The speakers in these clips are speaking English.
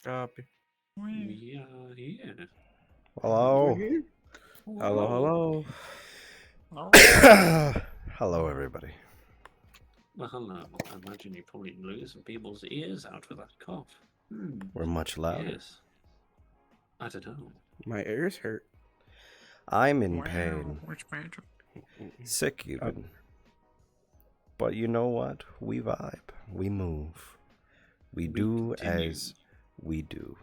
Copy. We are here. We're Hello. here. Hello. Hello, everybody. Well, hello. I imagine you probably blew some people's ears out with that cough. We're much louder. Yes. I don't know. My ears hurt. I'm in pain. Which magic? Sick, even. But you know what? We vibe. We move. We do continue. as we do.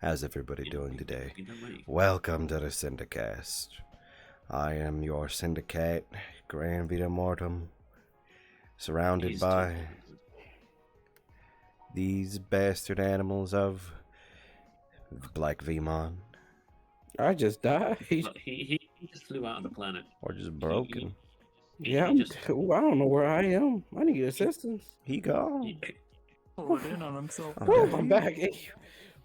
How's everybody doing today? You know me. Welcome to the Syndicast. I am your syndicate, Grand Vita Mortem, surrounded He's by talking. these bastard animals of Black Vmon, I just died. Look, he just flew out of the planet. or just broken. Yeah, He just Ooh, I don't know where I am. I need assistance. He gone. he- Pulled in on himself. Woo, I'm back.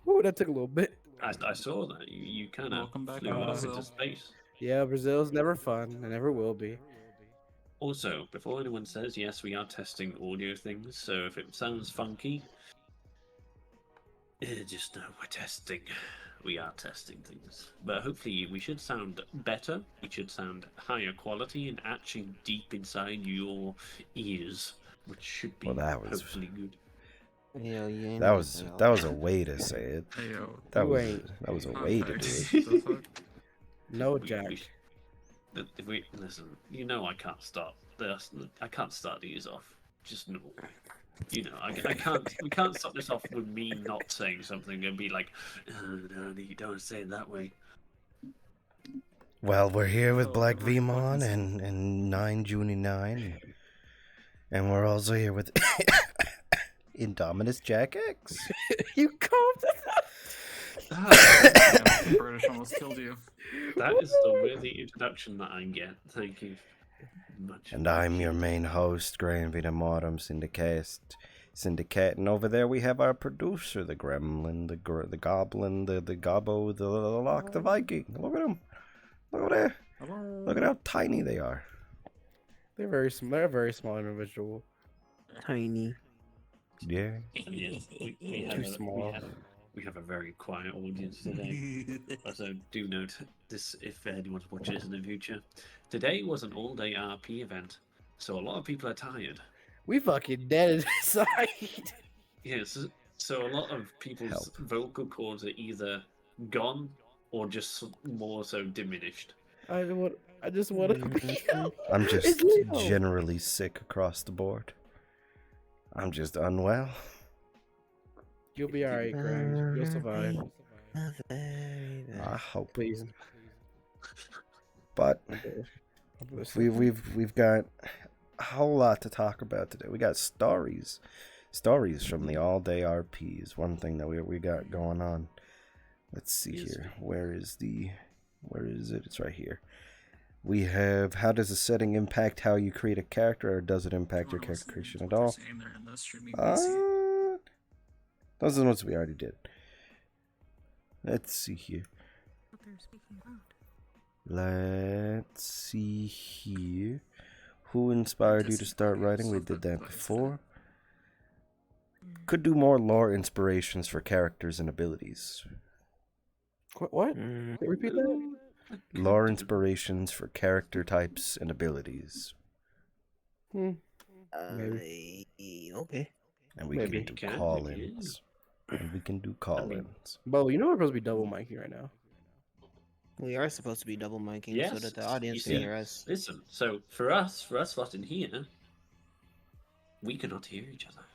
Ooh, that took a little bit. I saw that. You kind of Welcome back flew to off Brazil. into space. Yeah, Brazil's never fun. It never will be. Also, before anyone says, yes, we are testing audio things, so if it sounds funky, just know we're testing. We are testing things. But hopefully we should sound better, we should sound higher quality and actually deep inside your ears, which should be Well, that was- hopefully good. Hell yeah. That was a way to say it. Hey, yo. That You was ain't. that was a way to do it. The fuck? No, We- Jack. Listen, you know I can't start these off. Just know. You know, I can't. We can't start this off with me not saying something and be like, oh, no, you don't say it that way. Well, we're here with Oh, Black we're Vmon fucking- and 9Juni9, and we're also here with Indominus Jack X. You coughed. Damn, the British almost killed you. That is the worthy introduction that I get. Thank you. Much. And I'm your main host, Grand Vita Mortem Syndicate, and over there we have our producer, the Gremlin, the Goblin, the Gobbo, the Lock, the Viking. Look at him. Look over there. Hello. Look at how tiny they are. They're very small. They're a very small individual. Tiny. Yeah. And yes, we Too small. We have a very quiet audience today. Also, do note this if anyone's watching this in the future. Today was an all-day RP event, so a lot of people are tired. We fucking dead inside. Yes, so a lot of people's Help. vocal cords are either gone or just more so diminished. I just want to be out. I'm just It's Leo. generally sick across the board. I'm just unwell. You'll be alright, Greg. You'll survive. I hope. Please. But I'm listening. we've got a whole lot to talk about today. We got stories from the all day RPs. One thing that we got going on. Let's see Yes. here. Where is it? It's right here. We have how does the setting impact how you create a character, or does it impact your character creation at all? Those are the ones we already did. Let's see here. Let's see here. Who inspired you to start writing? We did that before. Could do more lore inspirations for characters and abilities. What? Repeat that? Lore inspirations for character types and abilities. Hmm. Okay. And we Maybe. can do Can do, call-ins. And we can do call-ins. Bo, you know we're supposed to be double miking right now. We are supposed to be double miking so Yes, that the audience you can see- hear us. Listen, so for us lot in here, we cannot hear each other.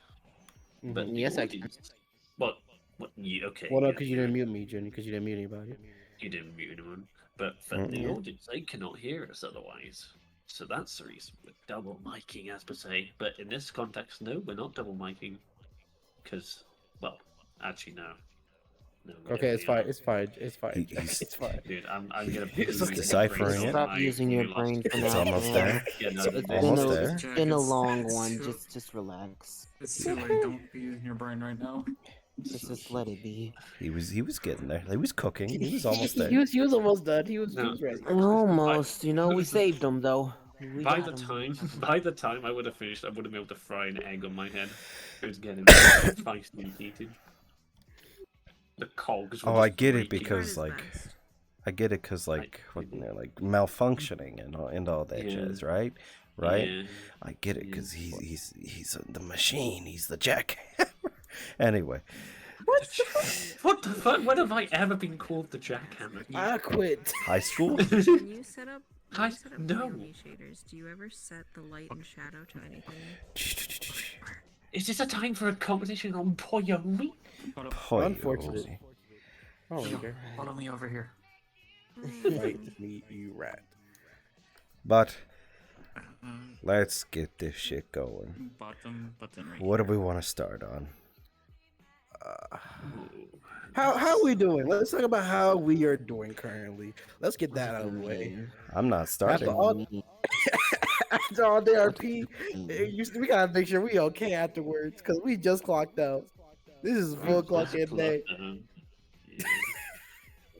But the Yes, I can. audience- What? Okay. Well, no, yeah, because you didn't mute me, Jenny. Because you didn't mute anybody. You didn't mute anyone. But for the Mhm. audience, they cannot hear us otherwise. So that's the reason we're double miking, as per se. But in this context, no, we're not double miking. Because, well, actually, no. No, we Okay, it's definitely fine. are. It's fine. He- he's- It's fine. Dude, I'm gonna It's put deciphering it. Stop using your brain for It's now. almost man. there. Yeah, no, It's Almost been a, there. It's been a long one. Just relax. It's too late. Don't be using your brain right now. Just let it be. He was getting there. He was cooking. He was almost there. He was almost done. He was No. ready. Almost. You know, we saved him though. We By got the him. time I would have finished, I would have been able to fry an egg on my head. It was getting spicy and heated. the cogs. Were Oh, I just get it breaking. because like I get it because like they're like malfunctioning and all that Yeah. jazz, right? Right? Yeah. I get it because he's the machine. He's the jackhammer. Anyway, What the fuck? When have I ever been called the jackhammer? I quit. high school. When you set up, I- when you set up no. POV shaders, do you ever set the light and shadow to anything? Is this a time for a competition on Poyomi? Pollo. Unfortunately. Oh, Yo, okay. follow me over here. Fight me, you rat. But Uh, let's get this shit going. bottom button right What do here. we want to start on? How we doing? Let's talk about how we are doing currently. Let's get that out of the You way. mean? I'm not starting. After all, after all day RP, we gotta make sure we okay afterwards because we just clocked out. This is full clock in day. Yeah.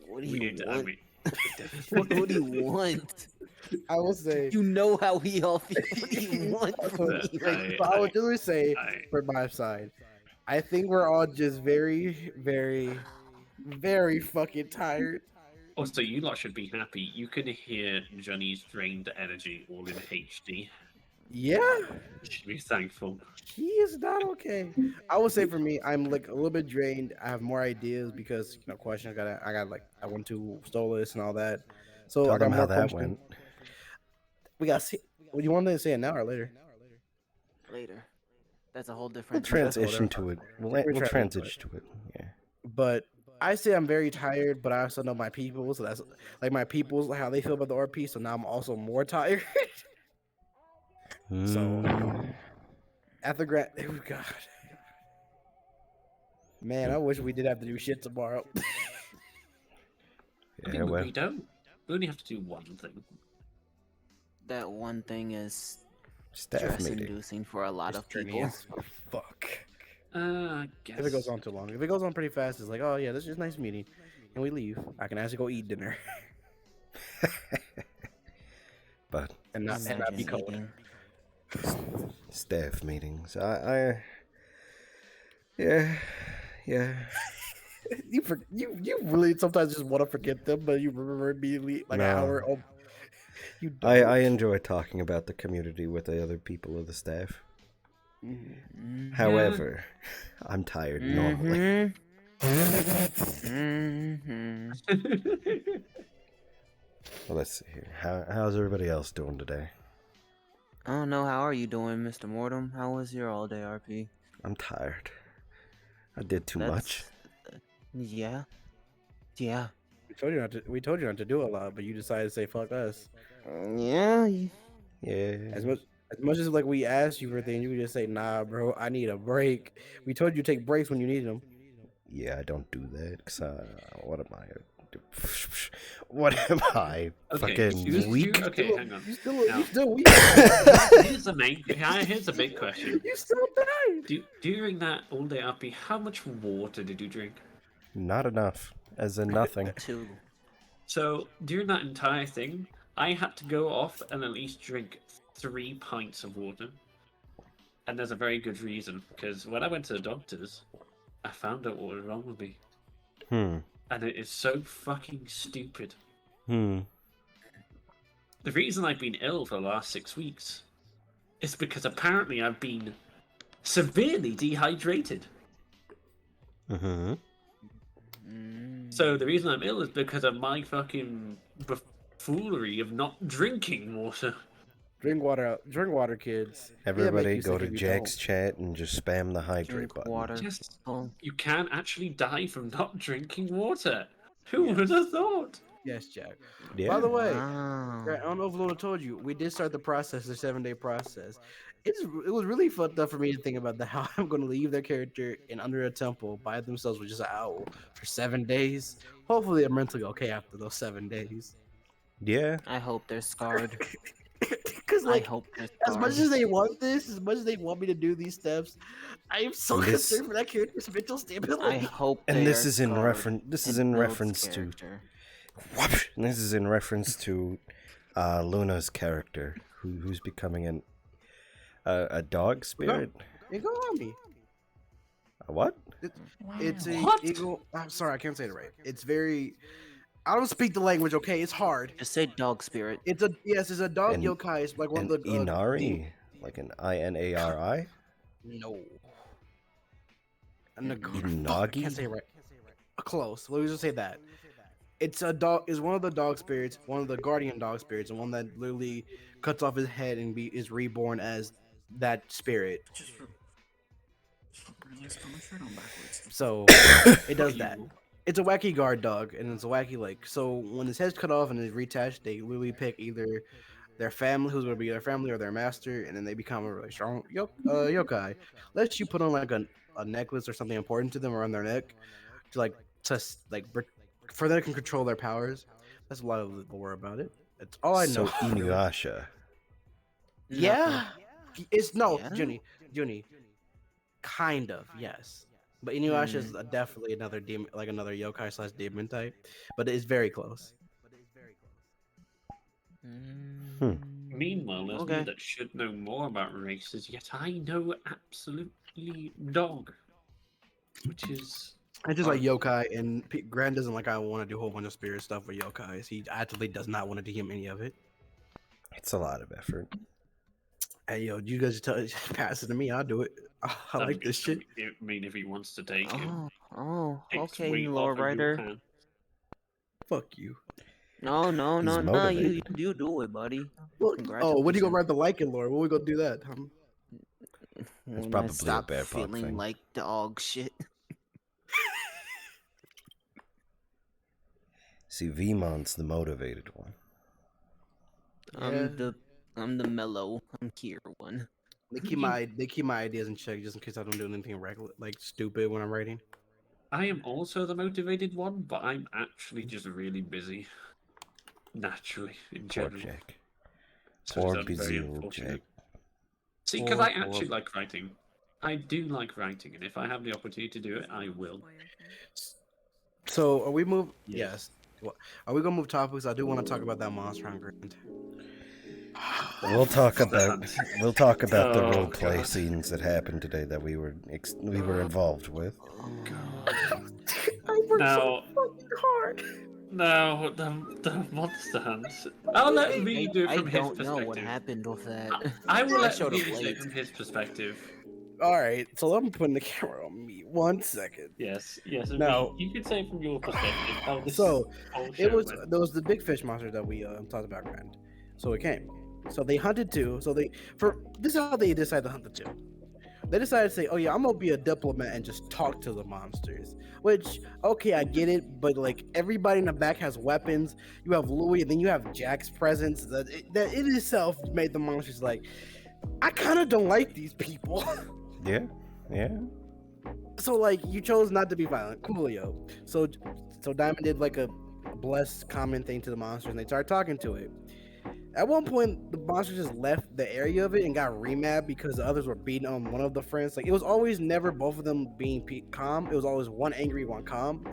What do We you need to, I want? mean, What do you want? I will say. You know how we all feel. What do you want from me right I would just say I- for my side, I think we're all just very, very, very fucking tired. Also, you lot should be happy. You can hear Johnny's drained energy all in HD. Yeah, You should be thankful. he is not okay. I would say for me, I'm like a little bit drained. I have more ideas because questions. I went to Stolas and all that. So Tell I got them how more that questions. went. We got. Well, you want me to say it now or later? later. That's a whole We'll different. transition to it. We'll We're transition to it. Yeah. But I say I'm very tired, but I also know my people. So that's like my people's how they feel about the RP. So now I'm also more tired. Mm. After grad, oh god, man, I wish we did have to do shit tomorrow. I Yeah, think well, we don't. We only have to do one thing. That one thing is staff stress meeting. inducing for a lot of people. Strenuous. Fuck. I guess. If it goes on too long, if it goes on pretty fast, it's like, oh yeah, this is a nice meeting, and we leave. I can actually go eat dinner But and not be Imagine cold. eating. staff meetings. Yeah. You really sometimes just want to forget them, but you remember immediately like an No. hour. Oh, you don't. I enjoy talking about the community with the other people of the staff. Mhm. Mhm. However, I'm tired normally. Mhm. Well, let's see here. How's everybody else doing today? I don't know. How are you doing, Mr. Mortem? How was your all-day RP? I'm tired. I did too That's- much. Yeah. We told you not to do a lot, but you decided to say fuck us. Yeah. Yeah. As much as like we asked you for things, you would just say, "Nah, bro, I need a break." We told you to take breaks when you need them. Yeah, I don't do that. 'Cause, what am I? What am I? Fucking weak? Okay, hang on. You Now- still weak. Here's the big question. You still died. During that all-day RP, how much water did you drink? Not enough. As in nothing. 2. So during that entire thing, I had to go off and at least drink 3 pints of water. And there's a very good reason, because when I went to the doctors, I found out what was wrong with me. And it is so fucking stupid. The reason I've been ill for the last 6 weeks is because apparently I've been severely dehydrated. Mm-hmm. So the reason I'm ill is because of my fucking buffoonery of not drinking water. Drink water, kids. Everybody you go sick to if you Jack's chat and just spam the hydrate Drink button. water. Just Oh, you can actually die from not drinking water. Who would have thought? Yes, Jack. Yeah. By the way, wow. I don't know if Luna told you, we did start the process, the 7-day process. It was really fucked up for me to think about how I'm going to leave their character in under a temple by themselves with just an owl for 7 days. Hopefully, they're mentally okay after those 7 days. Yeah. I hope they're scarred. Because I like, hope they're as much scarred. as they want this, as much as they want me to do these steps, I am so This- concerned for that character's mental I stability. hope. And they this are is in scarred reference. This is and in builds reference to. character. And this is in reference to Luna's character, who's becoming a dog spirit. Hey, go on me. A what? It's a What? eagle. I'm sorry, I can't say it right. It's very. I don't speak the language. Okay, it's hard. Just say dog spirit. It's a dog An yokai. It's like one an of the Inari, like an Inari. no. A Fuck, I Inagi. can't say it right. Close. Let me just say that. It's a dog. Is one of the dog spirits, one of the guardian dog spirits, and one that literally cuts off his head and is reborn as that spirit. Just realized I put my shirt on backwards. So it does that. You- It's a wacky guard dog, and it's a wacky like. So when his head's cut off and is reattached, they literally pick either their family, who's going to be their family, or their master, and then they become a really strong yokai. Lets you put on like a necklace or something important to them around their neck, to for them to control their powers. That's a lot of the lore about it. That's all I know. So Inuyasha. Yeah, it's no Yeah? Junie, kind of yes, but Inuyasha is definitely another demon, like another yokai slash demon type, but it's very close. Meanwhile, there's Okay. me that should know more about races, yet I know absolutely dog, which is It's just like yokai, and Grand doesn't like I want to do a whole bunch of spirit stuff with yokais. He actively does not want to DM any of it. It's a lot of effort. Hey yo, you guys pass it to me. I'll do it. I like this shit. I mean, if he wants to take it, takes Okay, weight lore off of your writer. hand. Fuck you. No, He's you motivated. you do it, buddy. Well, oh, what are you gonna Congratulations. write the like in lore? When we gonna do that? That's When I probably a stop bad pop feeling thing. like dog shit. See, Vmon's the motivated one. Yeah. I'm the mellow. I'm here one. They keep my ideas in check just in case I don't do anything regular, like stupid when I'm writing. I am also the motivated one, but I'm actually just really busy. Naturally, in Poor general. Jack. So Poor it's very busy old unfortunate. Jack. See, because Poor, I actually poor- like writing. I do like writing, and if I have the opportunity to do it, I will. Boy, okay. So are we move? Yes. Yes. Well, are we gonna move topics? I do want to talk about that monster on Grand. We'll talk about the Oh, role play God. scenes that happened today that we were involved with. I worked Now- so fucking hard. No, the monster hands. I'll let V do it I from his don't know perspective. what happened with that. I will I let showed V up say it late. from his perspective. All right, so I'm putting the camera on me. 1 second. Yes, and Now- V, you could say it from your perspective. How this So whole it show was went. there was the big fish monster that we talked about Grand. So it came. So they hunted two. So this is how they decided to hunt the two. They decided to say, "Oh yeah, I'm gonna be a diplomat and just talk to the monsters." Which, okay, I get it, but like everybody in the back has weapons. You have Louis, and then you have Jack's presence. That in itself made the monsters like, I kind of don't like these people. Yeah, yeah. So like you chose not to be violent, coolio. So Diamond did like a blessed common thing to the monsters, and they started talking to it. At one point, the monster just left the area of it and got remad because the others were beating on one of the friends. Like it was always never both of them being calm. It was always one angry, one calm.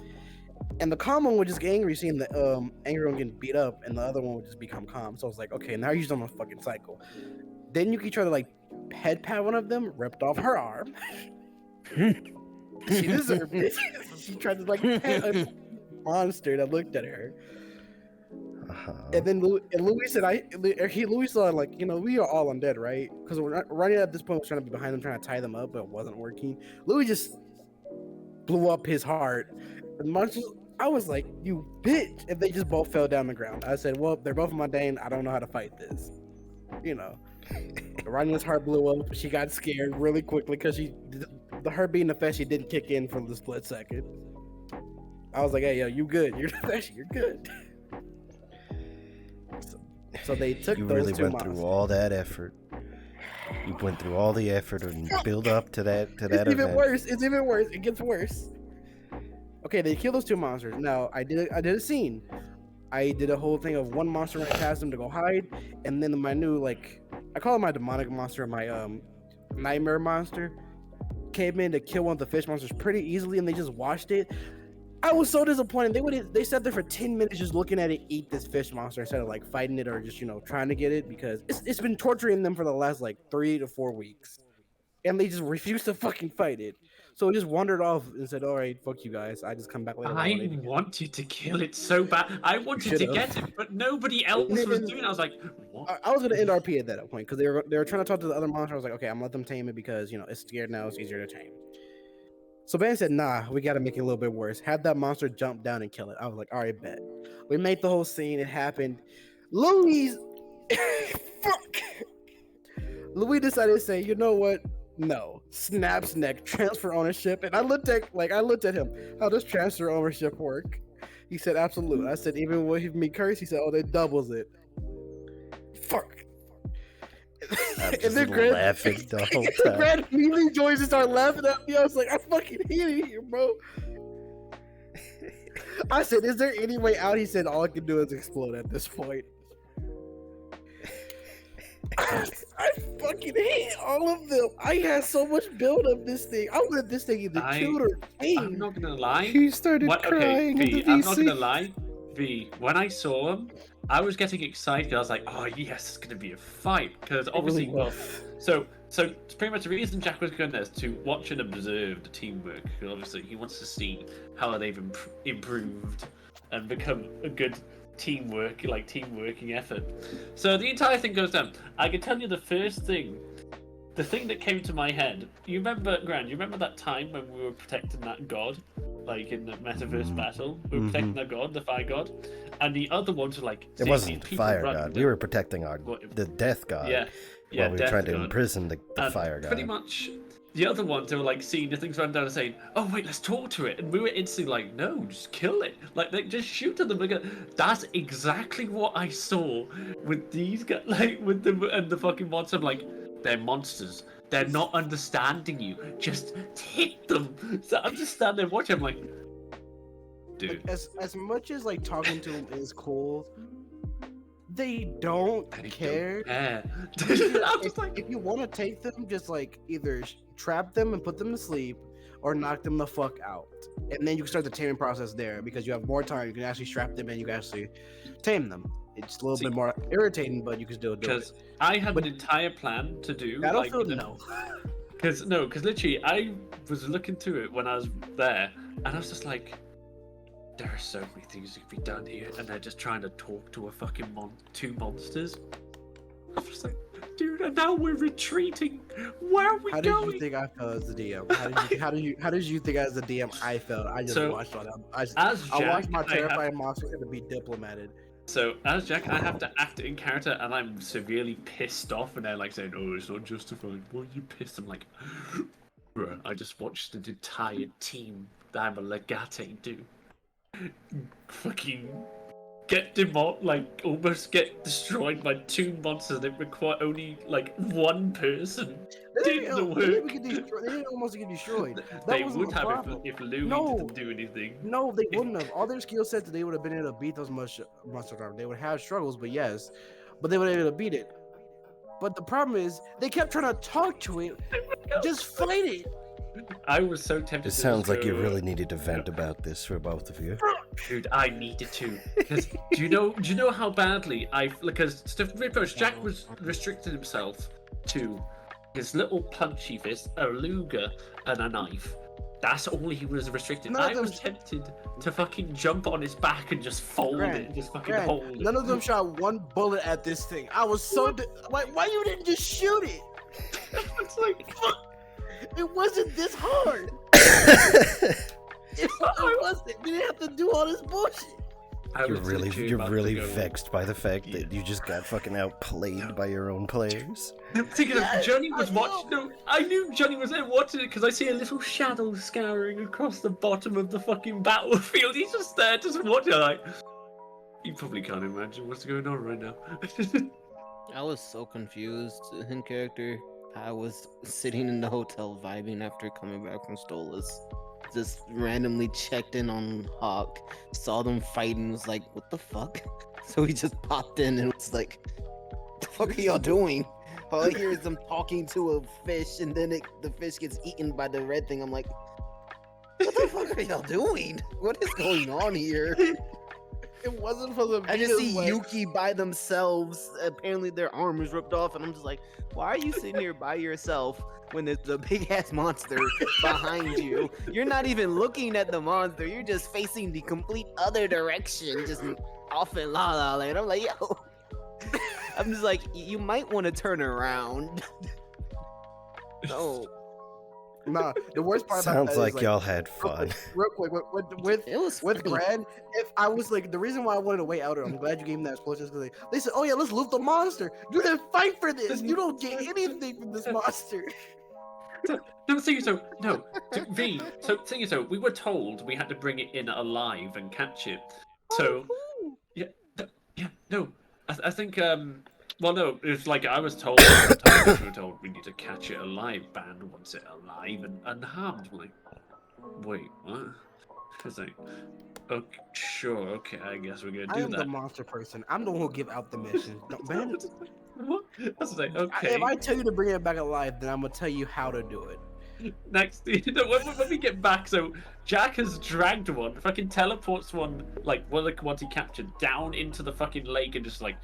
And the calm one would just get angry seeing the angry one getting beat up, and the other one would just become calm. So it's like, okay, now you're just on a fucking cycle. Then Yuki tried to like head pat one of them, ripped off her arm. She deserved it. She tried to like pet a monster that looked at her. Uh-huh. And then Louis said, Louis saw like, we are all undead, right? Because running at this point was trying to be behind them, trying to tie them up, but it wasn't working. Louis just blew up his heart. And monsters, I was like, you bitch. And they just both fell down the ground. I said, well, they're both mundane. I don't know how to fight this. Rania's heart blew up. She got scared really quickly because her being Nefeshi didn't kick in for the split second. I was like, hey, yo, you good. You're Nefeshi. You're good. So they took You those really two went monsters. through all that effort. You went through all the effort and build up to that It's even event. worse. It's even worse. It gets worse. Okay, they killed those two monsters. Now I did a scene. I did a whole thing of one monster right past them to go hide, and then my new I call it my demonic monster, my nightmare monster, came in to kill one of the fish monsters pretty easily, and they just watched it. I was so disappointed. They sat there for 10 minutes just looking at it eat this fish monster instead of like fighting it or just trying to get it, because it's been torturing them for the last like 3 to 4 weeks, and they just refuse to fucking fight it. So he just wandered off and said, "All right, fuck you guys. I just come back later." I wanted to kill it so bad. I wanted to should've. get it, but nobody else was then- doing it. I was like, what? I was gonna end RP at that point because they were trying to talk to the other monster. I was like, okay, I'm gonna let them tame it because it's scared now. It's easier to tame. So Ben said, nah, we gotta make it a little bit worse. Have that monster jump down and kill it. I was like, all right, bet. We made the whole scene. It happened. Louis, fuck. Louis decided to say, you know what? No. Snaps neck, transfer ownership. And I looked at him. How does transfer ownership work? He said, absolute. I said, even with me curse, he said, oh, that doubles it. Fuck. I'm And just then Grant, laughing the whole time. Grant immediately joins and started laughing at me. I was like, I fucking hate it here, bro. I said, is there any way out? He said, all I can do is explode at this point. I fucking hate all of them. I had so much build up this thing. I wanted this thing either killed or I'm tamed. not gonna lie. He started Okay, crying in V, the I'm not VC. gonna lie. V, when I saw him, I was getting excited. I was like, oh yes, it's gonna be a fight. Because obviously, really so it's pretty much the reason Jack was going there is to watch and observe the teamwork. Because obviously, he wants to see how they've improved and become a good team working effort. So the entire thing goes down. I can tell you the thing that came to my head. You remember, Grant? You remember that time when we were protecting that god, like in the metaverse battle? We were protecting the god, the fire god, and the other ones were like. It wasn't the fire god. We were protecting the death god. Yeah. While we were Death trying to God. imprison the And fire god. Pretty much, the other ones, they were like seeing the things run down and saying, "Oh wait, let's talk to it," and we were instantly like, "No, just kill it! Like, just shoot at them." That's exactly what I saw with these guys, like with them and the fucking monster. I'm like, they're monsters. They're not understanding you. Just hit them. So I'm just standing there watching. I'm like, dude. Like, as much as like talking to them is cool, they don't care. I'm just like, If you want to take them, just like either trap them and put them to sleep, or knock them the fuck out, and then you can start the taming process there because you have more time. You can actually strap them and you can actually tame them. It's a little bit more irritating, but you can still do it. because I had an entire plan to do. Battlefield, like, no. Because literally, I was looking through it when I was there, and I was just like, there are so many things that can be done here, and they're just trying to talk to a fucking two monsters. I was just like, dude, and now we're retreating. Where are we How going? did you think I felt as the DM? How did you think as the DM I felt? I just So, watched all that. As I watched Jack, my I have- terrifying monster to be diplomated. So, as Jack, I have to act in character, and I'm severely pissed off, and they're like saying, "Oh, it's not justified." Why are you pissed? I'm like, bruh, I just watched an entire team that I'm a legate do fucking get almost get destroyed by two monsters that require only like one person They did the didn't work. they didn't almost get destroyed. That They wasn't would the have problem. if Louis No. didn't do anything. No, they wouldn't have. All their skill sets, they would have been able to beat those monster armor. They would have struggles, but yes, but they would have been able to beat it. But the problem is, they kept trying to talk to it. Just fight it. I was so tempted. It to sounds just like you go, really needed to vent about this for both of you. Dude, I needed to. Because do you know how badly because Jack was restricted himself to his little punchy fist, a luger, and a knife. That's all he was restricted. None of I them- was tempted to fucking jump on his back and just fold it, and just fucking hold it. None of them shot one bullet at this thing. I was so why you didn't just shoot it? It's like, fuck. It wasn't this hard. It wasn't. We didn't have to do all this bullshit. I was literally about to really go- vexed by the fact that you just got fucking outplayed by your own players. I'm thinking Yes, Johnny was I know. watching. No, I knew Johnny was there watching it because I see a little shadow scouring across the bottom of the fucking battlefield. He's just there, just watching. Like, you probably can't imagine what's going on right now. I was so confused in character. I was sitting in the hotel vibing after coming back from Stolas. Just randomly checked in on Hawk, saw them fighting, was like, what the fuck? So he just popped in and was like, what the fuck are y'all doing? All I hear is them talking to a fish, and then the fish gets eaten by the red thing. I'm like, what the fuck are y'all doing? What is going on here? It wasn't for the. I just see like, Yuki by themselves. Apparently their arm is ripped off, and I'm just like, why are you sitting here by yourself? when there's a big ass monster behind you. You're not even looking at the monster. You're just facing the complete other direction, just off in La La Land. I'm like, yo. I'm just like, you might want to turn around. No. Nah, the worst part about Sounds that like is, y'all had fun. real quick, It was with funny. Brad, if I was like, the reason why I wanted to wait out, I'm glad you gave me that explosion, is because they said, oh yeah, let's loot the monster. You didn't fight for this. You don't get anything from this monster. No, so we were told we had to bring it in alive and catch it. So yeah, no, I think well, no, it's like I was told. We were told we need to catch it alive. Band wants it alive and unharmed. I'm like, wait, what? I was like, okay, sure, okay, I guess we're gonna I do am that. the monster person. I'm the one who give out the mission. Man, What? I was like, okay. if I tell you to bring it back alive, then I'm gonna tell you how to do it. Next, when we get back, so Jack has dragged one, fucking teleports one, like one of the ones he captured, down into the fucking lake and just like,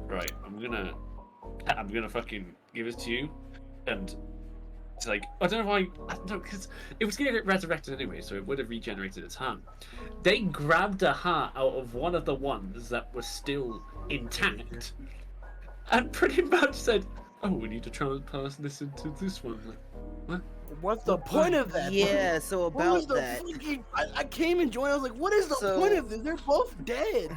right, I'm gonna fucking give it to you, and it's like, I don't know why, I don't know, because it was gonna get resurrected anyway, so it would have regenerated its heart. They grabbed a heart out of one of the ones that was still intact, and pretty much said, oh, we need to transplant this into this one. Like, what? What's the point of that? Yeah, so What was about the that, fucking? I came and joined. I was like, what is the point of this? They're both dead.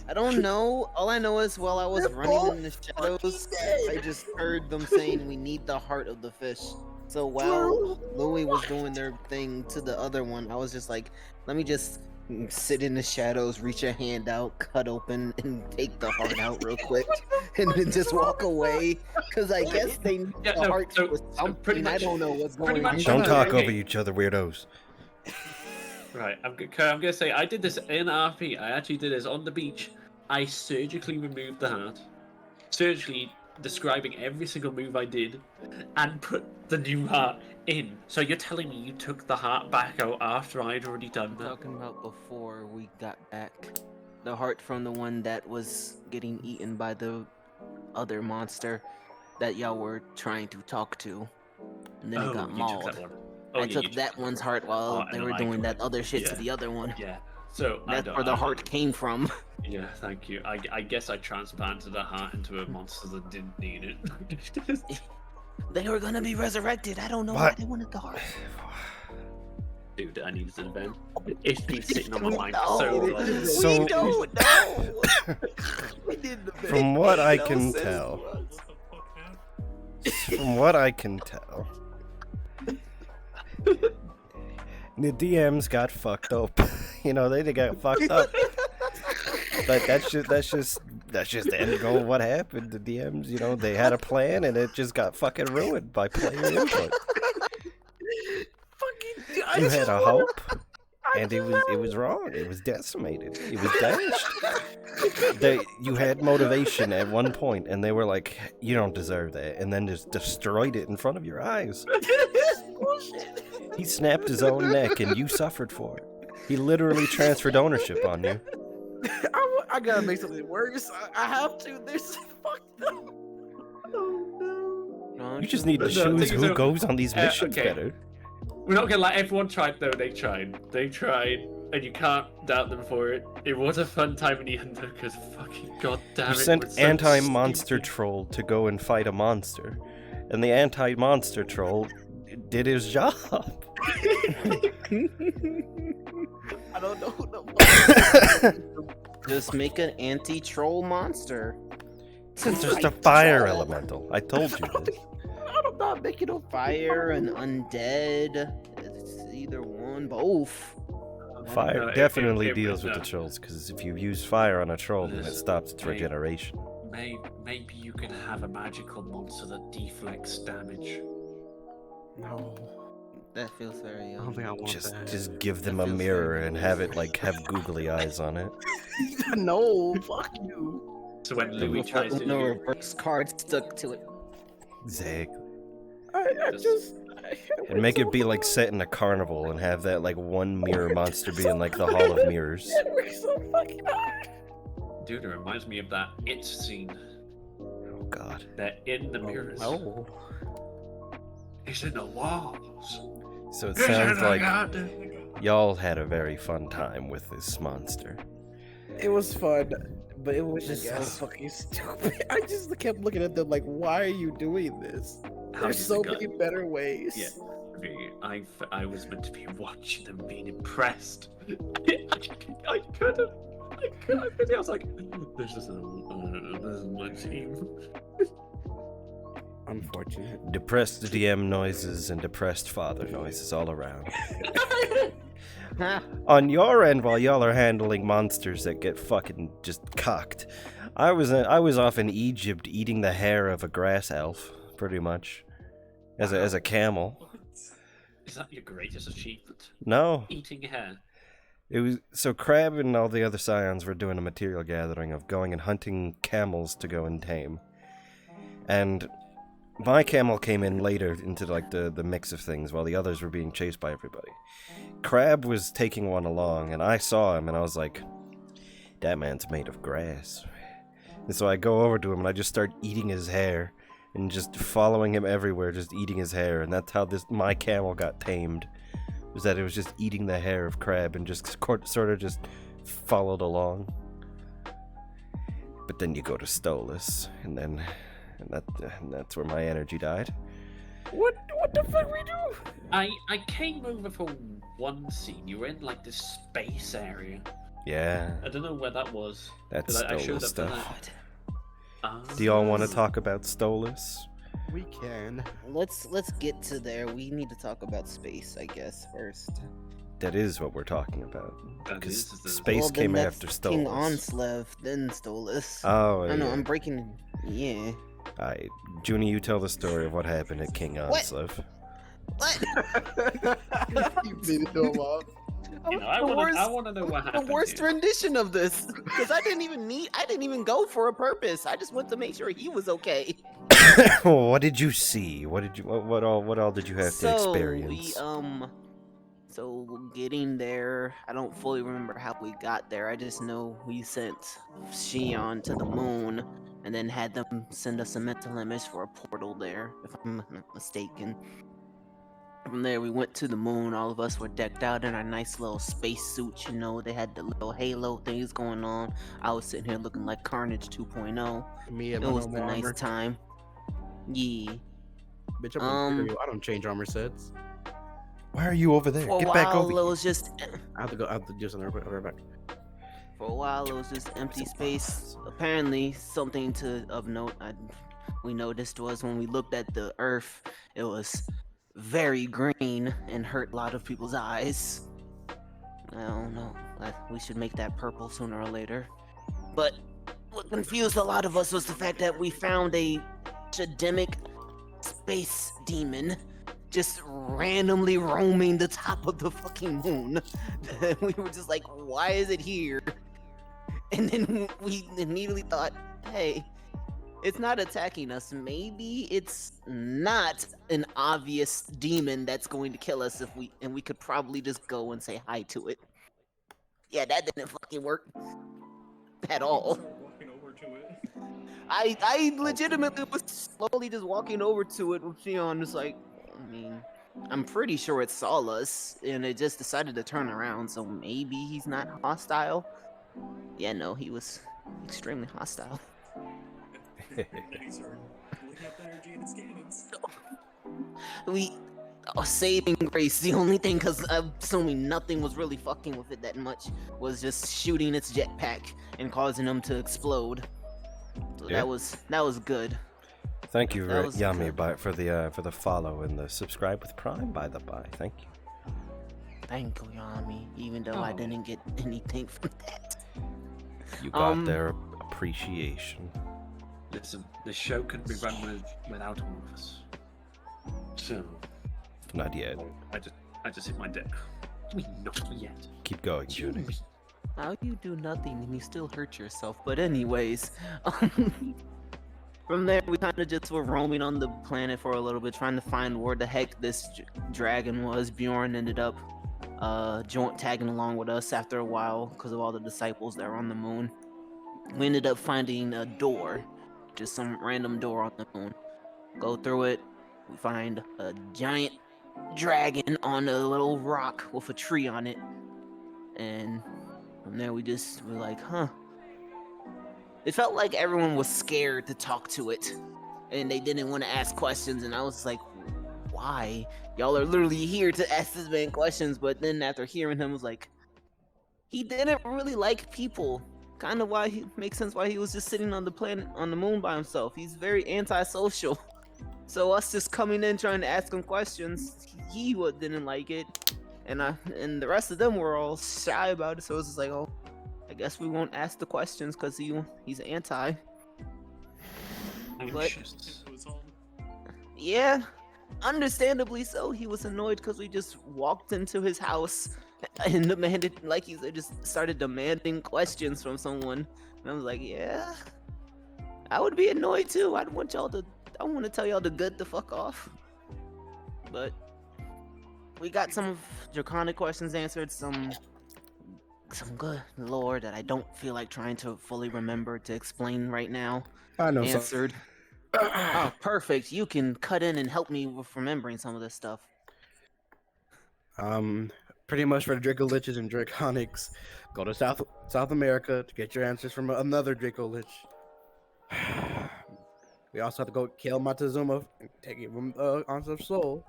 I don't know. All I know is while I was They're running in the both shadows, fucking I dead. just heard them saying we need the heart of the fish. So while Louis was doing their thing to the other one, I was just like, let me just sit in the shadows, reach a hand out, cut open, and take the heart out real quick, and then just walk away. Because I guess they need Yeah, the no, heart so- for so something. pretty I much- don't know what's pretty going much- on. Don't talk Okay. over each other, weirdos. Right, I'm gonna say I did this in RP. I actually did this on the beach. I surgically removed the heart, surgically describing every single move I did, and put the new heart in. So you're telling me you took the heart back out after I'd already done that? Talking about before we got back, the heart from the one that was getting eaten by the other monster that y'all were trying to talk to, and then it got you mauled. took that one. Oh, I yeah, took you that one's heart while Oh, they and were I doing got that other shit to yeah. the other one. Yeah. So That's where the heart came from. Yeah, thank you. I guess I transplanted a heart into a monster that didn't need it. They were gonna be resurrected. I don't know why What? they wanted the heart. Dude, I needed an event. It's been sitting on my mind No, so long. So- we don't know. We did the best. From what I No can sense tell, to us. from what I can tell, the DMs got fucked up. You know, they got fucked up. But that's just the end goal of what happened. The DMs, you know, they had a plan and it just got fucking ruined by player input. Fucking, You had a hope, and it was wrong. It was decimated. It was dashed. You had motivation at one point, and they were like, "You don't deserve that," and then just destroyed it in front of your eyes. He snapped his own neck, and you suffered for it. He literally transferred ownership on you. I gotta make something worse. I have to. This is fucked up. Oh No, You just need to No, choose thing who is, goes on these missions okay. better. We're not gonna lie, everyone tried though, they tried, and you can't doubt them for it. It was a fun time in the end because fucking goddamn You it. sent we're so anti-monster stupid. troll to go and fight a monster, and the anti-monster troll did his job. I don't know who the just make an anti-troll monster. It's just a fire elemental. I told you this. I'm not making a Fire and undead. It's either one, both. Fire No, it- definitely it- deals with no. the trolls, because if you use fire on a troll, then it Listen, stops its hey. regeneration. Maybe you can have a magical monster that deflects damage. No, That feels very. I don't think I want that. Just give them That a feels mirror very and have it like have googly eyes on it. No, fuck you. So when Then Louis tries to no reverse card stuck to it. Exactly. I just. And make it be like set in a carnival and have that like one mirror monster being like the Hall of Mirrors. It works so fucking hard. Dude, it reminds me of that It scene. Oh god. They're in the mirrors. Oh. It's in the walls. So it It's in sounds the like goddamn- y'all had a very fun time with this monster. It was fun, but it was I just so guess. fucking stupid. I just kept looking at them like, why are you doing this? How There's did so the guy- many better ways. Yeah. I was meant to be watching them being impressed. I couldn't. I was like, this isn't my team. Unfortunate. Depressed DM noises and depressed father noises all around. On your end, while y'all are handling monsters that get fucking just cocked, I was off in Egypt eating the hair of a grass elf, pretty much, as a camel. Is that your greatest achievement? No, Eating hair. it was so Crab and all the other scions were doing a material gathering of going and hunting camels to go and tame, and my camel came in later into like the mix of things while the others were being chased by everybody. Crab was taking one along, and I saw him, and I was like, that man's made of grass. And so I go over to him, and I just start eating his hair, and just following him everywhere, just eating his hair, and that's how my camel got tamed, was that it was just eating the hair of Crab, and just sort of just followed along. But then you go to Stolas, and that's where my energy died. What the fuck we do? I came over for one scene. You were in like this space area. Yeah, I don't know where that was. that's 'cause I showed Stolas up stuff. and Do y'all want to talk about Stolas? We can. Let's get to there. We need to talk about space, I guess, first. That is what we're talking about. That Because is the- space Well, then came that's after King Stolas. Onslev, then Stolas. Oh, I know, yeah. I'm breaking. Yeah. Alright, Junie, you tell the story of what happened at King What? Onslev. What? You beat it to him up. You know, I want to know what The happened. worst here. rendition of this, because I didn't even go for a purpose. I just went to make sure he was okay. What did you see? What all did you have to experience? So getting there, I don't fully remember how we got there. I just know we sent Shion to the moon and then had them send us a mental image for a portal there, if I'm not mistaken. From there, we went to the moon. All of us were decked out in our nice little space suits. You know, they had the little halo things going on. I was sitting here looking like Carnage 2.0. Me It and my was a normal nice armor. time. Yeah. Bitch, I'm Imperial. I don't change armor sets. Why are you over there? For a Get back while, over it here. was just I have to do something real quick. I'll be right back. For a while, it was just empty space. Apparently, something of note we noticed was when we looked at the Earth, it was very green and hurt a lot of people's eyes. I don't know. We should make that purple sooner or later. But what confused a lot of us was the fact that we found a endemic space demon just randomly roaming the top of the fucking moon. We were just like, why is it here? And then we immediately thought, hey, it's not attacking us. Maybe it's not an obvious demon that's going to kill us and we could probably just go and say hi to it. Yeah, that didn't fucking work at all. I legitimately was slowly just walking over to it with Shion, just like, I mean, I'm pretty sure it saw us, and it just decided to turn around, so maybe he's not hostile. Yeah, no, he was extremely hostile. Saving grace, the only thing, because I'm assuming nothing was really fucking with it that much, was just shooting its jetpack and causing them to explode. So Yeah. that was good. Thank you, That was Yami, good. for the follow and the subscribe with Prime, by the by. Thank you. Thank you, Yami, even though I Oh. didn't get anything from that. You got Um, their appreciation. Listen, the show couldn't be run without all of us. So Not yet. I just hit my deck. Not yet. Keep going, Junie. How you do nothing and you still hurt yourself? But anyways, from there we kind of just were roaming on the planet for a little bit, trying to find where the heck this dragon was. Bjorn ended up tagging along with us after a while because of all the disciples that were on the moon. We ended up finding a door, just some random door on the moon. Go through it. We find a giant dragon on a little rock with a tree on it. And from there we're like, huh. It felt like everyone was scared to talk to it. And they didn't want to ask questions. And I was like, why? Y'all are literally here to ask this man questions. But then after hearing him, I was like, he didn't really like people. Kind of why he makes sense why he was just sitting on the planet, on the moon by himself. He's very antisocial. So us just coming in trying to ask him questions, he didn't like it. And the rest of them were all shy about it. So it was just like, oh, I guess we won't ask the questions because he's anti. But yeah, understandably so. He was annoyed because we just walked into his house and demanded, like he said, just started demanding questions from someone. And I was like, yeah, I would be annoyed too. I want to tell y'all to get the fuck off. But we got some draconic questions answered, some good lore that I don't feel like trying to fully remember to explain right now. I know Answered. Oh, perfect. You can cut in and help me with remembering some of this stuff. Pretty much for the Draco Liches and Draconics, go to South America to get your answers from another Draco Lich. We also have to go kill Montezuma and take it from Answer of Soul.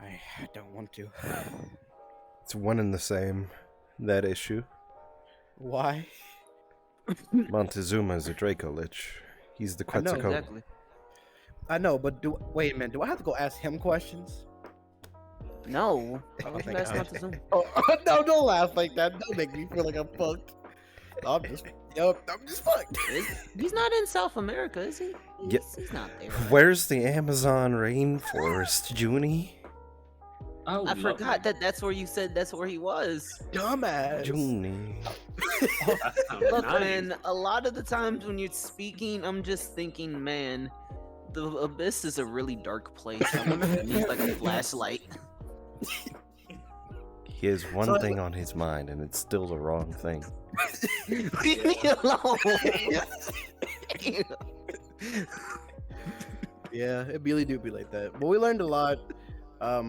I don't want to. It's one and the same, that issue. Why? Montezuma is a Draco Lich. He's the Quetzalcoatl. Exactly. I know, but wait a minute. Do I have to go ask him questions? No. I Oh, was thank that's God. Montezuma. Oh, no, don't laugh like that. Don't make me feel like I'm fucked. I'm just fucked. He's not in South America, is he? Yeah. He's not there. Where's the Amazon rainforest, Junie? Oh, I forgot that's where you said that's where he was. Dumbass. Junie. Look, man, a lot of the times when you're speaking, I'm just thinking, man, the abyss is a really dark place. Someone needs like a flashlight. He has one thing on his mind, and it's still the wrong thing. Leave me alone. Yeah, it really do be like that. But we learned a lot. I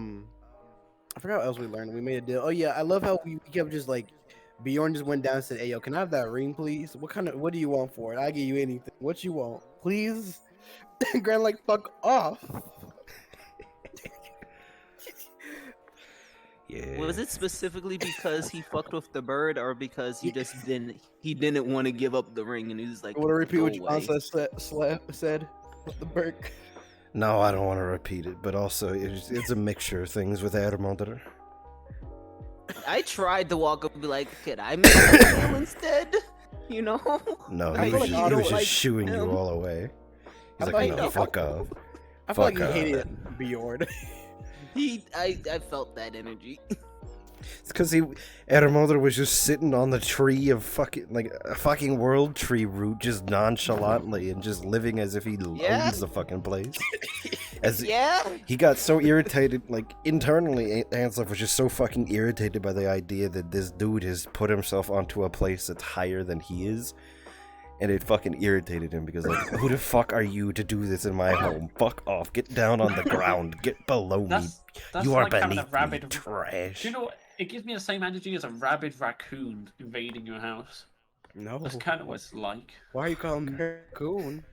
forgot what else we learned. We made a deal. Oh yeah, I love how we kept just like Bjorn just went down and said, "Hey yo, can I have that ring, please? What do you want for it? I give you anything. What you want, please?" Grant like, "Fuck off." Yeah. Was it specifically because he fucked with the bird, or because he didn't want to give up the ring and he was like, I want to repeat "Go what away." Ansa said with the Burke. No, I don't want to repeat it, but also it's a mixture of things with Hermodr. I tried to walk up and be like, "Could I make a deal instead?" You know? No, I he feel was, like just, you he was don't just like shooing him. you all away. He's I like, feel no, like- fuck off. I feel like Fuck you hated off. Bjorn. I felt that energy. It's because Hermodr was just sitting on the tree of a fucking world tree root, just nonchalantly and just living as if he Yeah. owns the fucking place. Yeah. He got so irritated, like internally, Ansel was just so fucking irritated by the idea that this dude has put himself onto a place that's higher than he is. And it fucking irritated him because, like, who the fuck are you to do this in my home? Fuck off. Get down on the ground. Get below me. That's You are like having a beneath me, rabid. trash. Do you know what? It gives me the same energy as a rabid raccoon invading your house. No. That's kind of what it's like. Why are you calling me raccoon?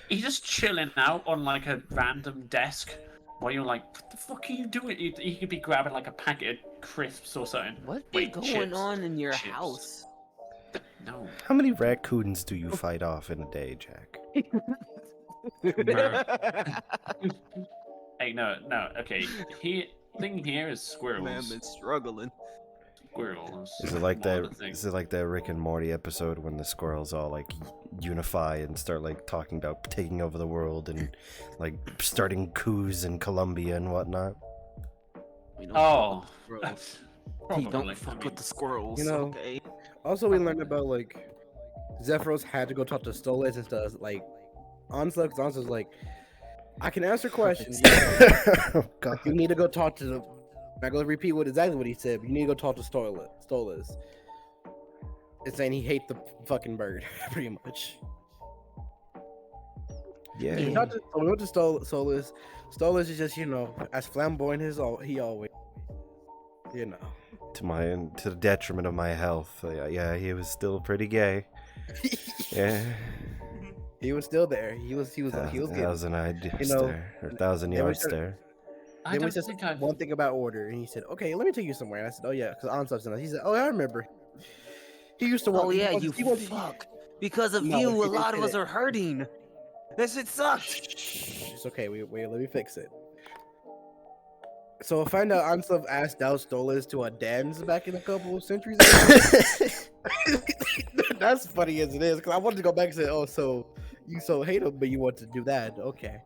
He's just chilling out on like a random desk while you're like, what the fuck are you doing? He could be grabbing like a packet of crisps or something. What Wait, is going chips. on in your Chips. house? No. How many raccoons do you fight off in a day, Jack? Hey, no. Okay. Thing here is squirrels. Man, been struggling. Squirrels. Is it like One that? of the things. Is it like that Rick and Morty episode when the squirrels all like unify and start like talking about taking over the world and like starting coups in Colombia and whatnot? We don't Oh. fuck Probably. with the squirrels. Don't fuck with the squirrels. You know, okay. Also, we learned about like Zephyros had to go talk to Stolas and stuff. Like Ansel, because Ansel's like, I can answer questions. Oh God. You need to go talk to the. I'm not gonna repeat exactly what he said, but you need to go talk to Stolas. It's saying he hates the fucking bird, pretty much. Yeah. Yeah. Not just, so we went to Solus. Solus is just, as flamboyant as he always, you know. To the detriment of my health. Yeah, he was still pretty gay. Yeah. He was still there. He was getting. Thousand eyed You know, stare. Or thousand then we yard started. stare. I Then we don't said think I've. one thing about order, and he said, "Okay, let me take you somewhere." And I said, "Oh yeah," because on substance. He said, "Oh, I remember." He used to Oh want. yeah, he you wanted, fuck. Because of No, you, he a didn't lot say of us that. are hurting. That shit sucks. It's okay. Wait. Let me fix it. So I find out Anslav asked Dalstolas to a dance back in a couple of centuries ago. That's funny as it is, because I wanted to go back and say, "Oh, so you so hate him, but you want to do that?" Okay.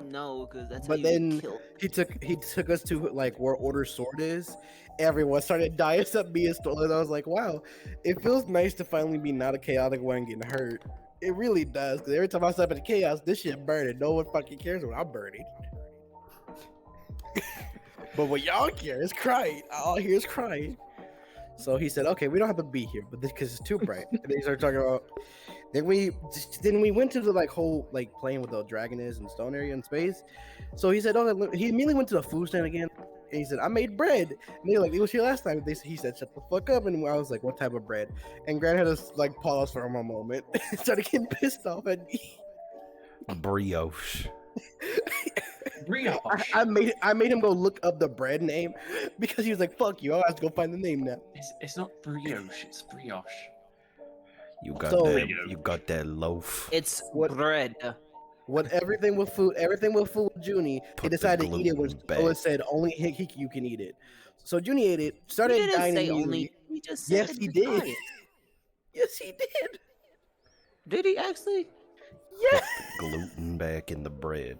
No, because that's how But you get then killed. he took us to like where Order Sword is. Everyone started dying except me and Stolas. I was like, wow, it feels nice to finally be not a chaotic one getting hurt. It really does. Because every time I step into chaos, this shit burning. No one fucking cares when I'm burning. But what y'all care is crying. All I hear is crying. So he said, okay, we don't have to be here, but because it's too bright. And then he started talking about. Then we went to the like whole like playing with the dragon is and stone area in space. So he said, oh, he immediately went to the food stand again. And he said, I made bread. And they like, it was here last time. He said, shut the fuck up. And I was like, what type of bread? And Grant had us like pause for a moment. Started getting pissed off at me. Brioche. Brioche. I made him go look up the bread name because he was like, fuck you, I'll have to go find the name now. It's not brioche, it's brioche. You got So- that loaf. It's What- bread. What everything with food with Junie, Put he the decided to eat it when gluten back. Ola said only you can eat it. So Junie ate it, He started didn't dying say immediately. only. He just said Yes, he did. try it. Yes, he did. Did he actually? Yes. Gluten back in the bread.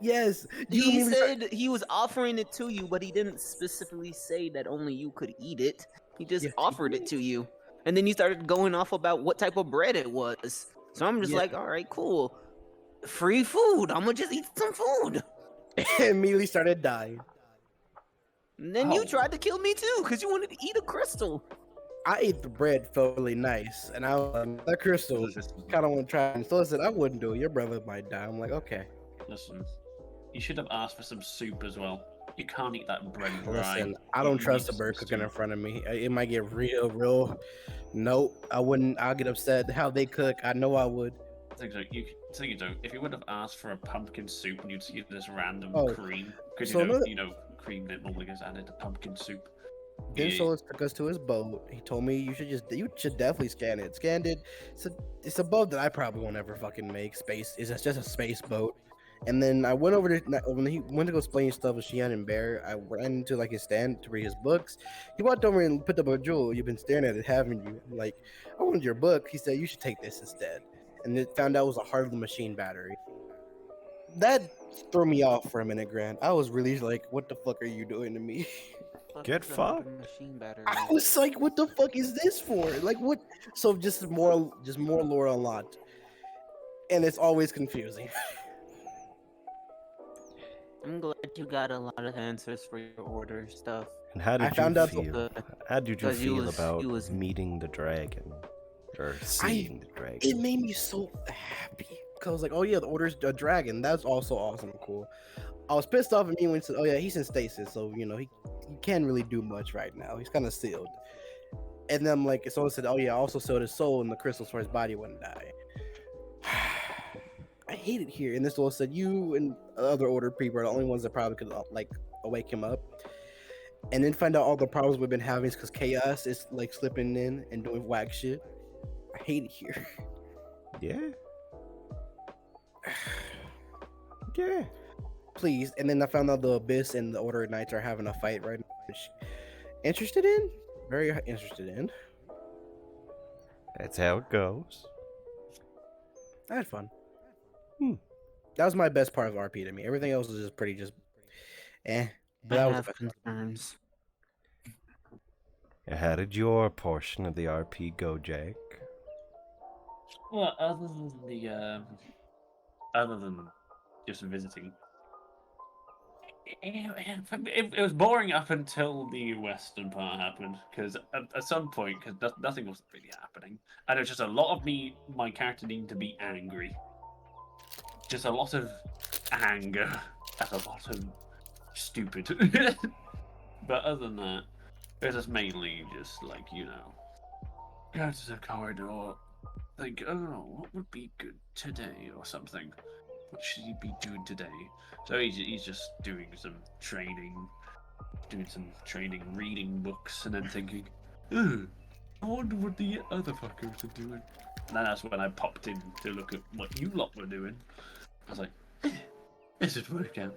Yes. He said he was offering it to you, but he didn't specifically say that only you could eat it. He just Yes, he offered it to you. And then you started going off about what type of bread it was. So I'm just Yeah. like, all right, cool. Free food. I'm gonna just eat some food. immediately started dying. And then you Oh. tried to kill me too, because you wanted to eat a crystal. I ate the bread, felt really nice, and I was like, that crystal, kind of want to try. And so I said, I wouldn't do it. Your brother might die. I'm like, okay. Listen, you should have asked for some soup as well. You can't eat that bread dry. Listen, I don't You trust need a bird some cooking in soup. front of me. It might get real. Nope, I wouldn't. I'll get upset how they cook. I know I would. I think so. If you would have asked for a pumpkin soup and you'd see this random Oh, cream, because so another- cream that normally gets added to pumpkin soup. Then Yeah. Solus took us to his boat. He told me you should definitely scan it. Scanned it. It's a boat that I probably won't ever fucking make. Space is just a space boat. And then I went over to when he went to go explain stuff with Shian and Bear. I ran into like his stand to read his books. He walked over and picked up a jewel. You've been staring at it, haven't you? I'm like, I wanted your book. He said you should take this instead. And it found out it was a heart of the machine battery. That threw me off for a minute, Grant. I was really like, what the fuck are you doing to me? Get What's the heart of fucked. Machine battery. I was like, what the fuck is this for? Like, what? So just more lore unlocked, and it's always confusing. I'm glad you got a lot of answers for your order stuff. And how I did found you out feel? the- How did you 'cause you feel was- about you was- meeting the dragon? Or seeing the dragon? It made me so happy because I was like, oh yeah, the order's a dragon. That's also awesome and cool. I was pissed off at me when he said, oh yeah, he's in stasis, so he can't really do much right now. He's kind of sealed. And then I'm like, someone said, oh yeah, I also sealed his soul in the crystals for his body wouldn't die. I hate it here. And this one said, you and other order people are the only ones that probably could like awake him up. And then find out all the problems we've been having is because chaos is like slipping in and doing whack shit. I hate it here. Yeah. Yeah. Please. And then I found out the Abyss and the Order of Knights are having a fight right now. Which, interested in? Very interested in. That's how it goes. I had fun. Hmm. That was my best part of RP to me. Everything else was just pretty eh. But that I was the have best part. concerns. How did your portion of the RP go, Jake? Well, other than just visiting, It was boring up until the western part happened, because at some point, because nothing was really happening, and it was just a lot of my character needing to be angry, just a lot of anger, and a lot of stupid. But other than that, it was just mainly just like go to the corridor, think, oh, what would be good today or something. What should he be doing today? So he's just doing some training, reading books, and then thinking, I wonder what the other fuckers are doing. And then that's when I popped in to look at what you lot were doing. I was like, this is working out.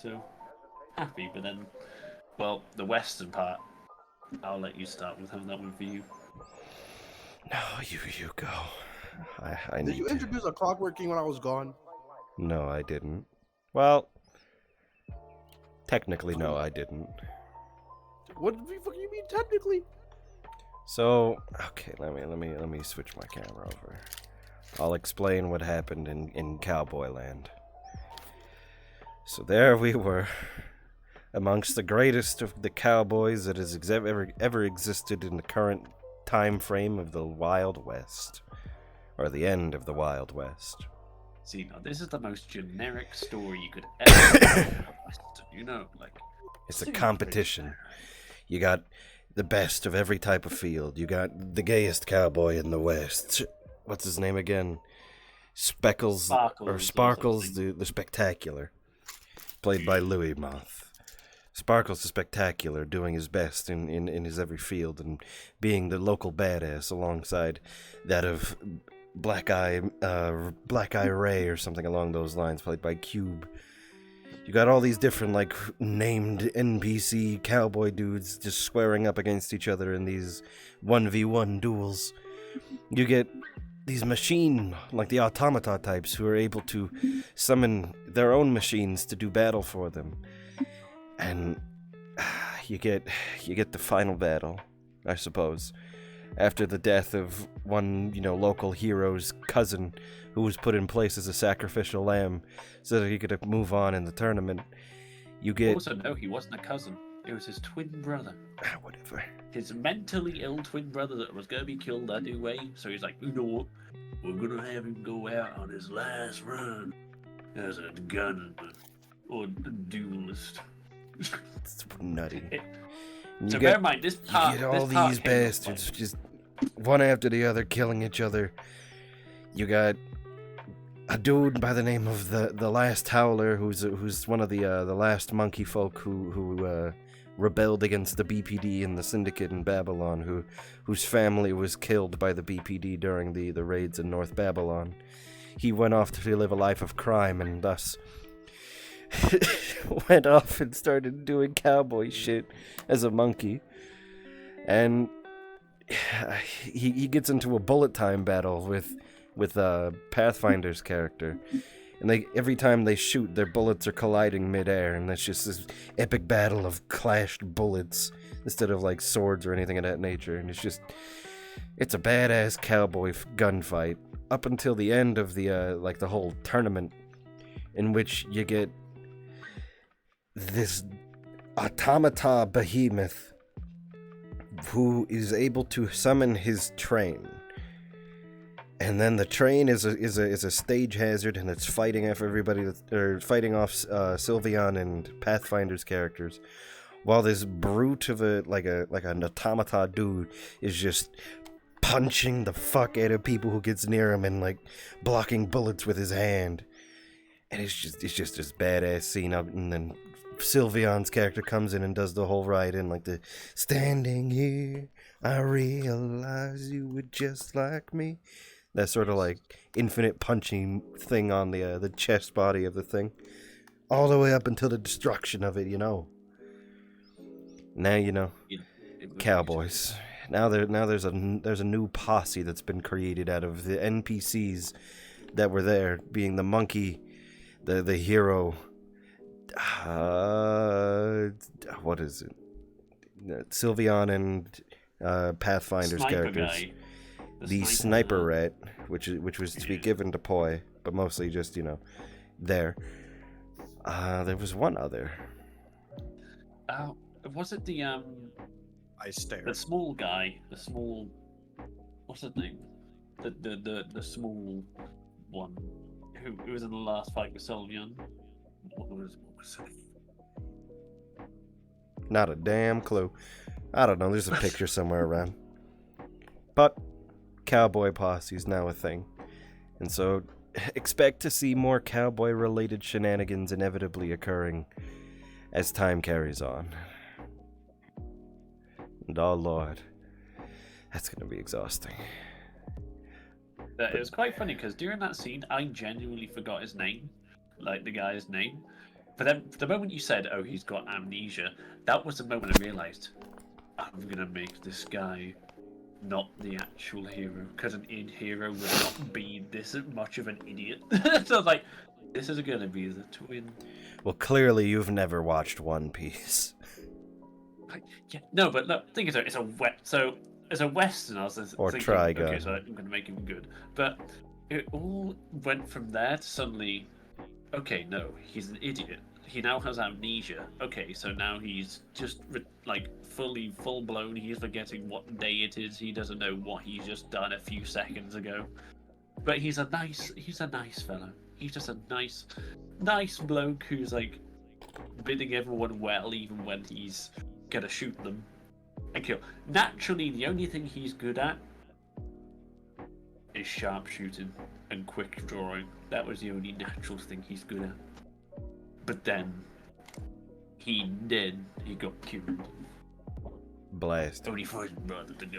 So happy, but then, well, the western part, I'll let you start with how that one for you. No, you go. I Did need you to. introduce a Clockwork King when I was gone? No, I didn't. Well, technically, no, I didn't. What the fuck you mean technically? So, okay, let me switch my camera over. I'll explain what happened in Cowboy Land. So there we were, amongst the greatest of the cowboys that has ever existed in the current time frame of the Wild West, or the end of the Wild West. See, now this is the most generic story you could ever like. It's a competition. You got the best of every type of field. You got the gayest cowboy in the West. What's his name again? Sparkles or Sparkles the Spectacular, played by Louis Moth. Sparkles the Spectacular, doing his best in his every field and being the local badass alongside that of Black Eye Ray or something along those lines, played by Cube. You got all these different, like, named NPC cowboy dudes just squaring up against each other in these 1v1 duels. You get these machine, like the automata types, who are able to summon their own machines to do battle for them. And you get the final battle, I suppose. After the death of one, local hero's cousin who was put in place as a sacrificial lamb so that he could move on in the tournament, you get... Also, no, he wasn't a cousin. It was his twin brother. Whatever. His mentally ill twin brother that was going to be killed anyway. So he's like, you know what? We're going to have him go out on his last run as a gunman or a duelist. It's nutty. So bear in mind, this part... You get all these bastards just one after the other killing each other. You got a dude by the name of the Last Howler, who's one of the last monkey folk who rebelled against the BPD and the Syndicate in Babylon, whose family was killed by the BPD during the raids in North Babylon. He went off to live a life of crime and thus went off and started doing cowboy shit as a monkey. And he gets into a bullet time battle with Pathfinder's character. And every time they shoot, their bullets are colliding midair, and that's just this epic battle of clashed bullets instead of like swords or anything of that nature. And it's a badass cowboy gunfight up until the end of the whole tournament, in which you get this automata behemoth who is able to summon his train. And then the train is a stage hazard, and it's fighting off fighting off Sylveon and Pathfinder's characters, while this brute of an automata dude is just punching the fuck out of people who gets near him and like blocking bullets with his hand. And it's just this badass scene up, and then Sylveon's character comes in and does the whole ride in, like the standing here, I realize you were just like me. That sort of like infinite punching thing on the chest body of the thing, all the way up until the destruction of it. Now cowboys. Now there's a new posse that's been created out of the NPCs that were there, being the monkey, the hero. What is it? Sylveon and Pathfinder's Sniper characters. guy. The sniper rat, which was to be given to Poi, but mostly just there. There was one other. Oh, was it the I stare. the small guy? The small. What's his name? The small one who was in the last fight with Solvion. What was it? Not a damn clue. I don't know. There's a picture somewhere around. But cowboy posse is now a thing, and so expect to see more cowboy-related shenanigans inevitably occurring as time carries on. And oh lord, that's gonna be exhausting. It was quite funny because during that scene, I genuinely forgot his name, like the guy's name. But then, the moment you said, "Oh, he's got amnesia," that was the moment I realized I'm gonna make this guy not the actual hero, because an hero would not be this much of an idiot. So I was like, this is gonna be the twin. Well, clearly you've never watched One Piece. Yeah, no, but look, think it's a as a Western, I was Or thinking, Trigun. okay, so I'm gonna make him good, but it all went from there to suddenly, okay, no, he's an idiot. He now has amnesia. Okay, so now he's just like full blown. He's forgetting what day it is. He doesn't know what he's just done a few seconds ago. But he's a nice fellow. He's just a nice bloke who's like bidding everyone well, even when he's gonna shoot them and kill. Naturally, the only thing he's good at is sharpshooting and quick drawing. That was the only natural thing he's good at. But then he got killed. Blast. Only for his brother to go.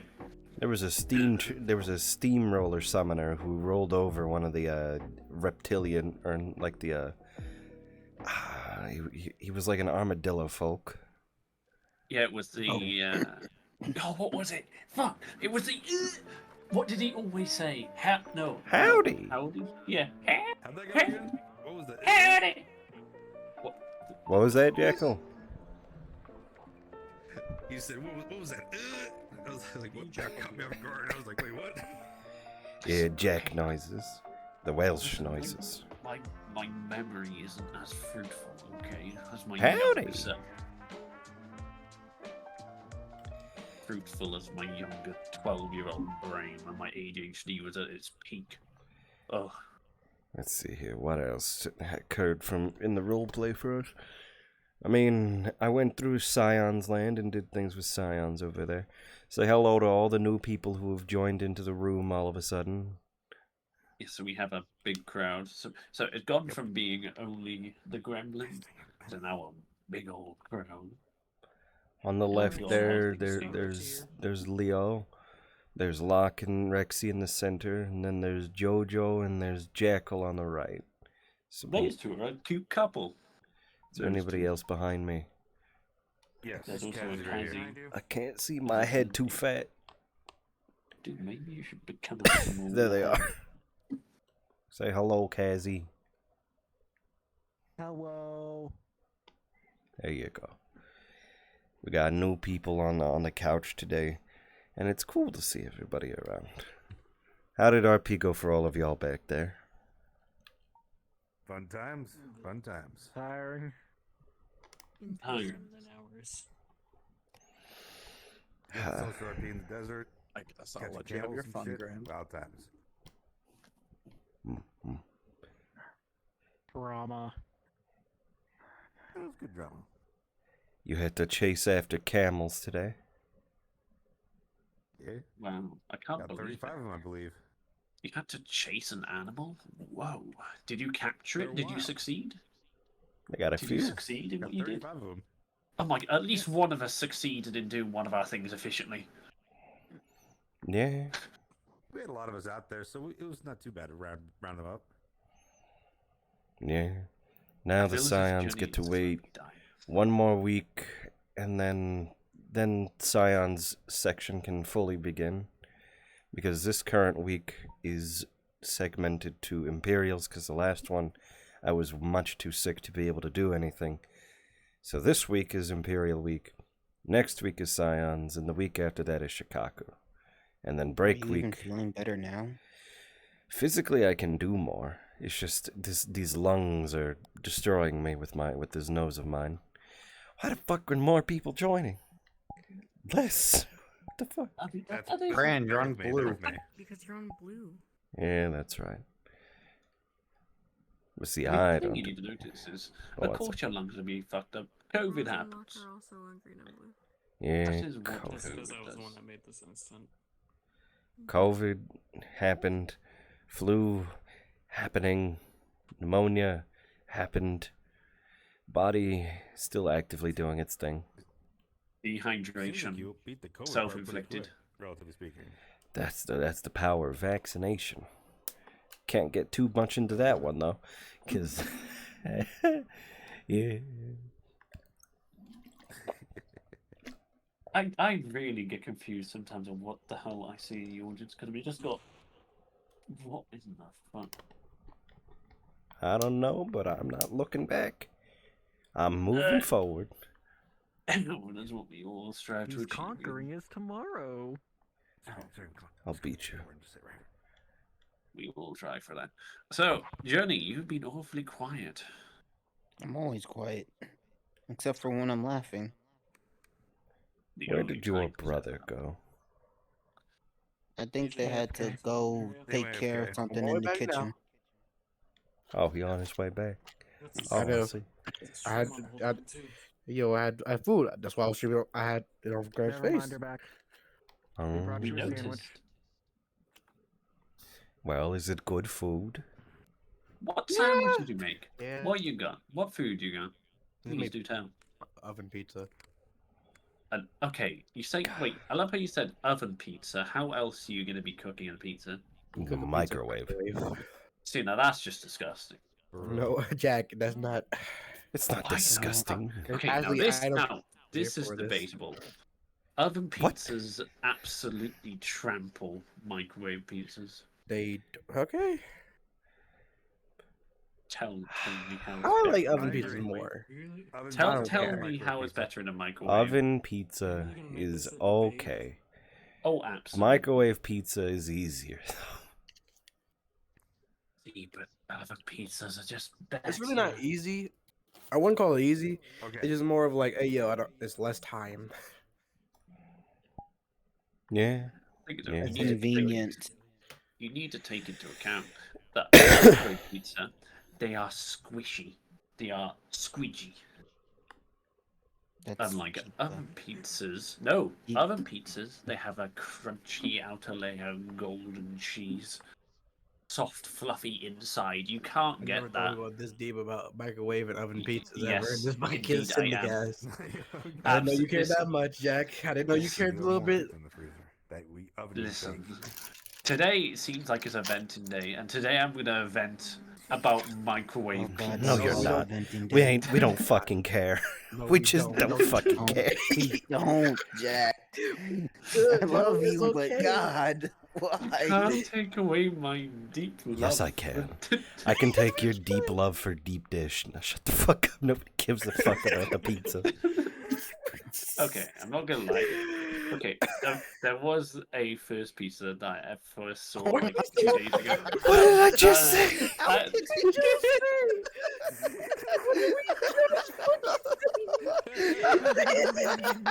There was a steamroller summoner who rolled over one of the reptilian, or like the he was like an armadillo folk. Yeah, it was the oh, what was it? Fuck! It was the what did he always say? Howdy. Howdy? Yeah. How'd that go again? What was that? Howdy. What was that, Jekyll? You said, what was that? I was like, what? That caught me off guard. I was like, wait, what? Yeah, Jack noises. The Welsh noises. My memory isn't as fruitful, okay? As my Howdy. younger self. Fruitful as my younger 12-year-old brain when my ADHD was at its peak. Oh. Let's see here. What else occurred from in the roleplay for us? I mean, I went through Scion's land and did things with Scions over there. Say hello to all the new people who have joined into the room all of a sudden. Yeah, so we have a big crowd. So it's gone from being only the gremlin to now a big old crowd. On the Yeah, left we all there, have things there's Leo. There's Locke and Rexy in the center, and then there's Jojo, and there's Jackal on the right. So, Those two are a cute couple. is there anybody else behind me? Yes. There's also a Kaz right Kazzy. here. I can't see my head too fat. Dude, maybe you should become a small There they guy. are. Say hello, Kazzy. Hello. There you go. We got new people on the couch today, and it's cool to see everybody around. How did RP go for all of y'all back there? Fun times. Fun times. Tiring. Tired. Social RP in the desert. I guess I'll Catching let you have camels your and fun, shit. Graham. Wild times. Drama. It was good drama. You had to chase after camels today? Yeah. Wow, I can't Got believe 35 it. of them, I believe. You had to chase an animal? Whoa. Did you capture it? They're Did you wild. succeed? I got a Did you few. succeed in Got what you did? 35 of them. Oh my, at least one of us succeeded in doing one of our things efficiently. Yeah. We had a lot of us out there, so it was not too bad to round them up. Yeah. Now the Village's Scions journey get to is wait dying. one more week, and then Scion's section can fully begin. Because this current week is segmented to Imperials, because the last one I was much too sick to be able to do anything. So this week is Imperial week, next week is Scions, and the week after that is Shikaku. And then break Are you even week. feeling better now? Physically, I can do more. It's just these lungs are destroying me with this nose of mine. Why the fuck are more people joining? Less. What the fuck? That's Gran, you're that on was me, that blue. was me. Because you're on blue. Yeah, that's right. But see, The I thing don't. you need to notice is, Oh, of what's course your lungs will be fucked up. COVID Rose and happens. Locke are also on green and blue. Yeah, That is what That's COVID. because I COVID was the does. one that made this instant. COVID happened. Flu happening. Pneumonia happened. Body still actively doing its thing. Seems like Dehydration, you beat the COVID part pretty self-inflicted. quick, relatively speaking. That's the power of vaccination. Can't get too much into that one though, cause yeah. I really get confused sometimes on what the hell I see in the audience because we just got what is in the front? I don't know, but I'm not looking back. I'm moving forward. That's what we all strive to He's achieve. conquering his tomorrow. I'll beat you. We will try for that. So, Journey, you've been awfully quiet. I'm always quiet, except for when I'm laughing. The Where only did your time. brother go? I think they had to go take care of something All the in way the back now. kitchen. Oh, he on his way back. That's Oh, I know. I see. I had, I had food. That's why I was streaming. I had it on Greg's Never mind, face. they're back. Um, brought We you a noticed. sandwich. well, is it good food? What sandwich did you make? Yeah. What you got? What food you got? He Please made do tell. oven pizza. Okay, you say wait. I love how you said oven pizza. How else are you going to be cooking a pizza? You cook a pizza in a Microwave. See, now that's just disgusting. No, Jack, that's not. It's not Why not? disgusting. Okay, now Actually, this I don't now this care is for this. debatable. Oven What? pizzas absolutely trample microwave pizzas. Okay. Tell me how. I it's like better. oven I pizzas agree. more. I Tell don't tell care. me how it's better in a microwave. Oven pizza is okay. Oh, absolutely. Microwave pizza is easier. See, but oven pizzas are just better. It's really not easy. I wouldn't call it easy. Okay. It's just more of like, hey, yo, it's less time. Yeah. Think Yeah. you need to take- Convenient. You need to take into account that microwave pizza, they are squishy. They are squidgy. That's Unlike cheap, oven pizzas. No, Ye- oven pizzas, they have a crunchy outer layer of golden cheese. Soft, fluffy inside. You can't I never get thought that. we were this deep about microwave and oven pizzas ever. Yes, This might indeed get I am. Syndicast. I didn't know you cared Absolutely. that much, Jack. I didn't know you cared a little bit. In the freezer. That we oven Listen, stuff. today seems like it's a venting day, and today I'm gonna vent about microwave Oh God, No, pizza. you're no, not. venting We day. ain't. We don't fucking care. No, We just don't No, fucking don't. care. We don't, Jack. Good, I bro, love it's you, but okay. God, You why? can't take away my deep love. Yes, I can. I can take your deep love for deep dish. Now shut the fuck up. Nobody gives a fuck about the pizza. Okay, I'm not gonna lie. Okay, there was a first pizza that I first saw like 2 days ago. What did I just say? I-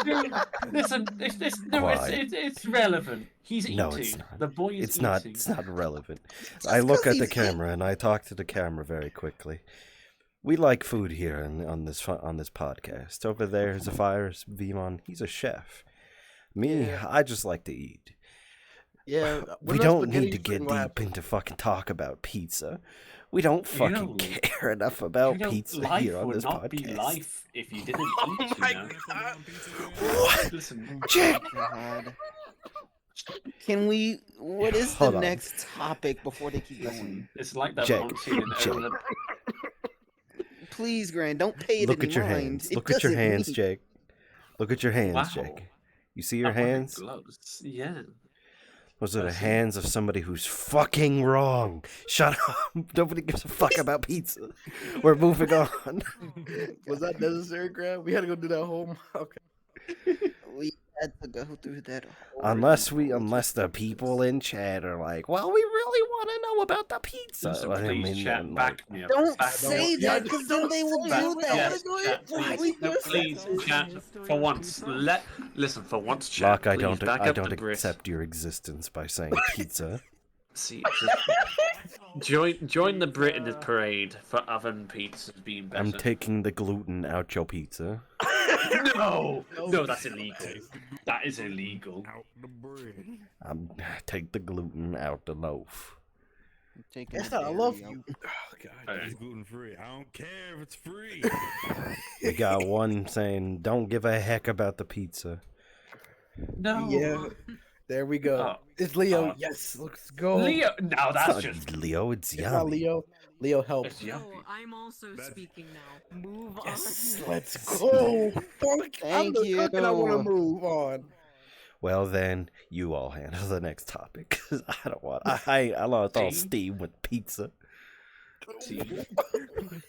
Dude, listen, it's relevant. He's eating. No, it's not. The boy is It's eating. not. It's not relevant. I look at the camera and I talk to the camera very quickly. We like food here on this podcast. Over there is a fire. Vimon, he's a chef. Me, Yeah. I just like to eat. Yeah, We don't need to get deep into fucking talk about pizza. We don't fucking know, care enough about pizza life here on would this not be podcast. life if you didn't eat. my You know? God. What? Listen, Jack! God. Can we? What is the Hold on. next topic before they keep going? it's like that Jack, one scene in Jack. Olymp- Please, Gran, don't pay it Look any at your mind. hands. It Look at your doesn't hands, mean- Jake. Look at your hands, Wow. Jake. You see your I'm wearing hands? gloves. Yeah. Those are the I see. hands of somebody who's fucking wrong. Shut up. Nobody gives a fuck about pizza. We're moving on. Was that necessary, Grab? We had to go do that home. Okay. had to go through that. Unless the people in chat are like, well, we really want to know about the pizza. Listen, I please, mean, chat, like, back me up. Don't Back me say up. that, because then they will do that. Yes, chat, Why please, we no, just please, chat. For once, listen. For once, chat. Locke, I please, back up don't the Brit. accept your existence by saying pizza. See, join the Brit in this parade for oven pizzas being better. I'm taking the gluten out your pizza. No, that's illegal. That is illegal. Out the bread. Take the gluten out the loaf. That's not. I love you. Oh God. It's gluten free. I don't care if it's free. We got one saying, don't give a heck about the pizza. No. Yeah. There we go. It's Leo. Yes. Let's go. Leo. No, that's It's just. not Leo, it's It's not Yummy. Leo. Leo, help. It's No, yuppie. I'm also speaking now. Move Yes. on. Let's go. Fuck. I'm Thank the cook and I want to you. move on. Well, then, you all handle the next topic, because I don't want... I lost all steam with pizza.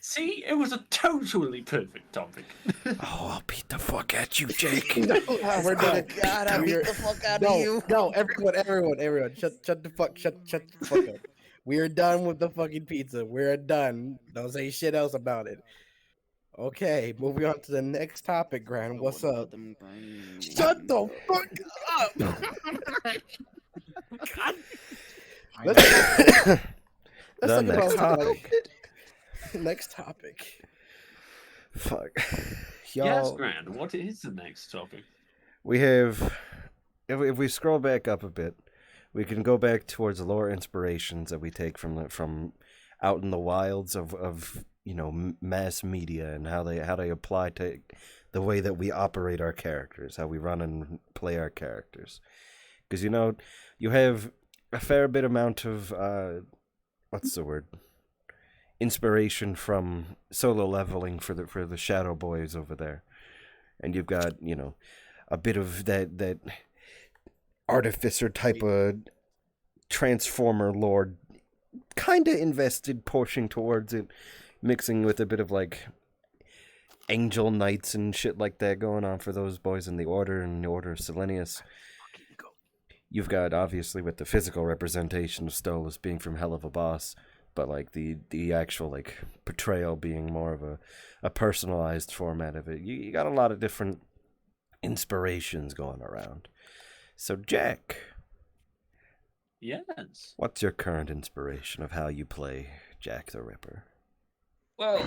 See, it was a totally perfect topic. Oh, I'll beat the fuck at you, Jake. We're done. God, I beat the fuck out of you. No, everyone. Shut the fuck up. We are done with the fucking pizza. We're done. Don't say shit else about it. Okay, moving on to the next topic, Gran. What's up? Shut the fuck up! God. Let's The talk next about topic. next topic. Fuck. Yes, Y'all, Grand. What is the next topic? we have... If we scroll back up a bit, we can go back towards lore inspirations that we take from out in the wilds of mass media and how they apply to the way that we operate our characters, how we run and play our characters. Because you have a fair bit amount of what's the word? Inspiration from solo leveling for the Shadow Boys over there, and you've got a bit of that artificer type of transformer lord kind of invested, pushing towards it, mixing with a bit of like angel knights and shit like that going on for those boys in the order and the order of Selenius. You've got, obviously, with the physical representation of Stolas being from Hell of a Boss, but like the actual like portrayal being more of a personalized format of it. You got a lot of different inspirations going around. So, Jack, Yes. what's your current inspiration of how you play Jack the Ripper? Well,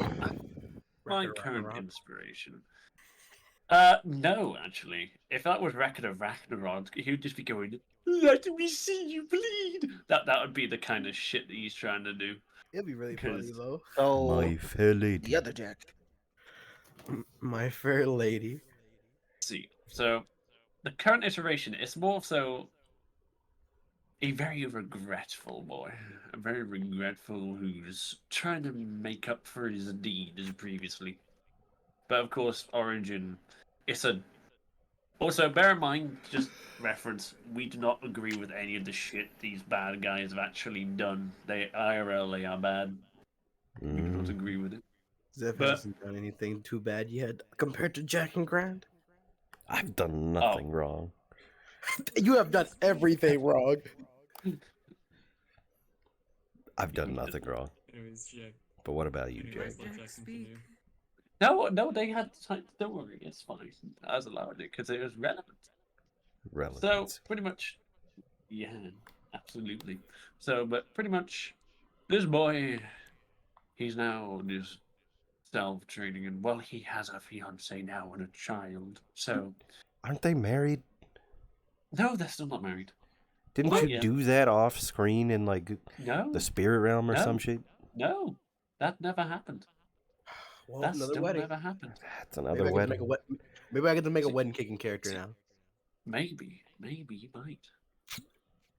my current inspiration. No, actually. If that was Record of Ragnarok, he would just be going, "Let me see you bleed." That would be the kind of shit that he's trying to do. It'd be really funny Because- though. So, My fair lady. the other Jack. My fair lady. See, so the current iteration is more so a very regretful boy, a very regretful who's trying to make up for his deeds previously. But of course, Origin, it's a. Also, bear in mind, just reference, we do not agree with any of the shit these bad guys have actually done. They IRL, they are bad. We do not agree with it. Zeph But- hasn't done anything too bad yet compared to Jack and Grand. I've done nothing wrong. You have done everything wrong. I've done nothing wrong. Anyways, Jack. But what about you, Anyways, Jack? let Jack Jack speak. continue. No, they had time. Don't worry, it's fine. I was allowed it because it was relevant. So Relevance. pretty much, yeah, absolutely. So, but pretty much, this boy, he's now just self-training, and well, he has a fiance now and a child. So, Aren't they married? no, they're still not married. Didn't Not you yet. do that off screen in like No, the spirit realm or No. some shit? no, that never happened. Well, That another still wedding. never happened. That's Maybe another I, get to wedding. make a Maybe I get to make a wedding kicking character now. Maybe you might.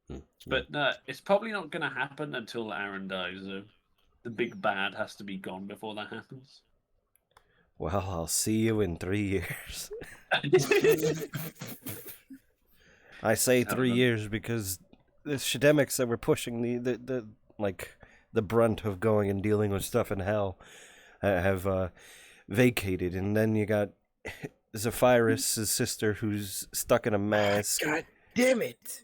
Hmm. But no, it's probably not going to happen until Aaron dies, though. The big bad has to be gone before that happens. Well, I'll see you in 3 years. I say No, 3 no. years because the shedemics that were pushing the brunt of going and dealing with stuff in hell have vacated, and then you got Zephyrus' sister who's stuck in a mask. God damn it!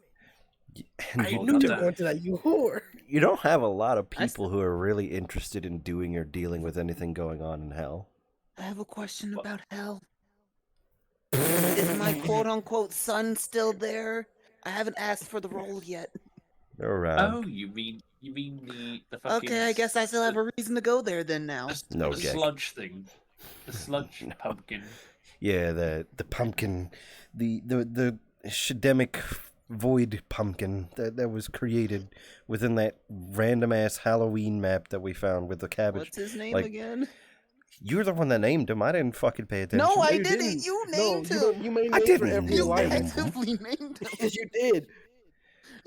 And I you, knew you that. were going to that, you whore. you don't have a lot of I people who are really interested in doing or dealing with anything going on in hell. I have a question What? about hell. Is my quote unquote son still there? I haven't asked for the role yet. They're around. Oh, you mean the fucking Okay, I guess I still have a reason to go there then now. No, the Jack. sludge thing, the sludge pumpkin. Yeah, the pumpkin, the Shademic void pumpkin that was created within that random ass Halloween map that we found with the cabbage. What's his name like, again? You're the one that named him. I didn't fucking pay attention. No, I you didn't. didn't. You No, named you don't. him. You made I names for didn't every name You him. alliance. actively named him. Yes, you did.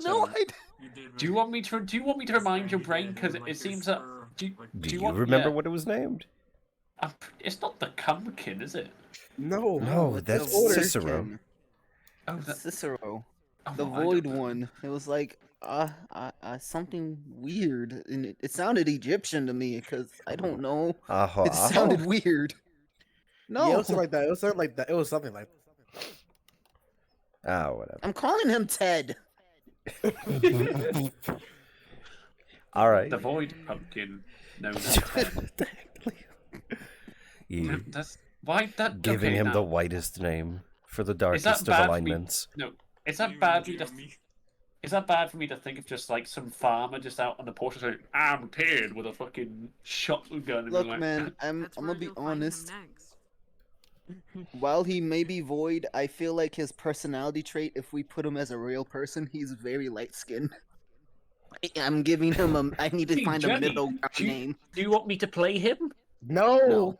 No, So- I. You did Do you want me to remind your brain because it seems that do Do you want, remember yeah. what it was named? It's not the pumpkin, is it? No, No, it's that's the void Cicero. kin. Oh, that, Cicero. oh, The I don't void know. one. It was like something weird, and it sounded Egyptian to me because I don't know. Aho, It sounded aho. weird. Yeah, it No, was something like that. It was something like that. It was something like Ah, whatever. I'm calling him Ted. All right. The void pumpkin. No, that's Ted. You That's why that giving okay, him now, the whitest name for the Is that darkest of bad for me? alignments. No, is that bad for me to? Is that bad for me to think of just like some farmer just out on the porch saying, "I'm Ted" with a fucking shotgun? And Look, being like, man, I'm That's I'm where gonna be you'll find him honest. next. While he may be void, I feel like his personality trait, if we put him as a real person, he's very light skinned. I'm giving him a. I need to Hey, find a Jenny, middle ground do you- name. Do you want me to play him? no.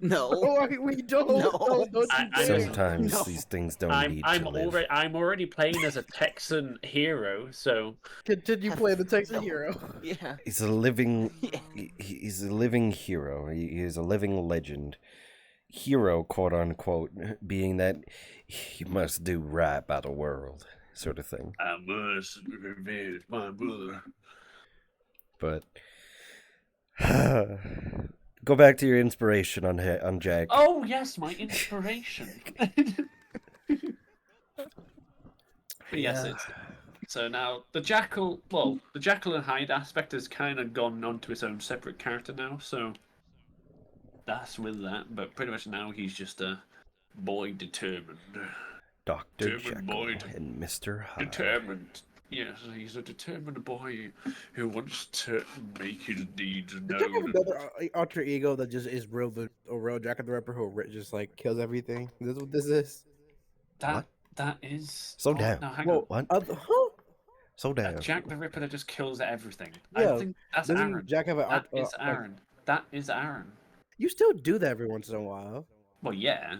No. Oh, we don't. No. No, don't you I- dare. Sometimes No. these things don't I'm need I'm to live. already playing as a Texan hero, so Continue playing the Texas No. hero. Yeah. He's a living. Yeah. He's a living hero. He is a living legend. Hero, quote unquote, being that he must do right by the world, sort of thing. I must revenge my brother. But go back to your inspiration on Jack. Oh yes, my inspiration. But yes, Yeah. it's so now the Jackal. Well, the Jackal and Hyde aspect has kind of gone onto its own separate character now. So that's with that. But pretty much now he's just a boy determined. Dr. Determined Jekyll boy. and Mr. Hyde. Determined. Yes, he's a determined boy who wants to make his deeds Did you have known. another alter ego that just is real, a real Jack the Ripper who just like kills everything? This is what this is. What? That is. Slow oh, down. No, hang Well, on. What? huh? So damn. Jack the Ripper that just kills everything. Yeah, I think that's Doesn't Aaron. Jack have an That is like- Aaron. That is Aaron. You still do that every once in a while. Well, yeah.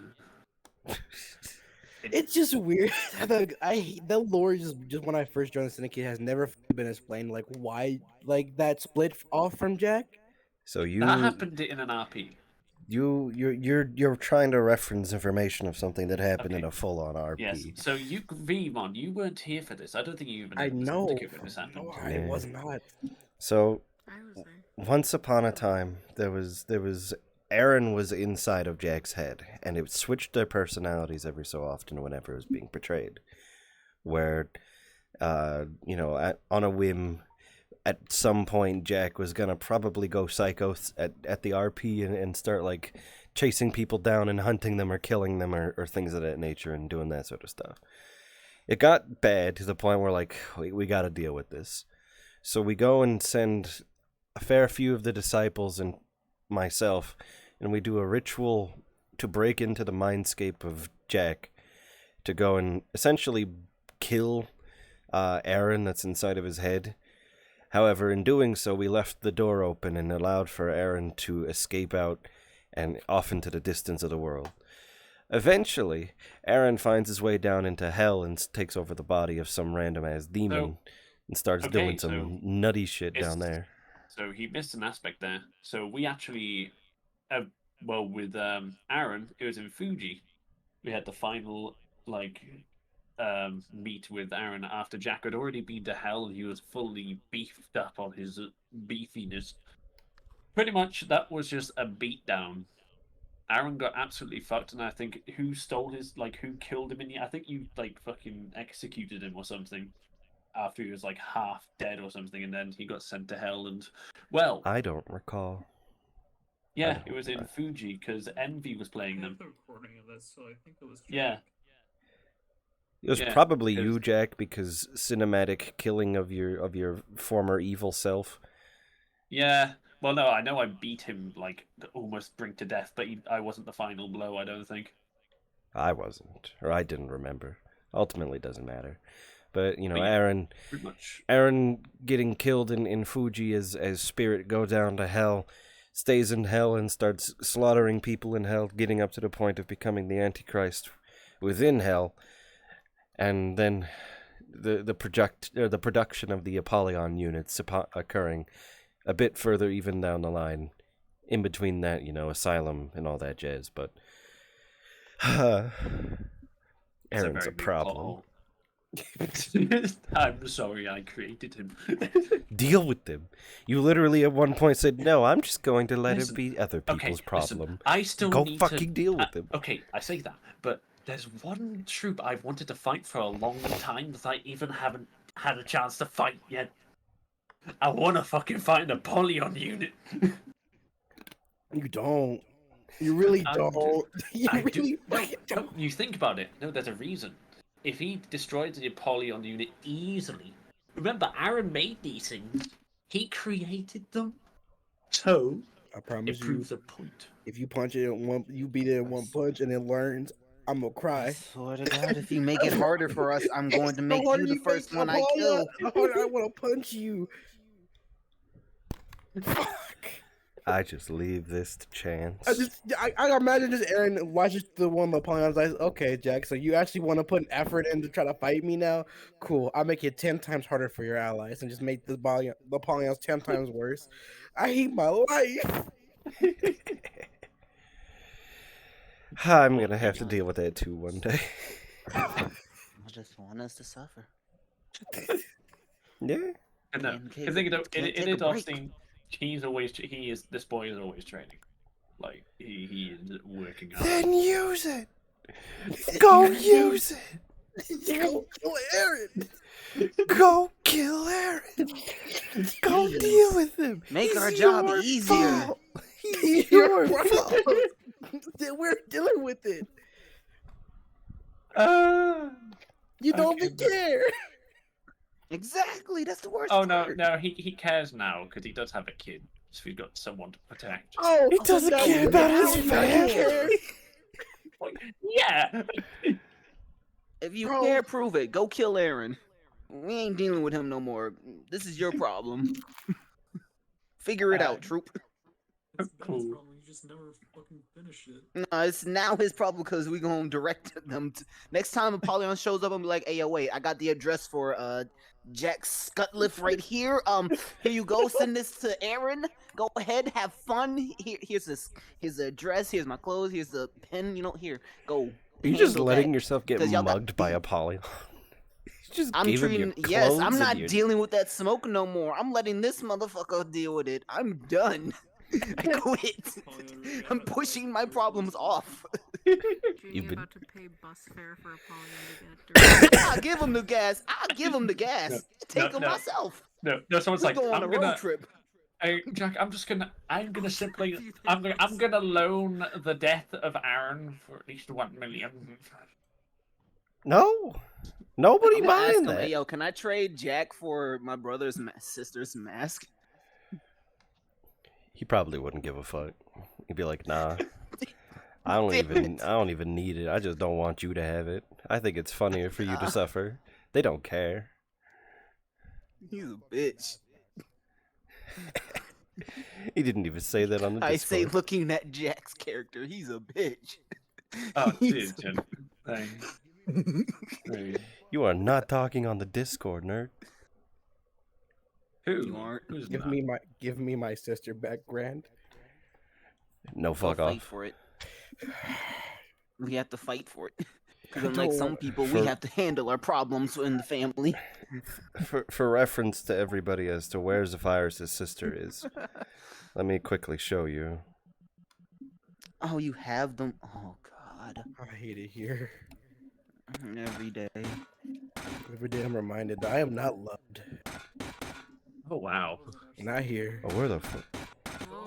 It's just weird. The lore just when I first joined the Syndicate has never been explained. Like why like that split off from Jack. So you That happened in an RP. you're trying to reference information of something that happened in Okay. a full-on RP. Yes. So you, Vmon, you weren't here for this. I don't think you even. I know the know. Syndicate when this happened. No, I Yeah. was not. So I was there. once upon a time, there was Aaron was inside of Jack's head, and it switched their personalities every so often whenever it was being portrayed. Where, on a whim, at some point, Jack was gonna probably go psycho at the RP and start like chasing people down and hunting them or killing them or things of that nature and doing that sort of stuff. It got bad to the point where like we got to deal with this. So we go and send a fair few of the disciples and myself, and we do a ritual to break into the mindscape of Jack to go and essentially kill Aaron that's inside of his head. However, in doing so, we left the door open and allowed for Aaron to escape out and off into the distance of the world. Eventually, Aaron finds his way down into hell and takes over the body of some random-ass demon and starts okay, doing some nutty shit down it's- there. So he missed an aspect there. So we actually, with Aaron, it was in Fuji. We had the final meet with Aaron after Jack had already been to hell and he was fully beefed up on his beefiness. Pretty much, that was just a beatdown. Aaron got absolutely fucked, and I think who stole his who killed him in the? I think you fucking executed him or something after he was like half dead or something, and then he got sent to hell. And well, I don't recall. yeah, it was in Fuji because Envy was playing them. The recording of this, so I think it was. Yeah. It was probably you, Jack, because cinematic killing of your former evil self. Yeah. Well, no, I know I beat him almost brink to death, but I wasn't the final blow. I don't think. I wasn't, or I didn't remember. Ultimately, doesn't matter. But you know, But yeah, Aaron, pretty much. Aaron getting killed in Fuji as Spirit go down to hell, stays in hell and starts slaughtering people in hell, getting up to the point of becoming the Antichrist within hell, and then the production of the Apollyon units occurring a bit further even down the line, in between that, you know, Asylum and all that jazz. But Aaron's a problem. I'm sorry, I created him. Deal with them. You literally at one point said, "No, I'm just going to let it be other people's problem." Listen, I still go need fucking deal with them. Okay, I say that, but there's one troop I've wanted to fight for a long time that I even haven't had a chance to fight yet. I want to fucking fight an Apollyon unit. You don't. You really don't. You I really don't. You think about it. No, there's a reason. If he destroyed the Apollyon unit easily, remember Aaron made these things. He created them. So I promise it proves a point. If you punch it in one, you beat it in one punch, and it learns, I'm gonna cry. I swear to God, if you make it harder for us, I'm going to make you the first one I kill. The harder I want to punch you. Fuck. I just leave this to chance. I imagine just Aaron watches the one of the Apollon's like, okay, Jack, so you actually want to put an effort in to try to fight me now? Cool. I'll make it 10 times harder for your allies and just make the Apollons 10 times worse. I hate my life. I'm gonna have to deal with that too one day. I just want us to suffer. Yeah. And no, because think of it is Austin. This boy is always training. Like he is working out. Then use it. Go use it. Go kill Aaron. Go kill Aaron. Go deal with him. Make our job easier. He's your fault. We're dealing with it. You don't even care. Exactly, that's the worst. Oh part. no, he cares now because he does have a kid, so he's got someone to protect. Oh, he doesn't care about his family. Yeah. If you care, prove it. Go kill Aaron. We ain't dealing with him no more. This is your problem. Figure it out, troop. Cool. You just never fucking finish it. No, it's now his problem because we gonna direct them. Next time Apollyon shows up, I'm be like, "Hey, yo, wait, I got the address for Jack Scutliff right here. Here you go. Send this to Aaron. Go ahead, have fun. Here's his address. Here's my clothes. Here's the pen. You know, here, go." Are you just letting yourself get mugged by Apollyon? I'm treating. Yes, I'm not dealing with that smoke no more. I'm letting this motherfucker deal with it. I'm done. I quit. I'm pushing my problems off. You've been about to pay bus fare for Apollyon to get. I'll give him the gas. I'll give him the gas. Take him myself. No, someone's like, go on I'm a gonna. road trip. Hey, Jack, I'm gonna loan the death of Aaron for at least 1 million. No, nobody mind that. Hey, yo, can I trade Jack for my brother's sister's mask? He probably wouldn't give a fuck. He'd be like, "Nah, I don't even need it. I just don't want you to have it. I think it's funnier for you to suffer. They don't care." He's a bitch. He didn't even say that on the Discord. I say, looking at Jack's character, he's a bitch. Oh, dude, thanks. You are not talking on the Discord, nerd. Who? You aren't. Who's Give me my sister back, Grand. No, fuck Go off. fight for it. We have to fight for it. Because unlike some people, we have to handle our problems in the family. For reference to everybody as to where Zephyrus' sister is, let me quickly show you. Oh, you have them. Oh God. I hate it here. Every day. Every day I'm reminded that I am not loved. Oh wow. Not here. Oh, where the fuck? Whoa.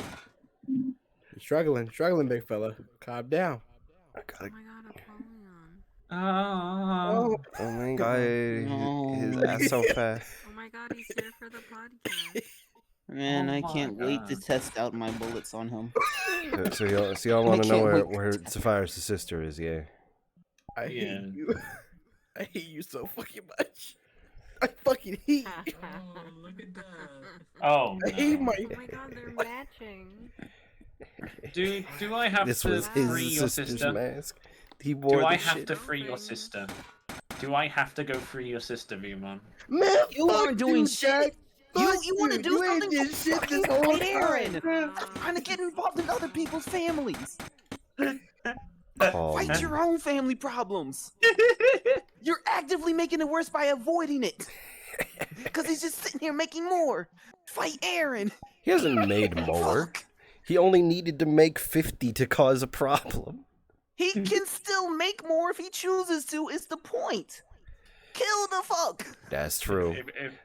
You're struggling, big fella. Calm down. I Oh gotta. my god, Apollyon. Oh, Oh my god, his No. ass so fat. Oh my god, he's here for the podcast. Man, Oh I my can't wait to God. test out my bullets on him. So y'all want to know can't where wait. Sapphire's sister is? Yeah. I Yeah. hate you. I hate you so fucking much. I fucking hate you. Oh, look at that. Oh I hate no. my. Oh my god, they're matching. Do I have This to was free his your sister's sister? mask. He wore Do I the have shit. to free your sister? Do I have to go free your sister, Vimon? Man, You fuck aren't doing you, shit. Jack. You Fuck want to do You ain't something? did shit Fucking this whole fight Aaron. time. Stop. Trying to get involved in other people's families. Oh, Fight man. your own family problems. You're actively making it worse by avoiding it. Because he's just sitting here making more. Fight Aaron. He hasn't made more. Fuck. He only needed to make 50 to cause a problem. He can still make more if he chooses to, is the point. Kill the fuck. That's true.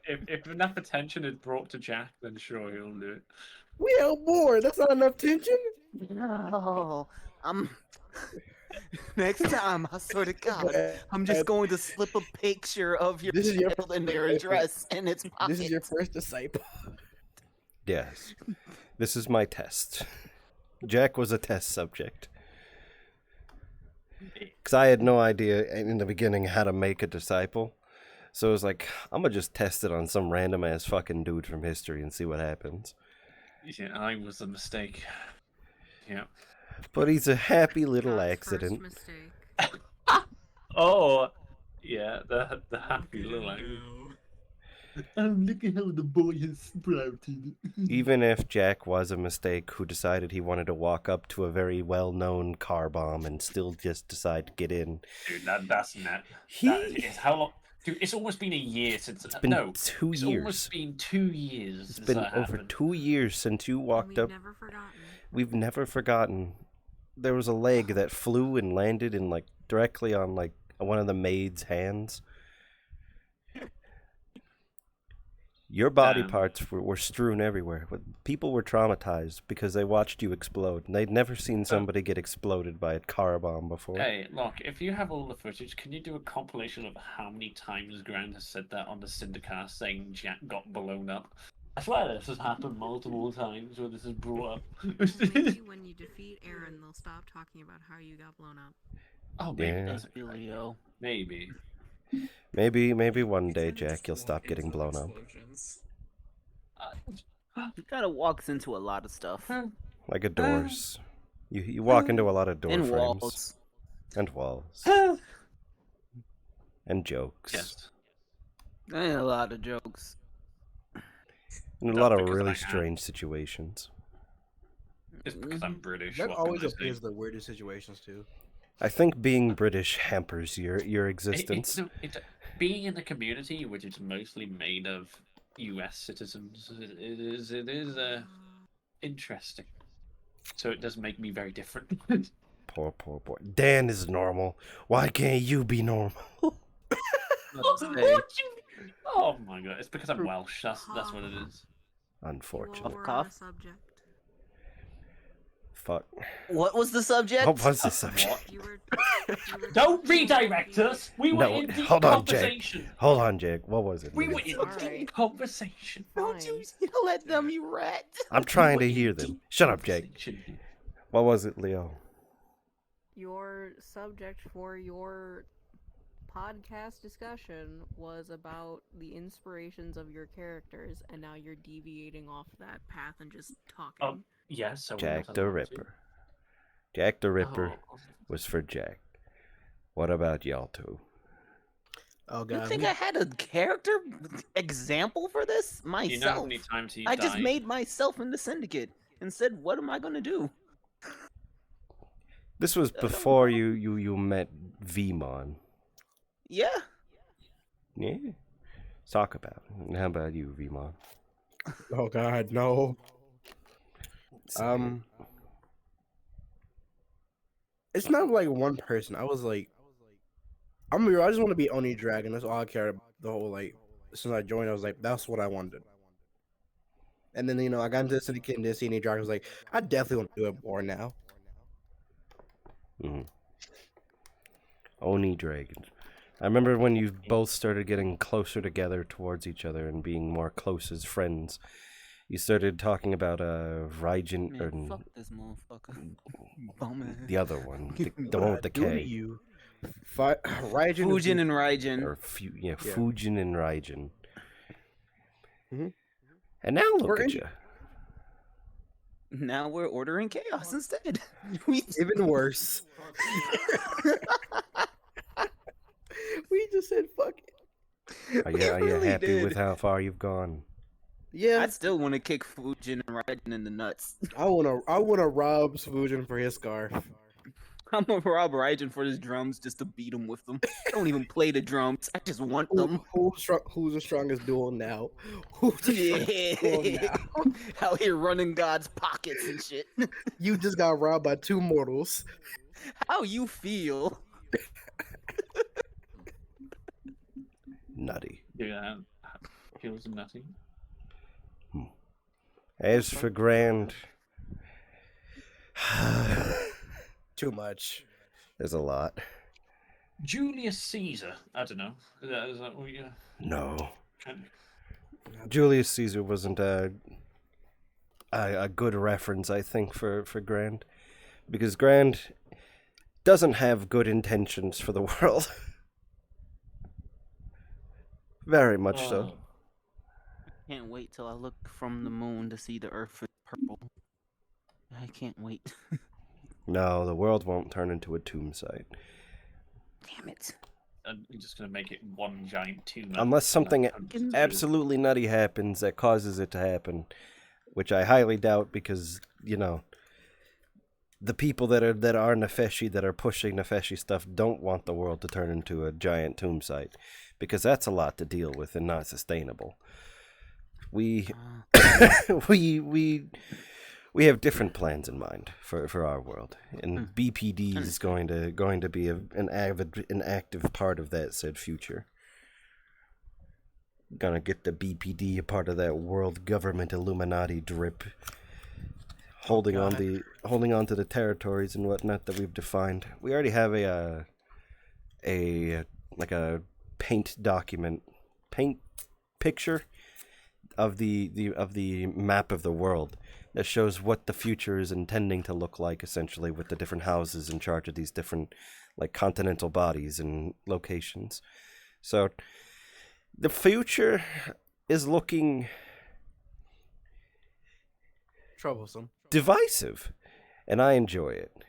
If enough attention is brought to Jack, then sure he'll do it. We held more. That's not enough tension. No, next time, I swear to God, Glad- I'm just going to slip a picture of your This is your child and their address in its pocket. This is your first disciple. Yes. This is my test. Jack was a test subject. Because I had no idea in the beginning how to make a disciple. So it was like, I'm going to just test it on some random ass fucking dude from history and see what happens. Yeah, I was a mistake. Yeah. But he's a happy little God's accident. First mistake. Oh, yeah, the happy little. Oh, look at how the boy has sprouted. Even if Jack was a mistake who decided he wanted to walk up to a very well-known car bomb and still just decide to get in. Dude, that's net. He- That is how long? Dude, it's almost been a year since. It's been 2 it's years. almost been 2 years. It's since been that over happened. 2 years since you And walked we've up. never forgotten. We've never forgotten. There was a leg that flew and landed in like directly on like one of the maid's hands. Your body Damn. parts were strewn everywhere. People were traumatized because they watched you explode. And they'd never seen somebody get exploded by a car bomb before. Hey, look, if you have all the footage, can you do a compilation of how many times Grant has said that on the Syndicast saying Jack got blown up? I swear this has happened multiple times where this is brought up. Maybe when you defeat Aaron, they'll stop talking about how you got blown up. Oh, Yeah. maybe. That's Leo. Maybe. Maybe one day, Jack, you'll stop getting blown up. He kind of walks into a lot of stuff. Like a doors. You walk into a lot of door And frames. walls. And walls. And jokes. Yes. And a lot of jokes. And a Not lot of because really I have. strange situations. It's because I'm British. Jack what always can I say? appears the weirdest situations too. I think being British hampers your It- existence. it's being in a community which is mostly made of U.S. citizens. It is interesting. So it does make me very different. Poor boy. Dan is normal. Why can't you be normal? Oh my god! It's because I'm Welsh. That's what it is. Unfortunate. You all were Cough. on a subject. Fuck. What was the subject? What was the subject? What? You were Don't talking redirect about us. We were No, in deep hold on, Jake. conversation. Hold on, Jake. What was it? We were in Alright. deep conversation. Don't you yell at them, you rat. I'm trying to hear them. Shut up, Jake. Conversation. What was it, Leo? Your subject for your podcast discussion was about the inspirations of your characters, and now you're deviating off that path and just talking. Oh, yes. So we're Jack not the allowed to. Ripper. Jack the Ripper Oh. was for Jack. What about y'all two? Oh You god. think I had a character example for this? You know how Myself. many times he I just died? made myself in the syndicate and said, what am I gonna do? This was before you met Vmon. Yeah. Yeah. Let's talk about it. How about you, Vmon? Oh god, no. Say it's not like one person. I was like, I just want to be Oni Dragon. That's all I care about. The whole like since I joined, I was like, that's what I wanted. And then I got into the Syndicate and didn't see any dragons. Like, I definitely want to do it more now. Mm-hmm. Oni dragons. I remember when you both started getting closer together towards each other and being more close as friends. You started talking about Raijin Man, fuck this motherfucker. Bum the other one, the one with the Do to K. you, Raijin Fujin and Raijin. Or Fujin and Raijin. Mhm. And now look We're at in- you. Now we're ordering chaos instead. even worse. We just said fuck it. Are We you really happy with did. how far you've gone? Yeah, I still want to kick Fujin and Raijin in the nuts. I wanna rob Fujin for his scarf. I'm gonna rob Raijin for his drums just to beat him with them. I don't even play the drums. I just want them. Who's the strongest duel now? Who's the strongest duel Yeah. now? Out here running God's pockets and shit. You just got robbed by 2 mortals. How you feel? Nutty. Yeah, feels nutty. As for Grand, Too much. there's a lot. Julius Caesar. I don't know. Is that what you? No. Kind Julius Caesar wasn't a good reference, I think, for Grand. Because Grand doesn't have good intentions for the world. Very much so. Can't wait till I look from the moon to see the Earth is purple. I can't wait. No, the world won't turn into a tomb site. Damn it. And you're just gonna make it one giant tomb. Unless something absolutely nutty happens that causes it to happen. Which I highly doubt because, the people that are Nefeshi, that are pushing Nefeshi stuff, don't want the world to turn into a giant tomb site. Because that's a lot to deal with and not sustainable. We we have different plans in mind for our world, and BPD is going to be an active part of that said future. Gonna get the BPD a part of that world government Illuminati drip, holding on to the territories and whatnot that we've defined. We already have a paint picture of the map of the world that shows what the future is intending to look like, essentially, with the different houses in charge of these different continental bodies and locations. So the future is looking Troublesome. divisive, and I enjoy it.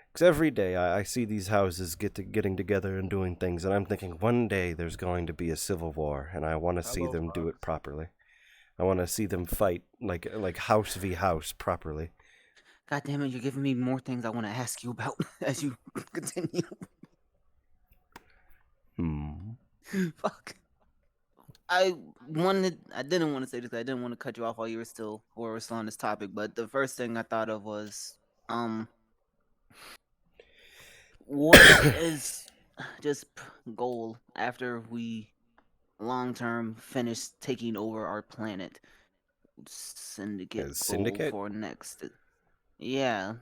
Because every day I see these houses getting together and doing things, and I'm thinking one day there's going to be a civil war, and I want to see them do it properly. I want to see them fight like house v house properly. God damn it, you're giving me more things I want to ask you about as you continue. Fuck. I didn't want to say this 'cause I didn't want to cut you off while you were still on this topic, but the first thing I thought of was, what is just goal after we long-term finish taking over our planet? Syndicate Syndicate? goal for next. Yeah.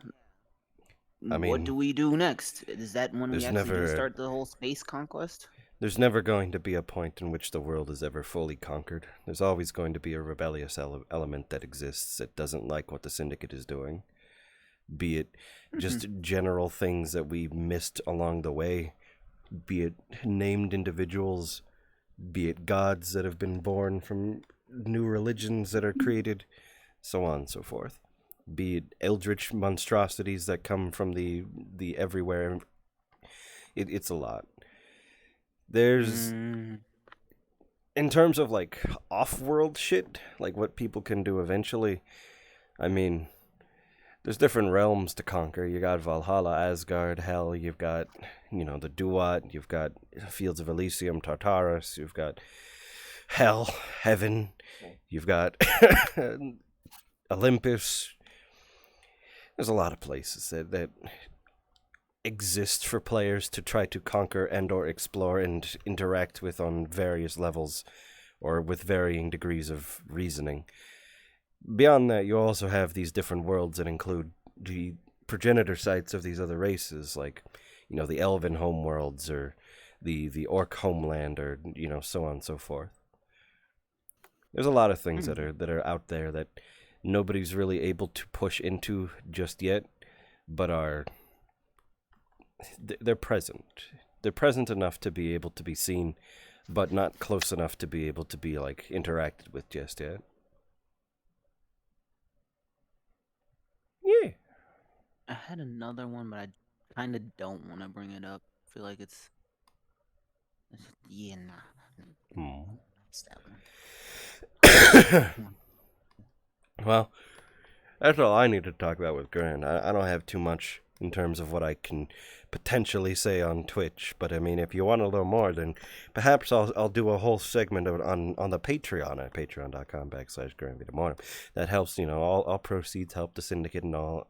I mean, what do we do next? Is that when we there's actually do never- start the whole space conquest? There's never going to be a point in which the world is ever fully conquered. There's always going to be a rebellious element that exists that doesn't like what the Syndicate is doing. Be it just general things that we missed along the way, be it named individuals, be it gods that have been born from new religions that are created, so on and so forth. Be it eldritch monstrosities that come from the everywhere. It's a lot. There's, in terms of off-world shit, what people can do eventually, I mean, there's different realms to conquer. You got Valhalla, Asgard, Hell, you've got, the Duat, you've got Fields of Elysium, Tartarus, you've got Hell, Heaven, you've got Olympus. There's a lot of places that exist for players to try to conquer and or explore and interact with on various levels or with varying degrees of reasoning. Beyond that, you also have these different worlds that include the progenitor sites of these other races, like, the elven homeworlds or the orc homeland, or, so on and so forth. There's a lot of things that are out there that nobody's really able to push into just yet, but they're present. They're present enough to be able to be seen, but not close enough to be able to be, interacted with just yet. Yeah. I had another one, but I kind of don't want to bring it up. I feel like it's nah. It's that one. Well, that's all I need to talk about with Gran. I don't have too much in terms of what I can potentially say on Twitch, but I mean, if you want a little more, then perhaps I'll do a whole segment of it on the Patreon at patreon.com/GranVitaMortem. That helps, all proceeds help the Syndicate and all,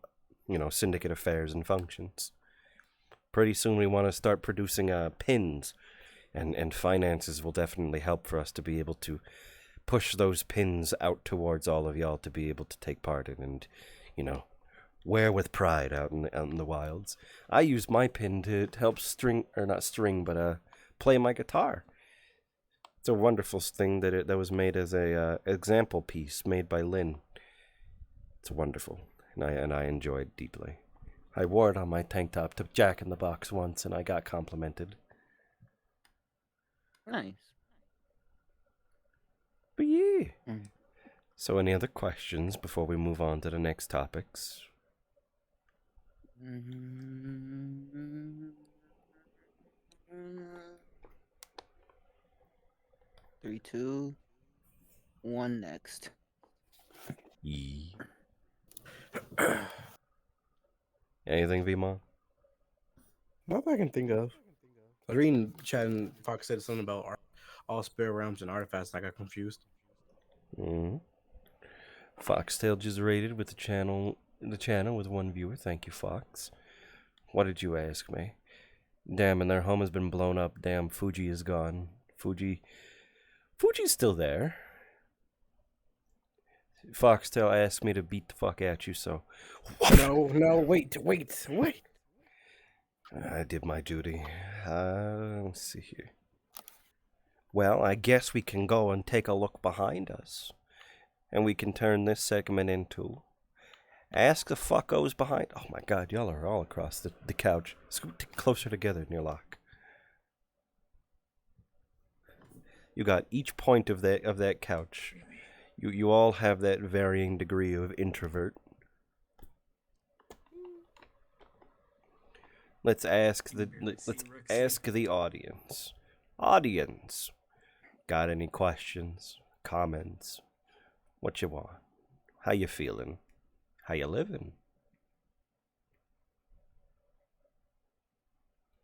Syndicate affairs and functions. Pretty soon we want to start producing pins, and finances will definitely help for us to be able to push those pins out towards all of y'all to be able to take part in and, wear with pride out in the wilds. I use my pin to help play my guitar. It's a wonderful thing that was made as a example piece made by Lynn. It's wonderful, and I enjoy it deeply. I wore it on my tank top to Jack in the Box once, and I got complimented. Nice. But yeah. So any other questions before we move on to the next topics? 3, 2, 1, next. Yeah. Anything, Vimon? Not that I can think of. I was reading chat and Fox said something about all spirit realms and artifacts, and I got confused. Foxtail just rated with the channel with 1 viewer. Thank you, Fox. What did you ask me? Damn, and their home has been blown up. Damn, Fuji is gone. Fuji's still there. Foxtail asked me to beat the fuck at you, so... No, wait. I did my duty. Let's see here. Well, I guess we can go and take a look behind us. And we can turn this segment into... Ask the fuckos behind... Oh my god, y'all are all across the couch. Scoot closer together in your lock. You got each point of that couch. You all have that varying degree of introvert. Let's ask the audience. Audience, got any questions, comments? What you want? How you feeling? How you living?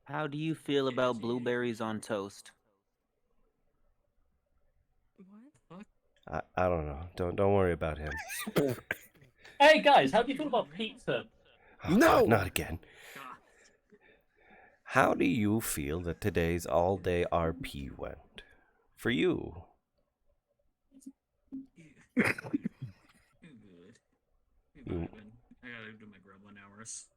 How do you feel about blueberries on toast? What? I don't know. Don't worry about him. Hey guys, how do you feel about pizza? Oh, No! God, not again. How do you feel that today's all-day RP went? For you? Good. Good. I gotta do my gremlin hours.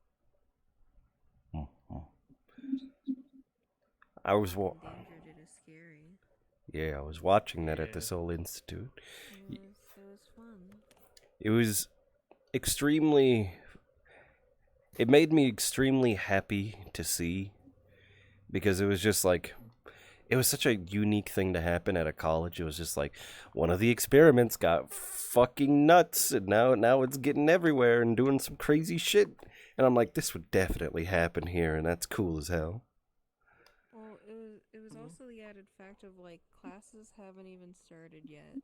I was Endangered, it is scary. Yeah, I was watching that at the Soul Institute. It was fun. It was extremely... It made me extremely happy to see, because it was just like... It was such a unique thing to happen at a college. It was just like, one of the experiments got fucking nuts, and now it's getting everywhere and doing some crazy shit. And I'm like, this would definitely happen here, and that's cool as hell. Well, it was also the added fact of like classes haven't even started yet.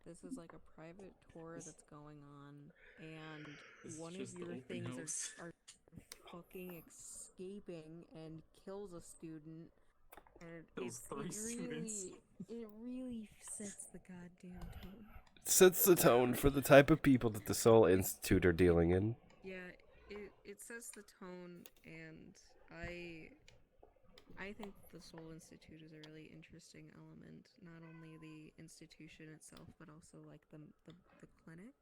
This is like a private tour that's going on, and one of your things are fucking escaping and kills a student. And it really sets the goddamn tone. It sets the tone for the type of people that the Soul Institute are dealing in. Yeah, it sets the tone, and I think the Soul Institute is a really interesting element. Not only the institution itself, but also like the clinic.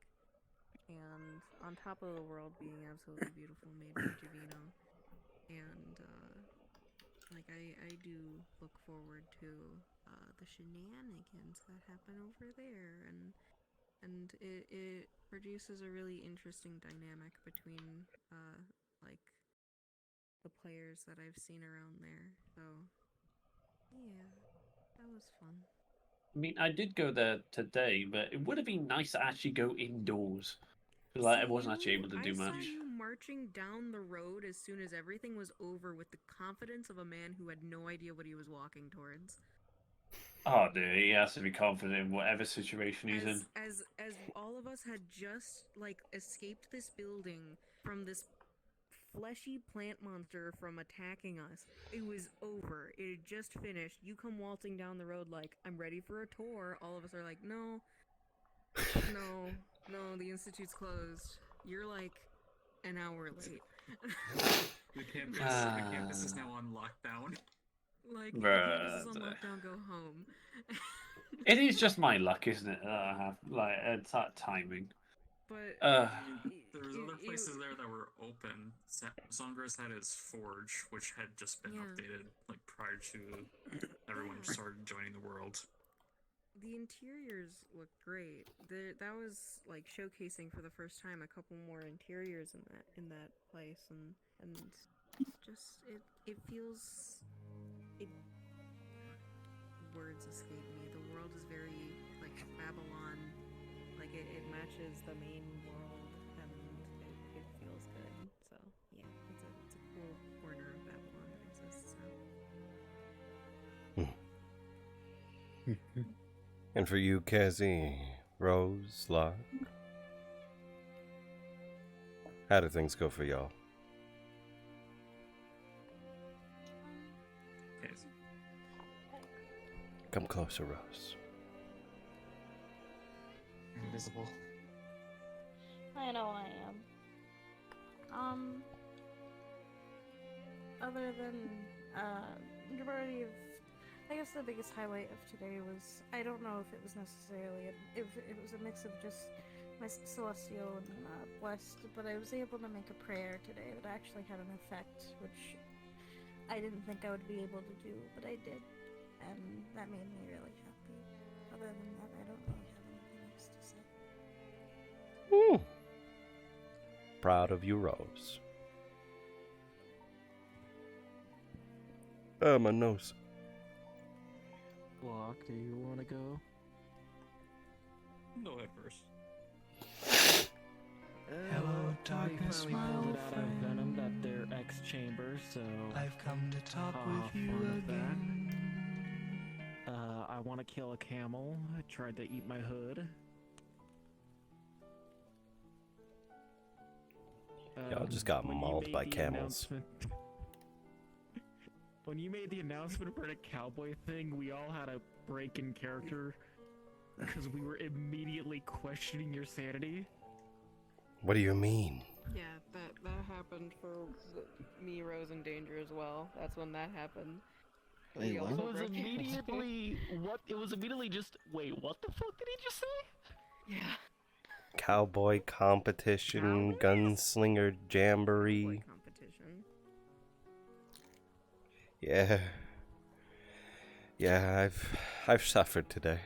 And on top of the world being absolutely beautiful, made by Javino. And like I do look forward to the shenanigans that happen over there, and it produces a really interesting dynamic between like the players that I've seen around there. So yeah, that was fun. I mean, I did go there today, but it would have been nice to actually go indoors. Like, I wasn't actually able to do I much. saw you marching down the road as soon as everything was over with the confidence of a man who had no idea what he was walking towards. Oh, dude, he has to be confident in whatever situation he's in. As all of us had just like escaped this building from this fleshy plant monster from attacking us. It was over. It had just finished. You come waltzing down the road like, I'm ready for a tour. All of us are like, no, the institute's closed. You're like an hour late. The campus is now on lockdown. Like, the campus is on Bruh. lockdown, go home. It is just my luck, isn't it? That I have, like, it's that timing. But There was other places there that were open. Zongra's had his forge, which had just been updated like prior to everyone started joining the world. the interiors look great. That was like showcasing for the first time a couple more interiors in that place, and just it feels it. Words escape me. The world is very like Babylon, like it matches the main world, and it feels good. So yeah, it's a cool corner of Babylon that exists now. And for you, Kazi, Rose, Locke, how do things go for y'all? Yes. Come closer, Rose. Invisible. I know I am. Other than majority of, I guess the biggest highlight of today was, I don't know if it was necessarily if it was a mix of just my celestial and blessed, but I was able to make a prayer today that actually had an effect, which I didn't think I would be able to do, but I did, and that made me really happy. Other than that, I don't really have anything else to say. Proud of you, Rose. My nose. Block, do you want to go? No, at first. Hello, darkness, my old friend. Venom at their X chamber, so I've come to talk with you again. I want to kill a camel. I tried to eat my hood. Y'all just got When you mauled made by the camels. When you made the announcement for the cowboy thing, we all had a break in character because we were immediately questioning your sanity. What do you mean? Yeah, that happened for me, Rose, and Danger as well. That's when that happened. Wait, We what? also It was broke immediately what? It was immediately just wait. What the fuck did he just say? Yeah. Cowboy competition, gunslinger jamboree. Cowboy competition. Yeah, I've suffered today.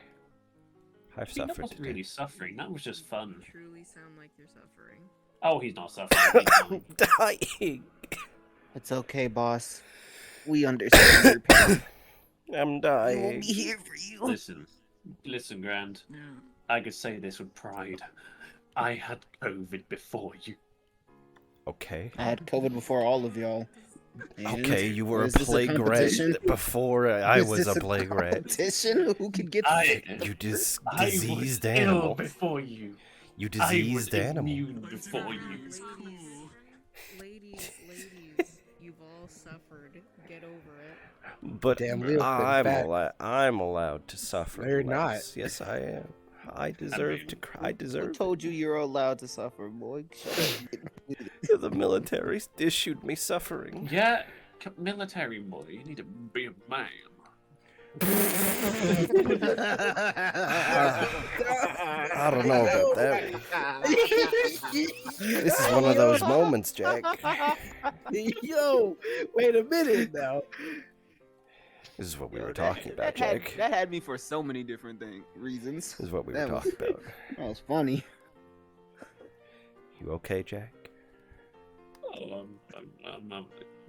I've That suffered wasn't today. really suffering. That was just fun. You truly sound like you're suffering. Oh, he's not suffering. I'm dying. It's okay, boss. We understand your pain. I'm We'll dying. be here for you. Listen, Grand. Yeah. I could say this with pride. I had COVID before you. Okay. I had COVID before all of y'all. And Okay, you were a is this plague rat competition? before I Is was this a plague rat. competition? Who can get sick? You first? I was diseased ill animal. before you. You I was diseased animal. immune before you. Ladies, you've all suffered. Get over it. But Damn, Leo's been fat. I'm allowed to suffer. No, you're not. less. Yes, I am. I deserve to cry. I Who deserve told you you're allowed to suffer, boy? Shut up. it. The military issued me suffering. Yeah, military boy. You need to be a man. I don't know about that. This is one of those moments, Jack. Yo, wait a minute now. This is what we were talking about, Jack. That had me for so many different reasons. This is what we were That talking about. That was funny. You okay, Jack? Oh, I'm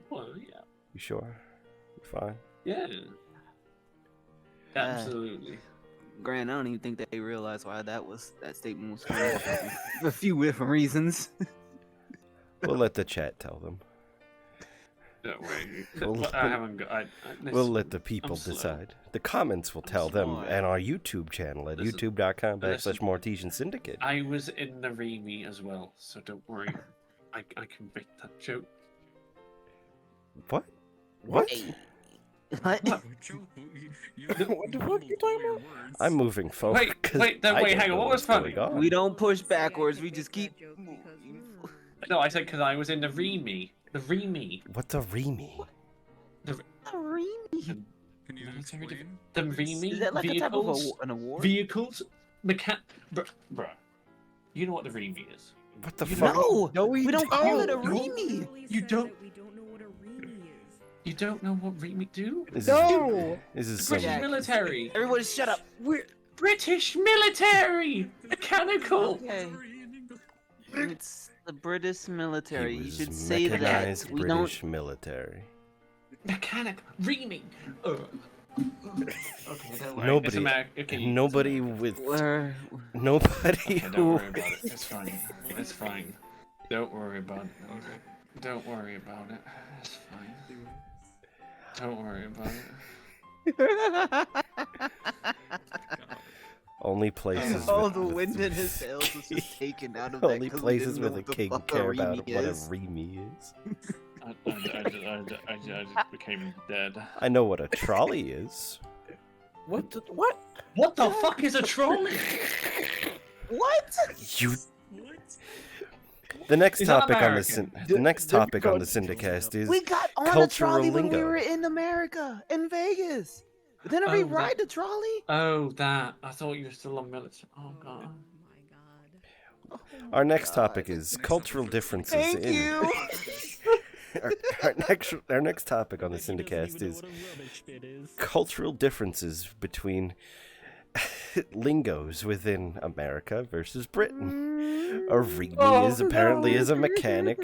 well, yeah. You sure? You fine? Yeah. Absolutely. Grant, I don't even think they realized why that statement was funny for a few different reasons. We'll let the chat tell them. Don't worry. We'll, I haven't got. we'll let the people decide. The comments will tell them, and our YouTube channel at youtube.com/Mortesian Syndicate. I was in the Remy as well, so don't worry. I can make that joke. What? What? What? Joe, you What the fuck are you talking about? I'm moving forward. Wait, hang on. What was funny? We don't push backwards. We just keep. No, I said because I was in the Remy. The Remy. What's a Remy? A Remy? Can you explain? The Remy. Is that like vehicles, a type of an award? Vehicles. Bruh. You know what the Remy is? What the You fuck? No, we don't call it a No. Remy. You don't. You don't know what Remy do? This No! This is British some. military. Everybody, shut up. British military. Mechanical. Okay. It's the British military. He You was should say that. mechanized We British military. Mechanic. Remy. Okay, don't worry. Nobody- Okay, Nobody it's with American. nobody Okay, don't who. worry about it. It's fine. It's fine. Don't worry about it. Okay. Don't worry about it. It's fine. Don't worry about it. Only places. Oh, with, the with- wind in his sails was just taken out of Only that 'cause we places didn't with know a what the king fuck care Remy about what a is. Remy is. I just became dead. I know what a trolley is. What? What the fuck is a trolley? What? You. The next Is that topic on the American? the next topic on the Syndicast is We got on a cultural trolley when we lingo. were in America, in Vegas. Didn't we Oh, ride the trolley? Oh, that. I thought you were still on military. Oh, God. Our next topic is cultural differences Thank in. you. Our next topic on the Syndicast is cultural differences between lingos within America versus Britain. A Remy is apparently is a mechanic.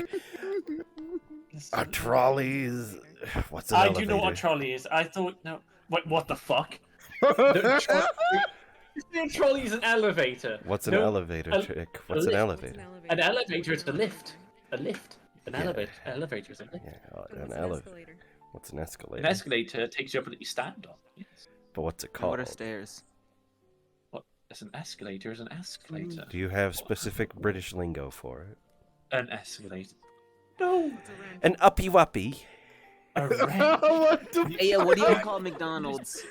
A trolley is what's an I elevator? do know what a trolley is. I thought no. What the fuck? A trolley is an elevator. What's an No, elevator, a- chick? a What's an lift. elevator? An elevator is a lift. A lift. An Yeah. elevator is a lift. Yeah, an elevator. What's an escalator? An escalator takes you up and you stand on. Yes. But what's it What called? are stairs? What? It's an escalator. Is an escalator. Do you have specific British lingo for it? An escalator. No. An uppy wuppy. A wrench. What the? Hey, what do you call McDonald's?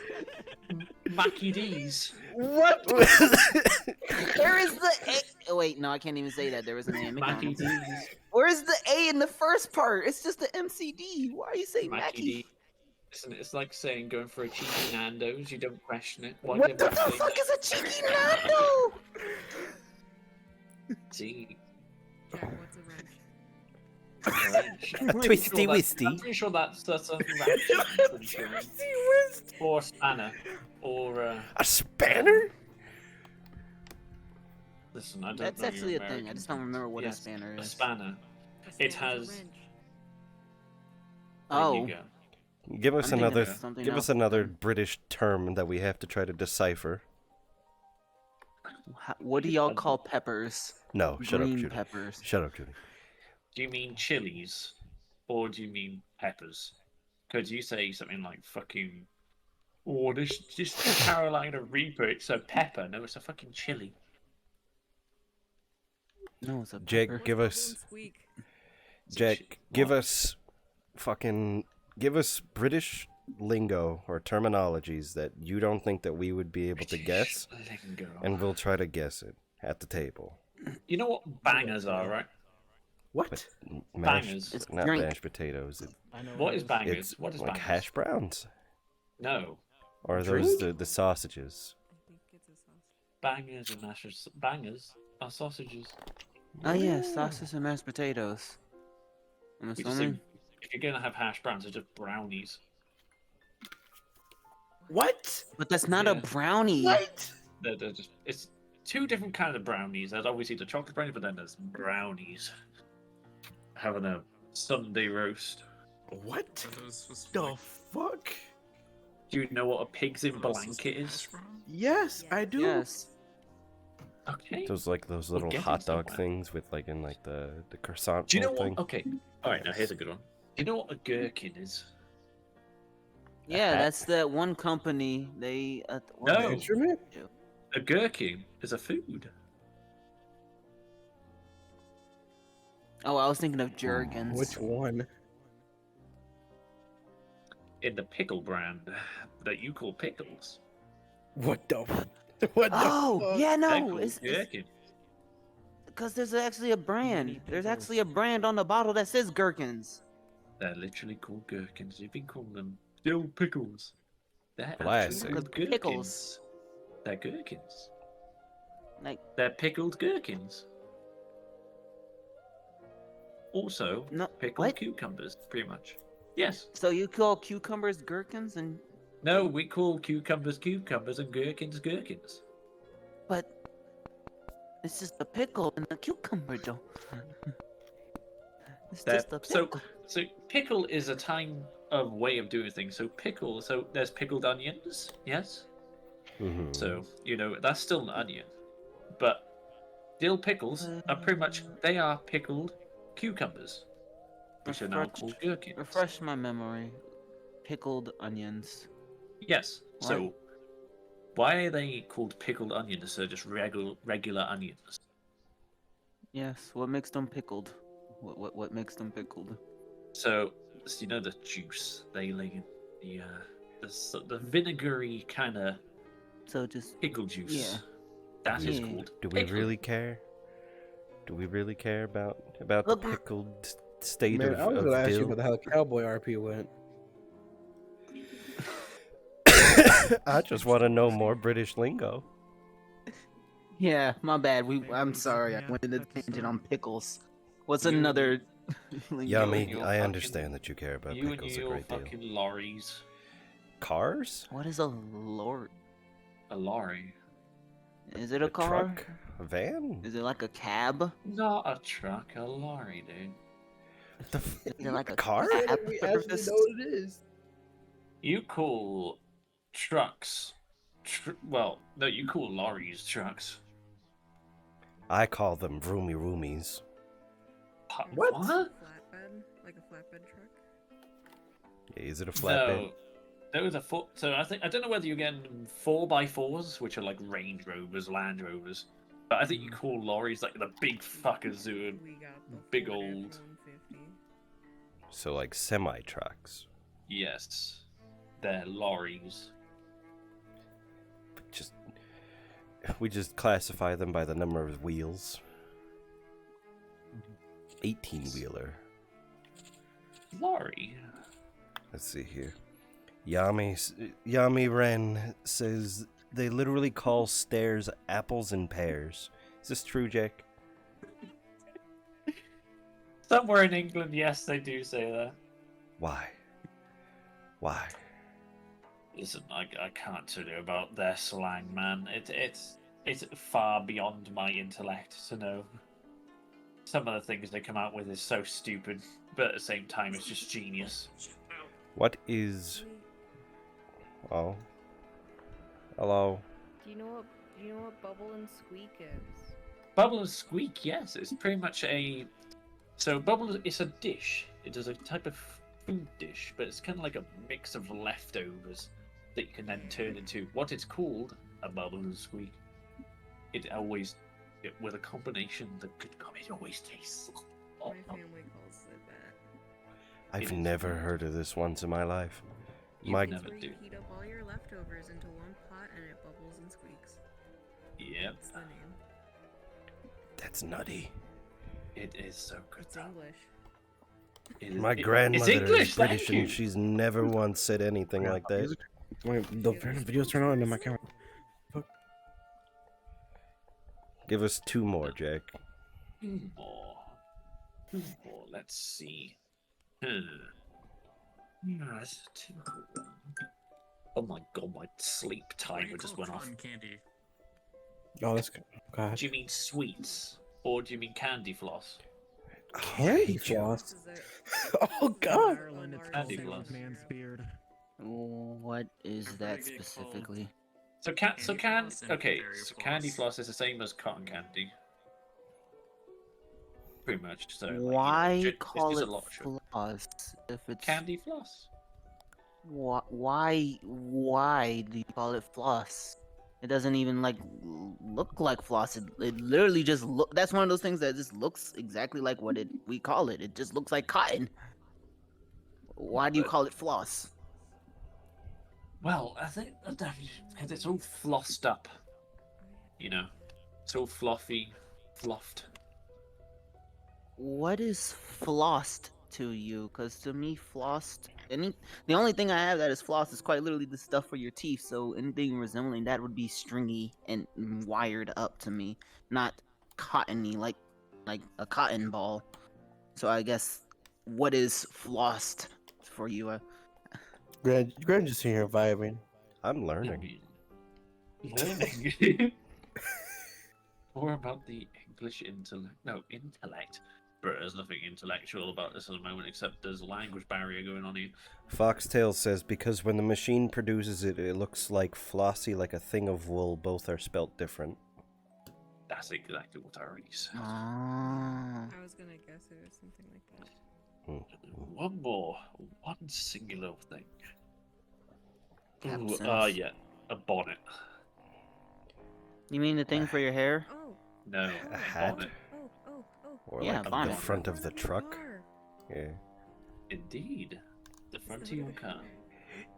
Mackie D's. What? There is the A. Oh, wait, no, I can't even say that. There was an A in Mackie McDonald's. D's. Where's the A in the first part? It's just the MCD. Why are you saying Mackie Mackie? D. Listen, it's like saying going for a cheeky Nando's. You don't question it. Why What do the you fuck is a cheeky Nando? See. Jack, what's a wrench? A wrench. A twisty I'm wisty. pretty sure that's a wrench. I'm pretty sure. Or a spanner. Or A spanner? listen, I don't That's know actually your a thing. I American just don't remember what Yes, a spanner A is. spanner. A It spanner's a has- wrench. There Oh, you go. Give us I'm thinking another. of something Give else. us another British term that we have to try to decipher. what do y'all call peppers? No, shut up, Green Judy. peppers. Shut up, Judy. Do you mean chilies? Or do you mean peppers? Could you say something like fucking... Oh, this Carolina Reaper, it's a pepper. No, it's a fucking chili. No, it's a pepper. Jake, give us. Squeak. Jack, give us. Fucking. Give us British lingo or terminologies that you don't think that we would be able to guess, Lingo. and we'll try to guess it at the table. You know what bangers are, right? What? Bangers. Mashed, not drink. mashed potatoes. I know What is it bangers? It's What is like bangers? hash browns. No. Or are Drink? those the sausages? I think it's a sausage. Bangers and mashed bangers are sausages. Oh yeah, sausage and mashed potatoes. I'm We just assuming. say, if you're gonna have hash browns, they're just brownies. What? But that's not a Yeah. brownie. What? They're just it's two different kinds of brownies. There's obviously the chocolate brownie, but then there's brownies. Having a Sunday roast. What? Are those supposed to be, The like, fuck? Do you know what a pig's in are those supposed to blanket be is? hash brown? Yes, I do. Yes. Okay. Those those We're little getting hot dog somewhere. things with like in like the croissant Do you know roll what? thing. Okay. All right. Now here's a good one. Do you know what a gherkin is? Yeah, hat. that's that one company. They No. Instrument? A gherkin is a food. Oh, I was thinking of Jergens. Which one? In the pickle brand that you call pickles. What the? What the? Oh, fuck? yeah, They're no, called it's gherkin. because there's actually a brand. Many There's pickles. actually a brand on the bottle that says Gherkins. They're literally called gherkins. You've been calling them dill pickles. They're Classic. actually called Pickles. gherkins. They're gherkins. Like, They're pickled gherkins. Also, no, pickled what? cucumbers, pretty much. Yes. So you call cucumbers gherkins, and No, we call cucumbers cucumbers and gherkins gherkins. but it's just a pickle and a cucumber, Joe. It's They're- just a so, pickle. so pickle is a time of way of doing things. So pickle. So there's pickled onions. Yes. Mhm. So that's still an onion, but dill pickles are pretty much they are pickled cucumbers, which are now Refresh- called gherkins. Refresh my memory. Pickled onions. Yes. So why are they called pickled onions instead of just regular onions? Yes. What makes them pickled? What makes them pickled? So the juice they lay in the vinegary kind of So just pickle juice. Yeah. That is Yeah. called. Do we pickling. really care? Do we really care about the Look- pickled state Man, I was of gonna ask you dill? about how Cowboy RP went. I just want to know more British lingo. Yeah, my bad. Maybe I'm we sorry. can, I went into at the tangent start. on pickles. What's You- another? lingo? Yummy. your I fucking- understand that you care about You and pickles a your great deal. fucking lorries. Cars? What is a lord? A lorry. Is it a car? Truck? A van? Is it like a cab? Not a truck, a lorry, dude. The f- Is it like a car? cab? We actually know what it is. You call trucks. Well, no, you call lorries trucks. I call them roomy roomies. What? Flatbed? Like a flatbed truck? Yeah, is it a flatbed? No. Those are so I don't know whether you're getting 4x4s, which are like Range Rovers, Land Rovers, but I think you call lorries like the big fuckers who are We got the big Ford old. F-150. So like semi trucks. Yes, they're lorries. Just we just classify them by the number of wheels. 18-wheeler. Lorry. Let's see here. Yami Ren says they literally call stairs apples and pears. Is this true, Jack? Somewhere in England, yes, they do say that. Why? Why? Listen, I can't tell you about their slang, man. It's far beyond my intellect to know. Some of the things they come out with is so stupid, but at the same time, it's just genius. What is... Oh. Hello. Do you know what bubble and squeak is? Bubble and squeak, yes, it's pretty much a. So bubble is a dish. It is a type of food dish, but it's kind of like a mix of leftovers that you can then turn into what it's called a bubble and squeak. With a combination, it always tastes. My family calls it that. I've It is. never heard of this once in my life. You've My never Where do. you heat up all your leftovers into one pot and it bubbles and squeaks. Yep. That's the name. That's nutty. It is so good. It's English. My grandmother English, is British, thank you. and she's never once said anything like that. Wait, the video's turned on in my camera. Give us 2 more, Jack. 2 more. 2 more. Let's see. Yes, 2 more. Oh my god, my sleep timer just went off. Candy. Oh, that's good. God. Do you mean sweets? Or do you mean candy floss? Candy floss. This is it. Oh God. Ireland, it's Candy called floss. Man's Beard. What is I've that heard it get called- specifically? Okay, berry so candy floss. floss is the same as cotton candy. Pretty much. So, Why it's call just it a lot of sugar. floss if it's Candy floss. Why do you call it floss? It doesn't even like look like floss. It literally just look. That's one of those things that just looks exactly like what we call it. It just looks like cotton. Why do you call it floss? Well, I think because it's all flossed up. You know, it's all fluffy, fluffed. What is flossed to you? Because to me, flossed. The only thing I have that is floss is quite literally the stuff for your teeth. So anything resembling that would be stringy and wired up to me, not cottony like a cotton ball. So I guess what is flossed for you? Grand just here vibing. I'm learning. Learning. More about the English intellect. No, intellect. But there's nothing intellectual about this at the moment except there's a language barrier going on here. Foxtail says because when the machine produces it, it looks like flossy, like a thing of wool. Both are spelt different. That's exactly what I already said. Ah. I was gonna guess it was something like that. One more. One singular thing. Absence. Yeah. A bonnet. You mean the thing for your hair? Oh, No, A hat? bonnet. oh. Or Yeah, like bonnet. the front of the truck? Car. Yeah. Indeed. The front of your car.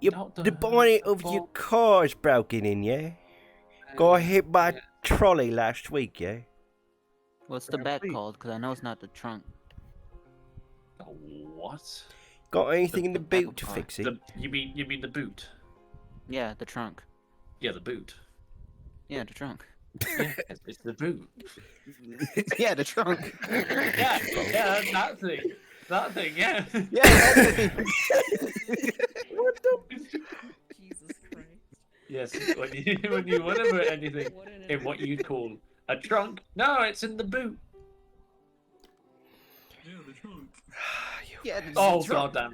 The bonnet of your car's broken in, yeah? Got hit by a trolley last week, yeah? What's the back called? Because I know it's not the trunk. What? Got anything in the back boot to car. fix it? You mean the boot? Yeah, the trunk. Yeah, the boot. Yeah, the trunk. Yeah, it's the boot. Yeah, the trunk. Yeah, that thing. That thing, yeah. Yeah, that thing. Jesus Christ. Yes, when you want to put anything What an in what you call a trunk, no, it's in the boot. Yeah, the trunk. Yeah, the Oh trunk. god damn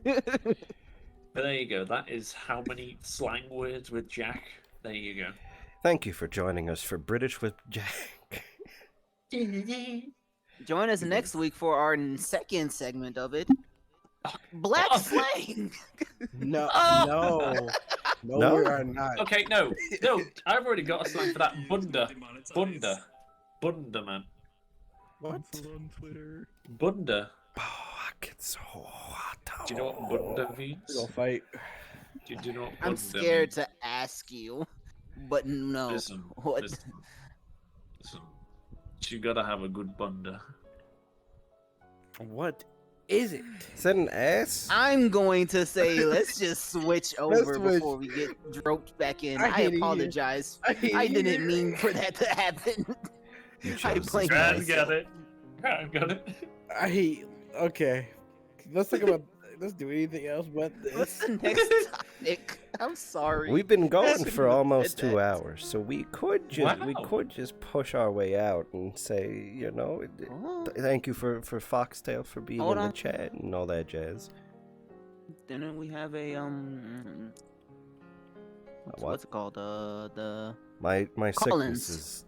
it. But there you go. That is how many slang words with Jack. There you go. Thank you for joining us for British with Jack. Join us next week for our second segment of it. Black slang. No, Oh! no, we are not. Okay, no, I've already got a slang for that. Bunda, Demonetized. Bunda, man, What? Cancelled on Twitter. Bunda. Oh, I get so hot. Do you know what Bunda means? We're gonna fight. Do you know what I'm Bunda scared means? to ask you, but no. Listen, What? listen. You gotta have a good Bunda. What is it? Is that an ass? I'm going to say let's just switch over switch. before we get roped back in. I I hate it apologize. here. I didn't mean for that to happen. You I chose blame this Grant one. got it. Grant got it. I hate. Okay, let's think about. Let's do anything else but What's this. the next topic? I'm sorry. We've been going Shouldn't for have almost said 2 that. hours, so we could just push our way out and say, you know, Oh, thank you for Foxtail for being Hold in the on. chat and all that jazz. didn't we have a what's it called? The My Call-ins. sickness is.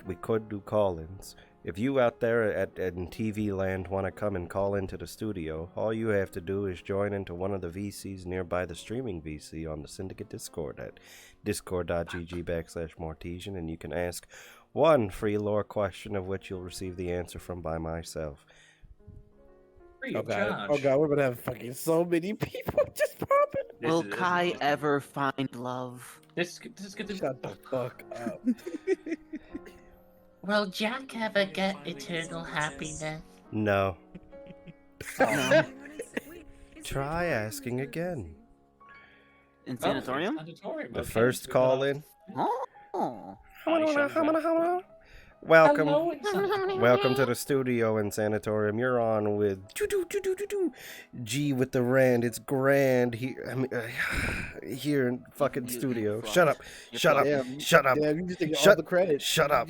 We could do call-ins. If you out there in TV land want to come and call into the studio, all you have to do is join into one of the VCs nearby the streaming VC on the Syndicate Discord at discord.gg/Mortesian, and you can ask one free lore question of which you'll receive the answer from by myself. Free Oh of god! charge. Oh god! We're gonna have fucking so many people just popping. This Will is- Kai ever find love? This is good. Shut the fuck up. Will Jack ever get eternal happiness? No. No. Try asking again. In sanatorium? The first call in. Oh. Welcome. Hello, in Welcome to the studio in Sanatorium. You're on with G with the rand. It's grand here in fucking studio. Shut up. Shut up. Damn, Shut up. Damn, you just take all Shut the credit. Shut up.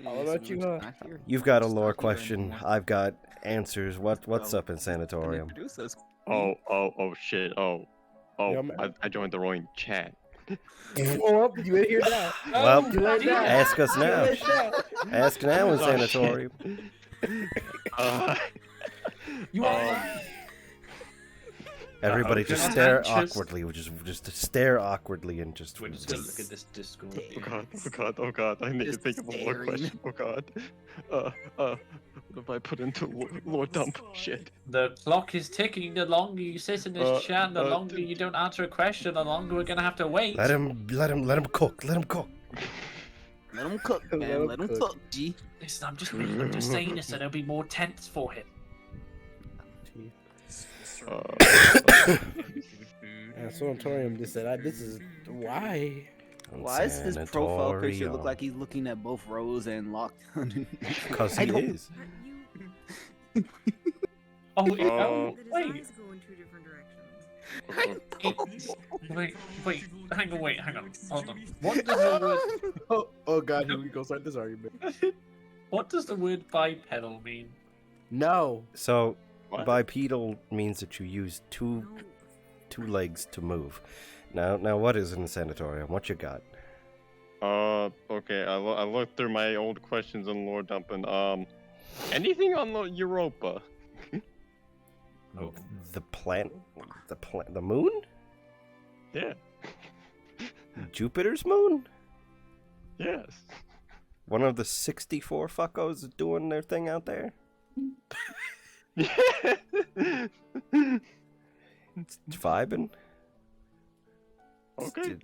All about you, huh? You've got a lore question. I've got answers. What's up in Sanatorium? Oh shit. Oh, Yeah, man. I joined the wrong chat. Well, you in here now. Well, You in now. ask us now. You in now. Ask now in Oh, Sanatorium. You are Everybody just okay. stare Anxious. awkwardly. Just stare awkwardly and just. We're just gonna look at this Discord. Oh god. I need to Just think of one more staring. question. Oh god. What have I put into lore dump? Shit. The clock is ticking. The longer you sit in this chat, the longer d- you don't answer a question, the longer we're gonna have to wait. Let him cook. Let him cook. Let him cook, man. Let him cook, G. Listen, I'm just saying this so there'll be more tents for him. Sanatorium just said, "This is why." Why does his profile picture look like he's looking at both rows and locked underneath? Because he is. Oh, Uh, wait. go in two different directions. Wait, hang on, hold on. What does the word, Oh god, here we go. Start this argument. what does the word bipedal mean? No. So, What? bipedal means that you use two legs to move. Now, what is in the Sanatorium? What you got? Okay. I looked through my old questions on lore dumping. Anything on the Europa? Oh. The moon? Yeah. Jupiter's moon? Yes. One of the 64 fuckos doing their thing out there? It's vibing. Okay.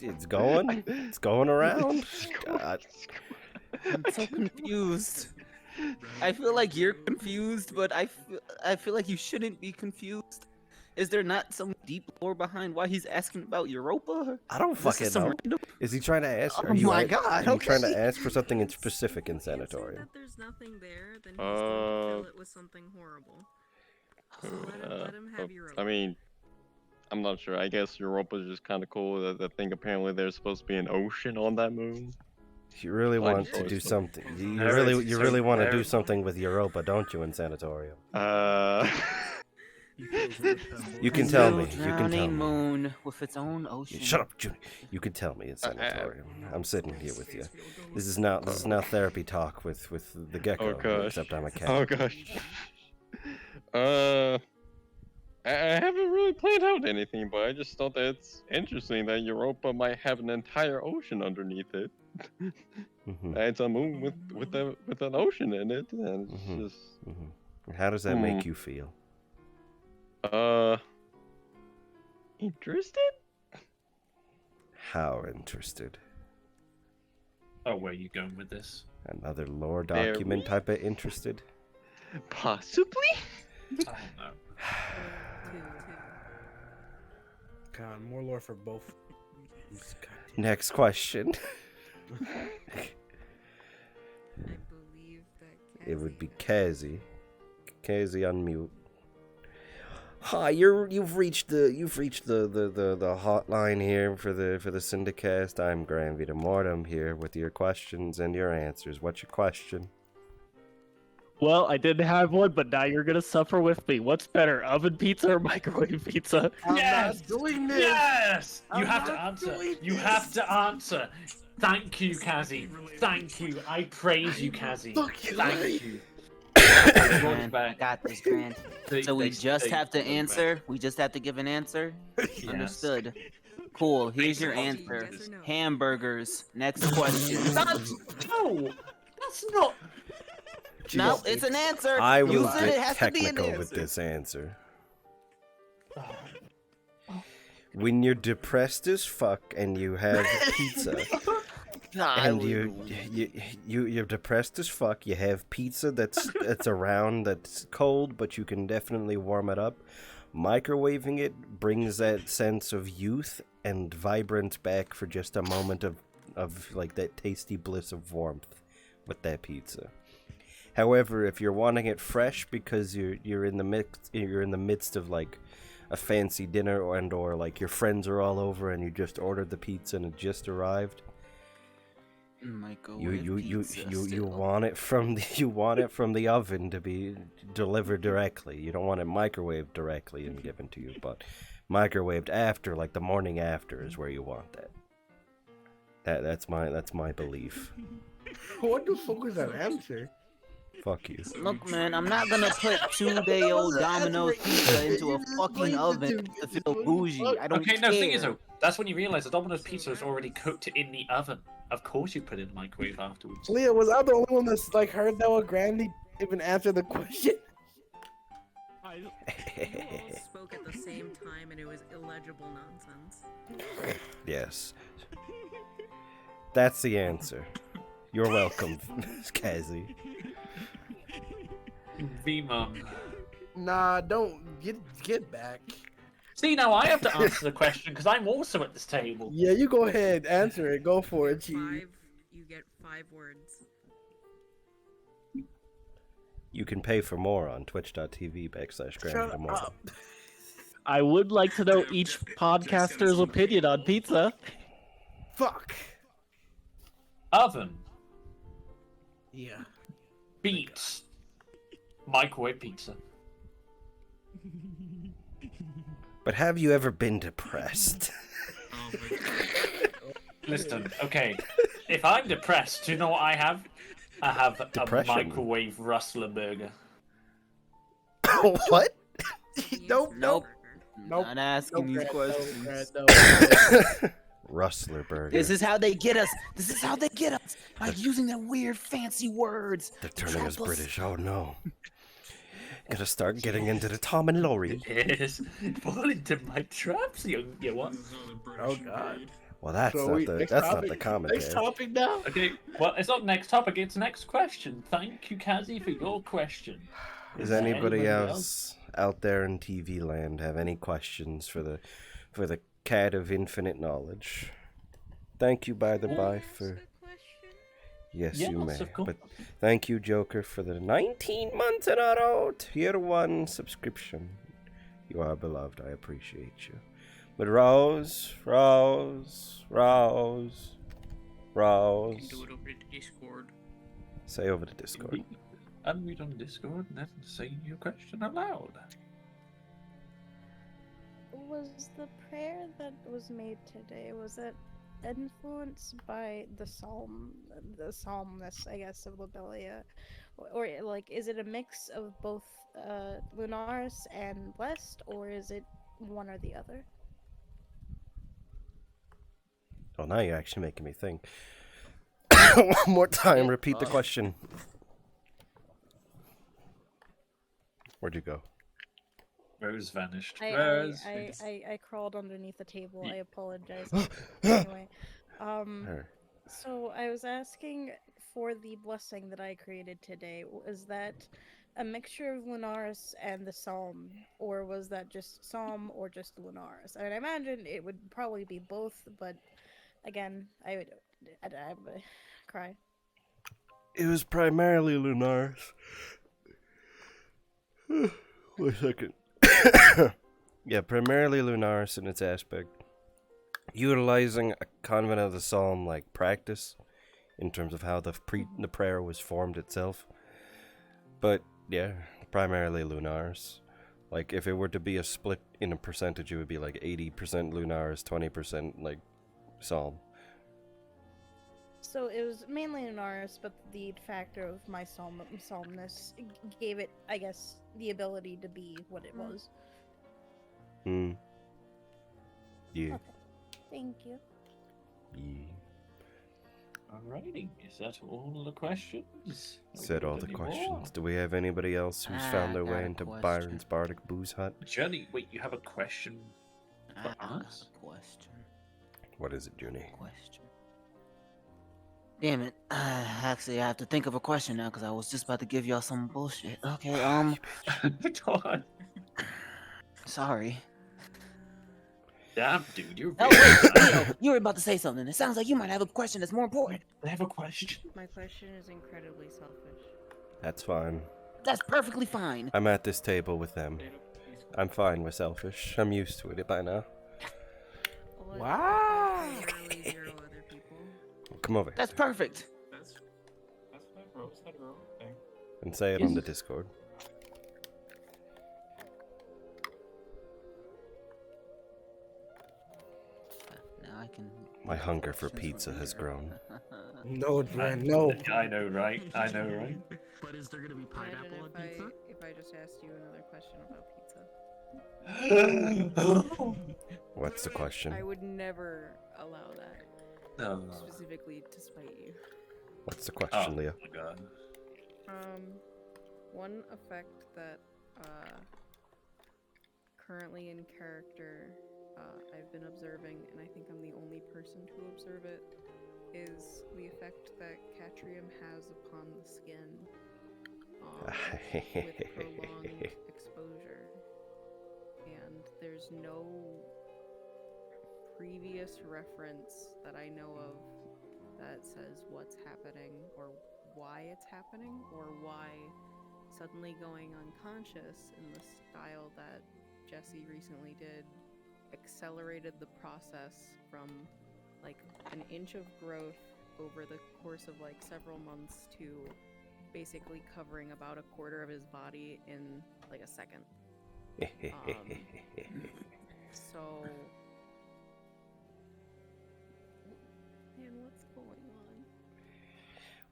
It's going. It's going around. God. I'm so confused. I feel like you're confused, but I feel like you shouldn't be confused. Is there not some deep lore behind why he's asking about Europa? I don't This is fucking some know. random- Is he trying to ask? Oh my God, Are you trying to okay. ask for something in specific in Sanatorium? That there's nothing there, then he's going to fill it with something horrible. So let him have Europa. I mean, I'm not sure. I guess Europa's just kind of cool. I think apparently there's supposed to be an ocean on that moon. You really Like want to choice, do but- something. You There really, is you so really want to there- do something with Europa, don't you? In Sanatorium, you can tell me. You can tell Drowning me. moon with its own ocean. Shut up, Junior. You can tell me in Sanatorium. I'm sitting here with you. This is now therapy talk with the gecko. Oh gosh. Except I'm a cat. Oh gosh. I haven't really planned out anything, but I just thought that it's interesting that Europa might have an entire ocean underneath it. Mhm, It's a moon with an ocean in it, and it's Mhm. just mhm. How does that make you feel? Interested? How interested? Oh, where are you going with this? Another lore Very. document type of interested? Possibly. I don't know. God, more lore for both. Next question. I believe that It would be Kazi. Kazi, unmute. Hi, you've reached the hotline here for the Syndicast. I'm Graham Vita Mortem here with your questions and your answers. What's your question? Well, I didn't have one, but now you're gonna suffer with me. What's better, oven pizza or microwave pizza? Yes! doing this. Yes! You I'm have to not answer. doing You have to answer. Thank you, Kazi. Thank you. I praise you, Kazi. Fucking Thank right. you. Man, I got this, Grant. So we just have to answer? We just have to give an answer? Yes. Understood. Cool, here's your answer. Hamburgers. Next question. No! That's not. No, it's an answer. I will Use it, it get has to be an technical with answer. this answer. when you're depressed as fuck and you have pizza, and you're depressed as fuck, you have pizza that's around, that's cold, but you can definitely warm it up. Microwaving it brings that sense of youth and vibrance back for just a moment of like that tasty bliss of warmth with that pizza. However, if you're wanting it fresh because you're in the midst of like a fancy dinner or like your friends are all over and you just ordered the pizza and it just arrived, you want it from the oven to be delivered directly. You don't want it microwaved directly and given to you, but microwaved after, like the morning after, is where you want that. That's my belief. What the fuck was that answer? Fuck you. Look, man, I'm not gonna put 2-day-old Domino's pizza into a fucking oven to feel bougie. I don't care. No, thing is though, that's when you realize the Domino's pizza is already cooked in the oven. Of course you put it in the microwave afterwards. Leah, was I the only one that's like heard that one Grandy even answer the question? You all spoke at the same time and it was illegible nonsense. Yes. That's the answer. You're welcome, Kazi. V-Mum. Nah, don't get back. See, now I have to answer the question because I'm also at this table. Yeah, you go ahead, answer it. Go for it, Chief. You get 5 words. You can pay for more on twitch.tv/Grand. I would like to know each podcaster's opinion on pizza. Fuck. Oven. Yeah. Beats. Microwave pizza. But have you ever been depressed? Listen, okay. If I'm depressed, do you know what I have? I have a microwave rustler burger. What? Nope. Not asking these questions. Rustler burger. This is how they get us. By using their weird fancy words. They're turning us British. Oh no. Gotta start getting into the Tom and Laurie. Yes. Fall into my traps, you what? Oh god. Well, that's not the commentary. Next topic now. Okay, well, it's not next topic, it's next question. Thank you, Kazi, for your question. Does anybody else out there in TV land have any questions for the cat of infinite knowledge? Thank you, by the by, for... Yes, you may. But thank you, Joker, for the 19 months in a row, tier 1 subscription. You are beloved. I appreciate you. But Rose. You can do it over to Discord. Say over to Discord. Unmute on Discord and then say your question out loud. Was the prayer that was made today, was it influenced by the psalmist, I guess, of Lobelia? Or like, is it a mix of both Lunaris and Blessed, or is it one or the other? Oh, now you're actually making me think. One more time, repeat the question. Where'd you go? Rose vanished. I crawled underneath the table. I apologize. Anyway, so I was asking for the blessing that I created today. Was that a mixture of Lunaris and the Psalm, or was that just Psalm or just Lunaris? I mean, I imagine it would probably be both, but again, I would cry. It was primarily Lunaris. Wait a second. Yeah, primarily Lunaris in its aspect. Utilizing a Convent of the Psalm like practice in terms of how the prayer was formed itself. But yeah, primarily Lunaris. Like if it were to be a split in a percentage, it would be like 80% Lunaris, 20% like Psalm. So it was mainly Lunaris, but the factor of my psalmness gave it, I guess, the ability to be what it was. Yeah. Okay. Thank you. Yeah. Alrighty, is that all the questions? Said all the questions. Do we have anybody else who's found their way into Byron's Bardic Booze Hut? Jenny, wait, you have a question? For I got us? a question. What is it, Junie? Question. Damn it. Actually, I have to think of a question now because I was just about to give y'all some bullshit. Okay, Go on. sorry. Damn, dude, you're Oh, very wait, Leo, you were about to say something. It sounds like you might have a question that's more important. I have a question. My question is incredibly selfish. That's fine. That's perfectly fine. I'm at this table with them. I'm fine with selfish. I'm used to it by now. Well, Wow. literally 0 other people. Come over That's perfect. That's fine, bro. It's not your own thing. and say it on the Discord. Now I can. My hunger for pizza has grown. No, Dren, no. I know, right? I know, right? But is there gonna be pineapple on pizza? If I just asked you another question about pizza. What's the question? I would never allow that. No. Specifically to spite you. What's the question, Leo? Oh my god. One effect that currently in character I've been observing, and I think I'm the only person to observe it, is the effect that Catrium has upon the skin with prolonged exposure. And there's no previous reference that I know of that says what's happening or why it's happening or why suddenly going unconscious in the style that Jesse recently did accelerated the process from like an inch of growth over the course of like several months to basically covering about a quarter of his body in like a second. So man, what's going on?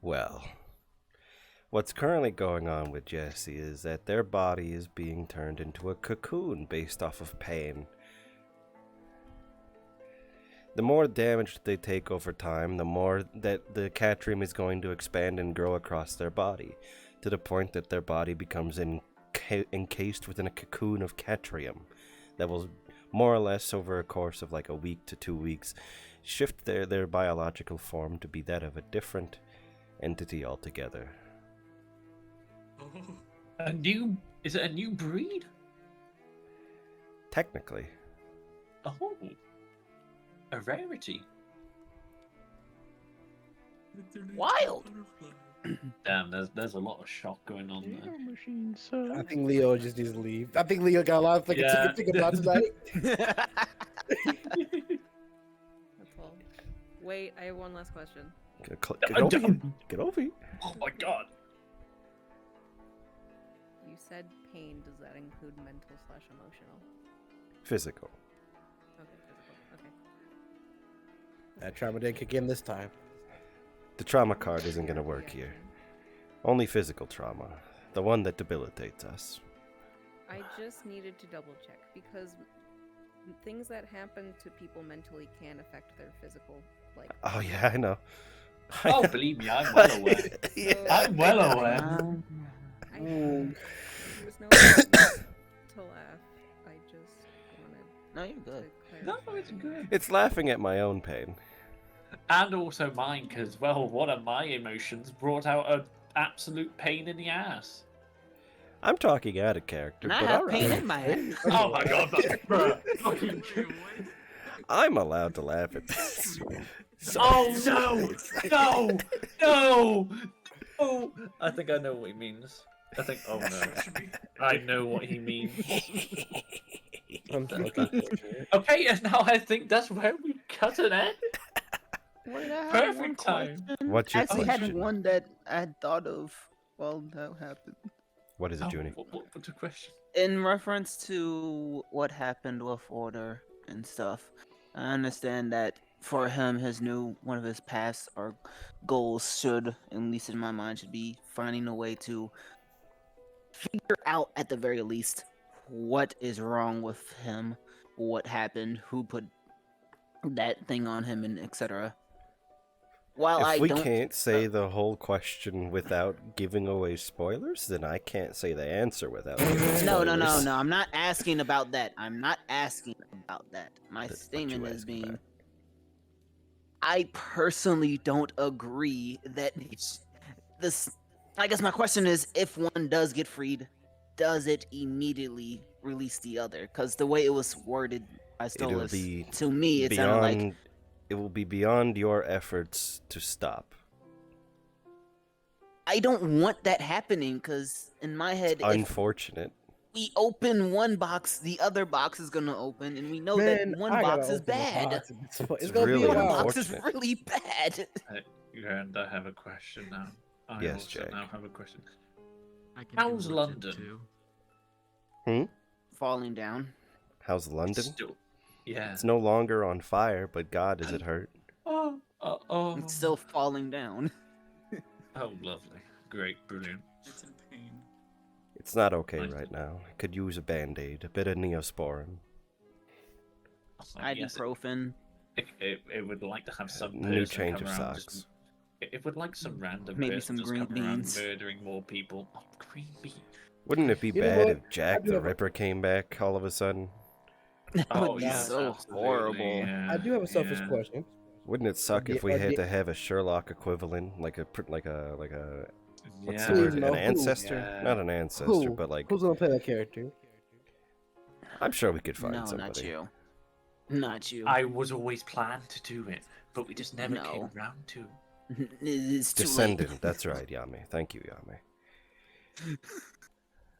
Well, what's currently going on with Jesse is that their body is being turned into a cocoon based off of pain. The more damage they take over time, the more that the Catrium is going to expand and grow across their body, to the point that their body becomes encased within a cocoon of Catrium that will more or less over a course of like a week to 2 weeks shift their biological form to be that of a different entity altogether. Is it a new breed? Technically. Oh. A rarity. Wild. Damn, there's a lot of shock going on there. I think Leo just needs to leave. I think Leo got a lot of things to think about tonight. That's all. Wait, I have one last question. Get over here. Get over here. Oh my god. You said pain. Does that include mental/emotional? Physical. Okay, physical. Okay. That trauma didn't kick in this time. The trauma card isn't going to work here. Only physical trauma. The one that debilitates us. I just needed to double check because things that happen to people mentally can affect their physical, like. Oh yeah, I know. Oh, believe me, I'm well aware. Yeah, I'm well aware. There's no reason to laugh. I just wanted. No, you're good. No, it's good. It's laughing at my own pain. And also mine, because, well, one of my emotions brought out an absolute pain in the ass. I'm talking out of character, And I but have alright. pain in my ass. Oh my god, bruh. I'm allowed to laugh at this. Oh no! No! No! Oh! I think I know what he means. I think. Oh no. I know what he means. Okay, and now I think that's where we cut an end. Wait, I have Perfect one time. question. What's your I actually had question? one that I had thought of while that happened. What is it, Junie? What's the question? In reference to what happened with Order and stuff, I understand that for him, one of his paths or goals should, at least in my mind, should be finding a way to figure out, at the very least, what is wrong with him, what happened, who put that thing on him, and etc. While If we can't say the whole question without giving away spoilers, then I can't say the answer without giving No, spoilers. no. I'm not asking about that. I'm not asking about that. My What statement you is ask being, about? I personally don't agree that this. I guess my question is, if one does get freed, does it immediately release the other? Because the way it was worded by It'll Stolas, be to me, it sounded like beyond. It will be beyond your efforts to stop. I don't want that happening. Because in my head, if Unfortunate. we open one box, the other box is gonna open, and we know Man, that one I gotta box is open the bad. box. It's It's gonna be really a One while. box is unfortunate. really bad. And I have a question now. I Yes, also Jack. now have a question. I can How's do legit London? too. Falling down. How's London? Still, yeah. It's no longer on fire, but God, is it hurt? Oh. It's still falling down. Oh, lovely. Great, brilliant. It's in pain. It's not okay Nice. right now. I could use a band-aid, a bit of Neosporin. Yes, Ibuprofen. it would like to have some New person change come of around. socks. It would like some random Maybe person some just green come around beans. murdering more people. Oh, green beans. Wouldn't it be You know bad what? if Jack do the have a- Ripper came back all of a sudden? That Oh, would be yes, so absolutely, horrible. yeah, I do have a selfish yeah. question. Wouldn't it suck the- if we or had the- to have a Sherlock equivalent, like a what's Yeah. the word? Please, no, An who? ancestor? Yeah. Not an ancestor, Who? but like Who's gonna play that character? I'm sure we could find No, somebody. not you. Not you. I was always planned to do it, but we just never came No. around to. It's too late. Descendant. That's right, Yame. Thank you, Yame.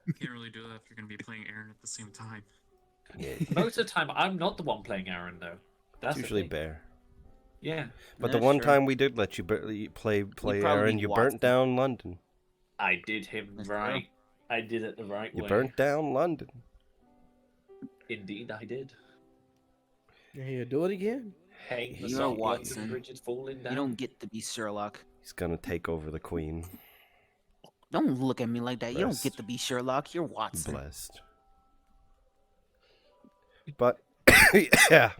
You can't really do that if you're gonna be playing Aaron at the same time. Yeah, Most of the time, I'm not the one playing Aaron, though. That's it's the usually thing. Bear. Yeah, But the That's one true. time we did let you play probably Aaron, you burnt Watson. down London. I did him That's right. I did it the right You way. burnt down London. Indeed, I did. Yeah, you do it again. Hey, the You're song Watson. London Bridge is falling down. You don't get to be Sherlock. He's gonna take over the Queen. Don't look at me like that. You don't Blessed. get to be Sherlock. You're Watson. Blessed. But yeah,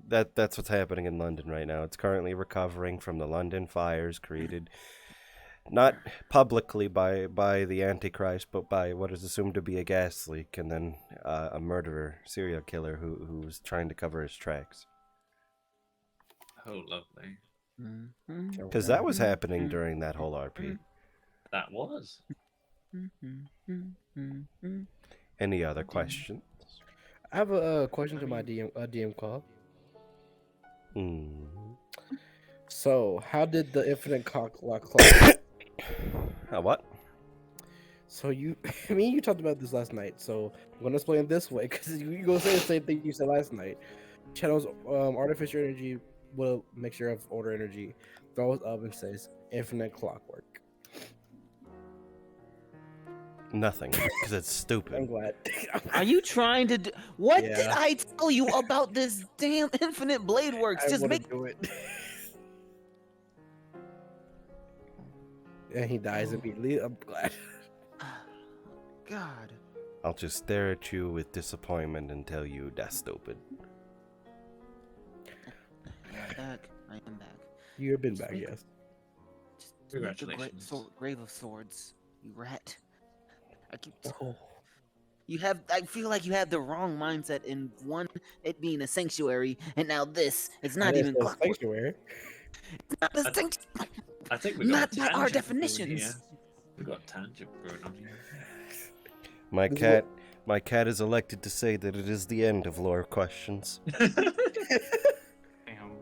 that's what's happening in London right now. It's currently recovering from the London fires created not publicly by the Antichrist, but by what is assumed to be a gas leak, and then a murderer, serial killer who's trying to cover his tracks. Oh, lovely. Mm-hmm. Because that was happening during that whole RP. That was. Any other questions? I have a question to my DM call. Mm. So, how did the infinite clock? What? So you, me and you talked about this last night. So I'm gonna explain it this way because you gonna say the same thing you said last night. Channels artificial energy with a mixture of order energy, throws up and says infinite clockwork. Nothing, because it's I'm stupid. glad. Are you trying to do... What did Yeah. I tell you about this damn Infinite Blade Works? I Just wanna make... do it. And he dies immediately. I'm glad. God. I'll just stare at you with disappointment and tell you that's stupid. I am back. I am back. You've been back, yes. Just make the Congratulations. Grave of Swords, you rat. I keep... Oh. You have... I feel like you have the wrong mindset in one, it being a sanctuary, and now this. It's not even a clockwork. sanctuary. It's not a sanctuary. I think we got Not a by our tangent going definitions. here. We got a tangent going on here. My cat is elected to say that it is the end of lore questions. Damn.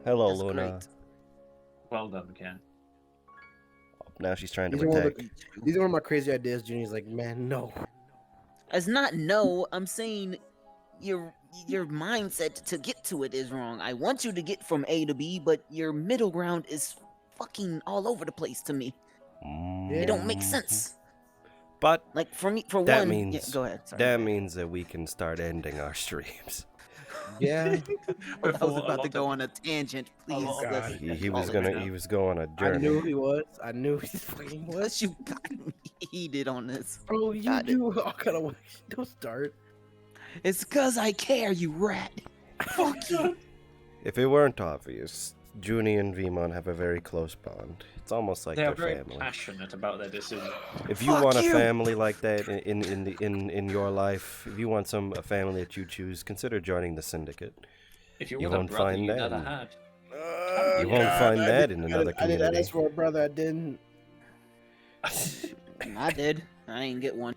Hello, That's Luna. great. Well done, Ken. Now she's trying to These are one of protect. These are one of my crazy ideas. Junior's like, man, no. It's not no. I'm saying your mindset to get to it is wrong. I want you to get from A to B, but your middle ground is fucking all over the place to me. It don't make sense. But Like for me, for that one, means yeah, go ahead. Sorry. that means that we can start ending our streams. Yeah. I was about to go on a tangent. Please, lot of let's- He let's was call it gonna now. he was going on a I journey. knew he was. I knew he fucking was. Plus, you got me heated on this. Bro, you Got it. do all kind of. Don't start. It's cause I care, you rat. Fuck you. If it weren't obvious, Junie and Vemon have a very close bond. It's almost like They are their very family. passionate about their decision. If you want a family like that in your life, if you want a family that you choose, consider joining the Syndicate. If you You want a won't brother find you that. never had. You won't find that in another I did community. ask for a brother. I didn't. I did. I ain't get one.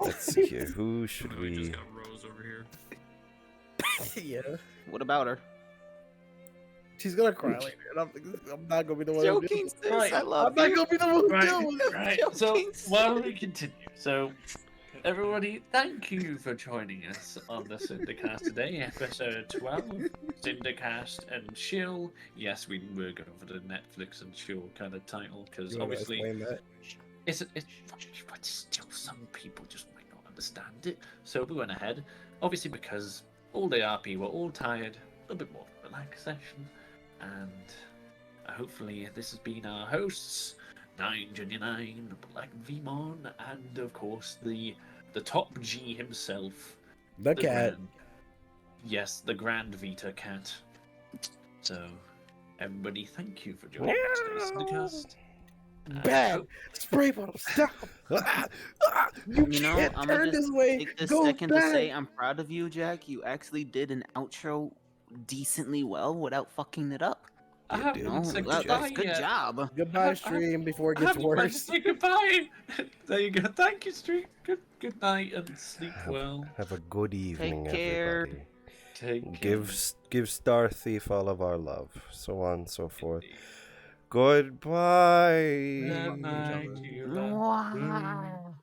Let's see here. Who should We just we? got Rose over here. Yeah, What about her? she's gonna cry later, and I'm not gonna be the one. who Joking, deals- sis. Right. I I'm love not you. gonna be the one who Right, deals with it. right. So while we continue, so everybody, thank you for joining us on the Syndicast today, episode 12, Syndicast and Chill. Yes, we were going for the Netflix and Chill kind of title because You wanna obviously explain that? it's but still some people just might not understand it. So we went ahead, obviously because all the RP were all tired, a little bit more relaxation, and hopefully this has been our hosts, 999, Black Vmon, and of course the top G himself, The cat. yes, the Grand Vita cat. So everybody, thank you for joining today's Syndicast. Bad spray bottle. Stop. You You know, can't I'm turn gonna just this way. take this Go second to say back. I'm proud of you, Jack. You actually did an outro decently well without fucking it up. I You haven't did. even No, said that's goodbye good yet. job. Goodbye, stream, before it I gets haven't planned to worse. say goodbye. There you go. Thank you, Street. Good night and sleep well. Have a good evening, care. everybody. Take care. Give Star Thief all of our love, so on and so forth. Goodbye. Good night, you. Wow.